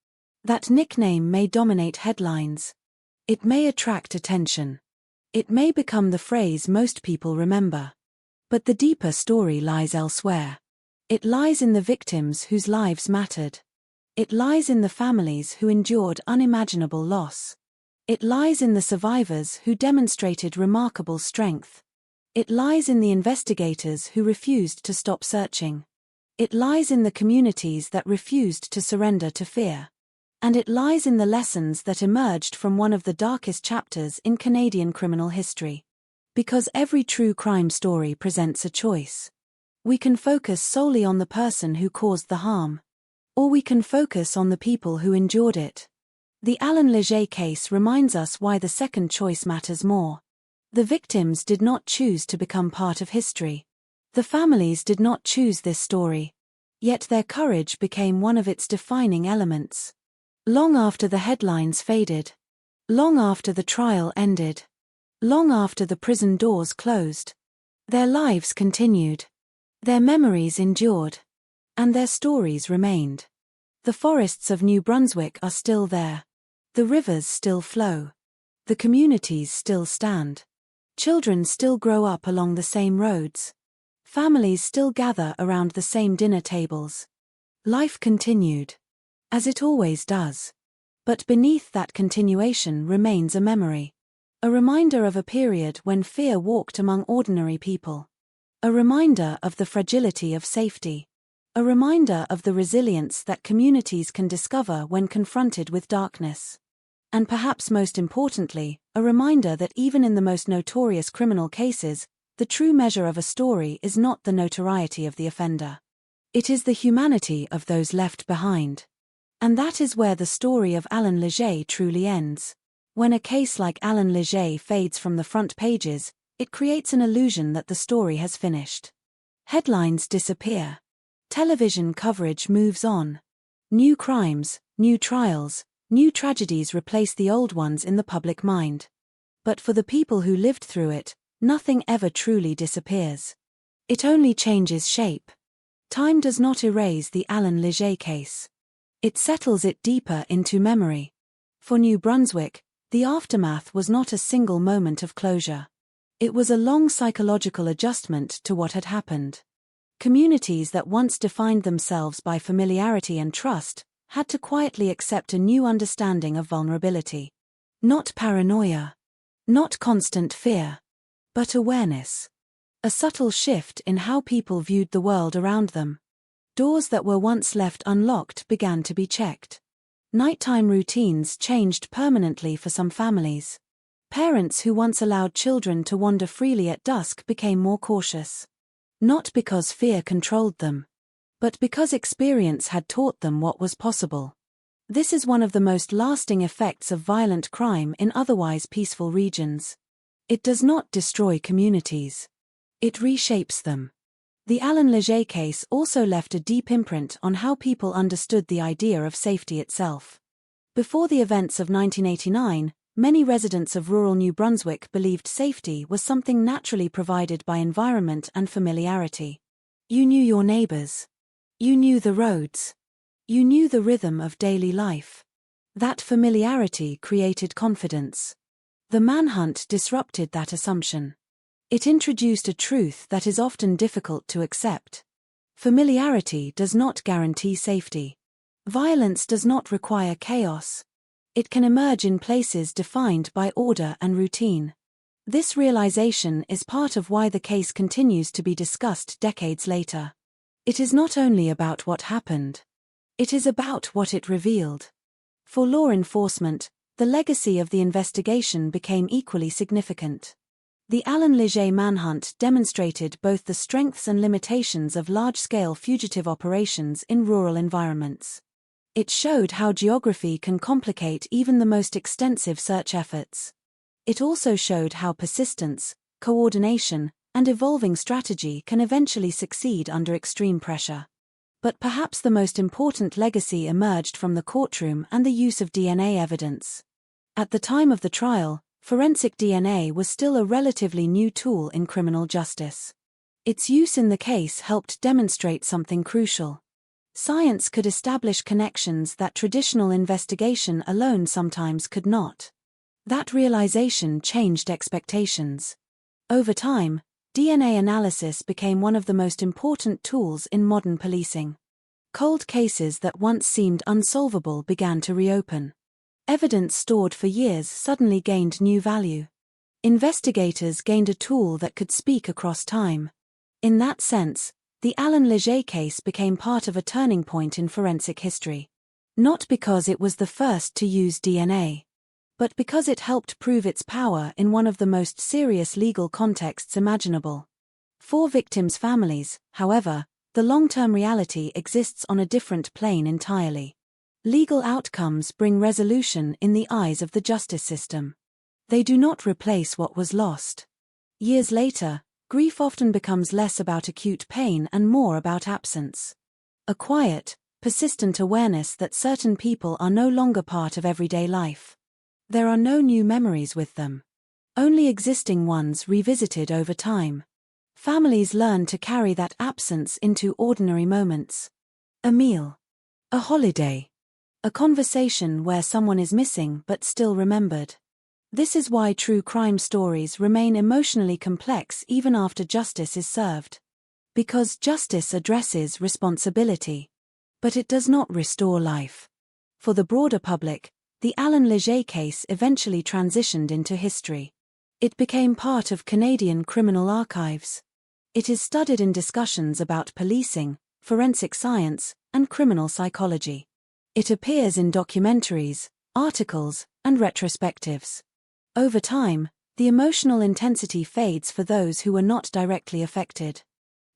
That nickname may dominate headlines. It may attract attention. It may become the phrase most people remember. But the deeper story lies elsewhere. It lies in the victims whose lives mattered. It lies in the families who endured unimaginable loss. It lies in the survivors who demonstrated remarkable strength. It lies in the investigators who refused to stop searching. It lies in the communities that refused to surrender to fear. And it lies in the lessons that emerged from one of the darkest chapters in Canadian criminal history. Because every true crime story presents a choice. We can focus solely on the person who caused the harm. Or we can focus on the people who endured it. The Alan Leger case reminds us why the second choice matters more. The victims did not choose to become part of history. The families did not choose this story. Yet their courage became one of its defining elements. Long after the headlines faded. Long after the trial ended. Long after the prison doors closed. Their lives continued. Their memories endured. And their stories remained. The forests of New Brunswick are still there. The rivers still flow. The communities still stand. Children still grow up along the same roads. Families still gather around the same dinner tables. Life continued. As it always does. But beneath that continuation remains a memory. A reminder of a period when fear walked among ordinary people. A reminder of the fragility of safety. A reminder of the resilience that communities can discover when confronted with darkness. And perhaps most importantly, a reminder that even in the most notorious criminal cases, the true measure of a story is not the notoriety of the offender. It is the humanity of those left behind. And that is where the story of Alan Leger truly ends. When a case like Alan Leger fades from the front pages, it creates an illusion that the story has finished. Headlines disappear. Television coverage moves on. New crimes, new trials, new tragedies replace the old ones in the public mind. But for the people who lived through it, nothing ever truly disappears. It only changes shape. Time does not erase the Alan Leger case. It settles it deeper into memory. For New Brunswick, the aftermath was not a single moment of closure. It was a long psychological adjustment to what had happened. Communities that once defined themselves by familiarity and trust had to quietly accept a new understanding of vulnerability. Not paranoia. Not constant fear. But awareness. A subtle shift in how people viewed the world around them. Doors that were once left unlocked began to be checked. Nighttime routines changed permanently for some families. Parents who once allowed children to wander freely at dusk became more cautious. Not because fear controlled them, but because experience had taught them what was possible. This is one of the most lasting effects of violent crime in otherwise peaceful regions. It does not destroy communities. It reshapes them. The Alan Leger case also left a deep imprint on how people understood the idea of safety itself. Before the events of 1989, many residents of rural New Brunswick believed safety was something naturally provided by environment and familiarity. You knew your neighbors. You knew the roads. You knew the rhythm of daily life. That familiarity created confidence. The manhunt disrupted that assumption. It introduced a truth that is often difficult to accept. Familiarity does not guarantee safety. Violence does not require chaos. It can emerge in places defined by order and routine. This realization is part of why the case continues to be discussed decades later. It is not only about what happened. It is about what it revealed. For law enforcement, the legacy of the investigation became equally significant. The Alan Leger manhunt demonstrated both the strengths and limitations of large-scale fugitive operations in rural environments. It showed how geography can complicate even the most extensive search efforts. It also showed how persistence, coordination, and evolving strategy can eventually succeed under extreme pressure. But perhaps the most important legacy emerged from the courtroom and the use of DNA evidence. At the time of the trial, forensic DNA was still a relatively new tool in criminal justice. Its use in the case helped demonstrate something crucial. Science could establish connections that traditional investigation alone sometimes could not. That realization changed expectations. Over time, DNA analysis became one of the most important tools in modern policing. Cold cases that once seemed unsolvable began to reopen. Evidence stored for years suddenly gained new value. Investigators gained a tool that could speak across time. In that sense, the Alan Leger case became part of a turning point in forensic history. Not because it was the first to use DNA, but because it helped prove its power in one of the most serious legal contexts imaginable. For victims' families, however, the long-term reality exists on a different plane entirely. Legal outcomes bring resolution in the eyes of the justice system. They do not replace what was lost. Years later, grief often becomes less about acute pain and more about absence. A quiet, persistent awareness that certain people are no longer part of everyday life. There are no new memories with them. Only existing ones revisited over time. Families learn to carry that absence into ordinary moments. A meal. A holiday. A conversation where someone is missing but still remembered. This is why true crime stories remain emotionally complex even after justice is served. Because justice addresses responsibility. But it does not restore life. For the broader public, the Alan Leger case eventually transitioned into history. It became part of Canadian criminal archives. It is studied in discussions about policing, forensic science, and criminal psychology. It appears in documentaries, articles, and retrospectives. Over time, the emotional intensity fades for those who were not directly affected.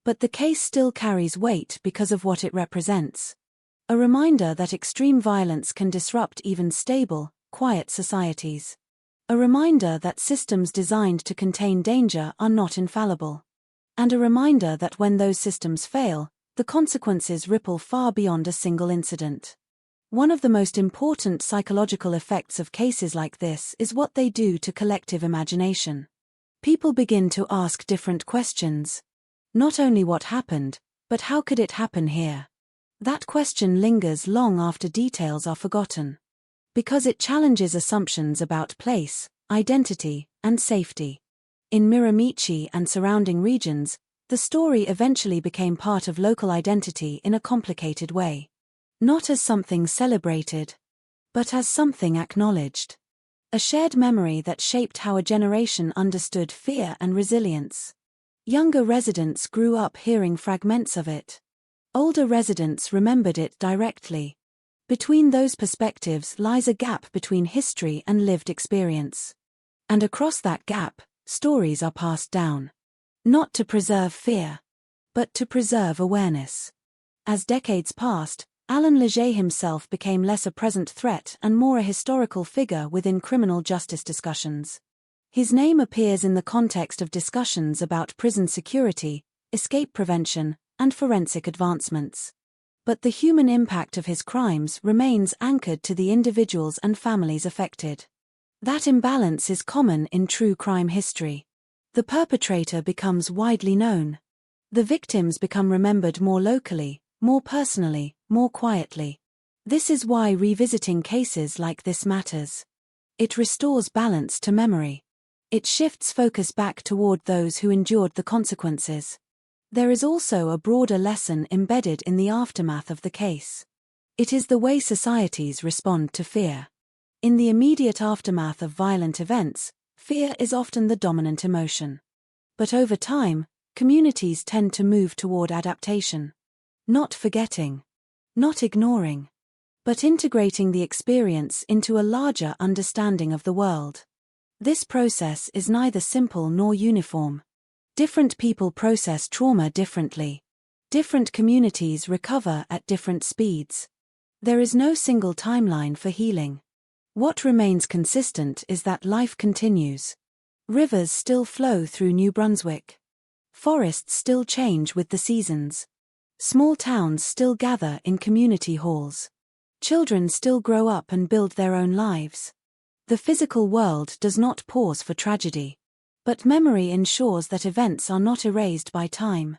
But the case still carries weight because of what it represents. A reminder that extreme violence can disrupt even stable, quiet societies. A reminder that systems designed to contain danger are not infallible. And a reminder that when those systems fail, the consequences ripple far beyond a single incident. One of the most important psychological effects of cases like this is what they do to collective imagination. People begin to ask different questions. Not only what happened, but how could it happen here? That question lingers long after details are forgotten. Because it challenges assumptions about place, identity, and safety. In Miramichi and surrounding regions, the story eventually became part of local identity in a complicated way. Not as something celebrated, but as something acknowledged. A shared memory that shaped how a generation understood fear and resilience. Younger residents grew up hearing fragments of it. Older residents remembered it directly. Between those perspectives lies a gap between history and lived experience. And across that gap, stories are passed down. Not to preserve fear, but to preserve awareness. As decades passed, Alan Leger himself became less a present threat and more a historical figure within criminal justice discussions. His name appears in the context of discussions about prison security, escape prevention, and forensic advancements. But the human impact of his crimes remains anchored to the individuals and families affected. That imbalance is common in true crime history. The perpetrator becomes widely known. The victims become remembered more locally, more personally, more quietly. This is why revisiting cases like this matters. It restores balance to memory. It shifts focus back toward those who endured the consequences. There is also a broader lesson embedded in the aftermath of the case. It is the way societies respond to fear. In the immediate aftermath of violent events, fear is often the dominant emotion. But over time, communities tend to move toward adaptation. Not forgetting. Not ignoring. But integrating the experience into a larger understanding of the world. This process is neither simple nor uniform. Different people process trauma differently. Different communities recover at different speeds. There is no single timeline for healing. What remains consistent is that life continues. Rivers still flow through New Brunswick. Forests still change with the seasons. Small towns still gather in community halls. Children still grow up and build their own lives. The physical world does not pause for tragedy. But memory ensures that events are not erased by time.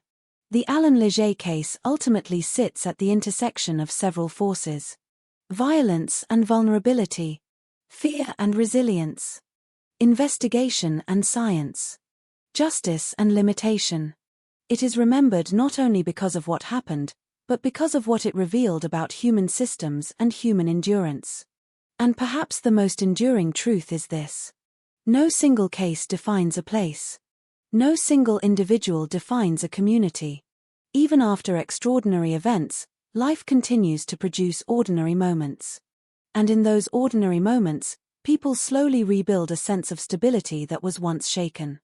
The Alan Leger case ultimately sits at the intersection of several forces. Violence and vulnerability. Fear and resilience. Investigation and science. Justice and limitation. It is remembered not only because of what happened, but because of what it revealed about human systems and human endurance. And perhaps the most enduring truth is this. No single case defines a place. No single individual defines a community. Even after extraordinary events, life continues to produce ordinary moments. And in those ordinary moments, people slowly rebuild a sense of stability that was once shaken.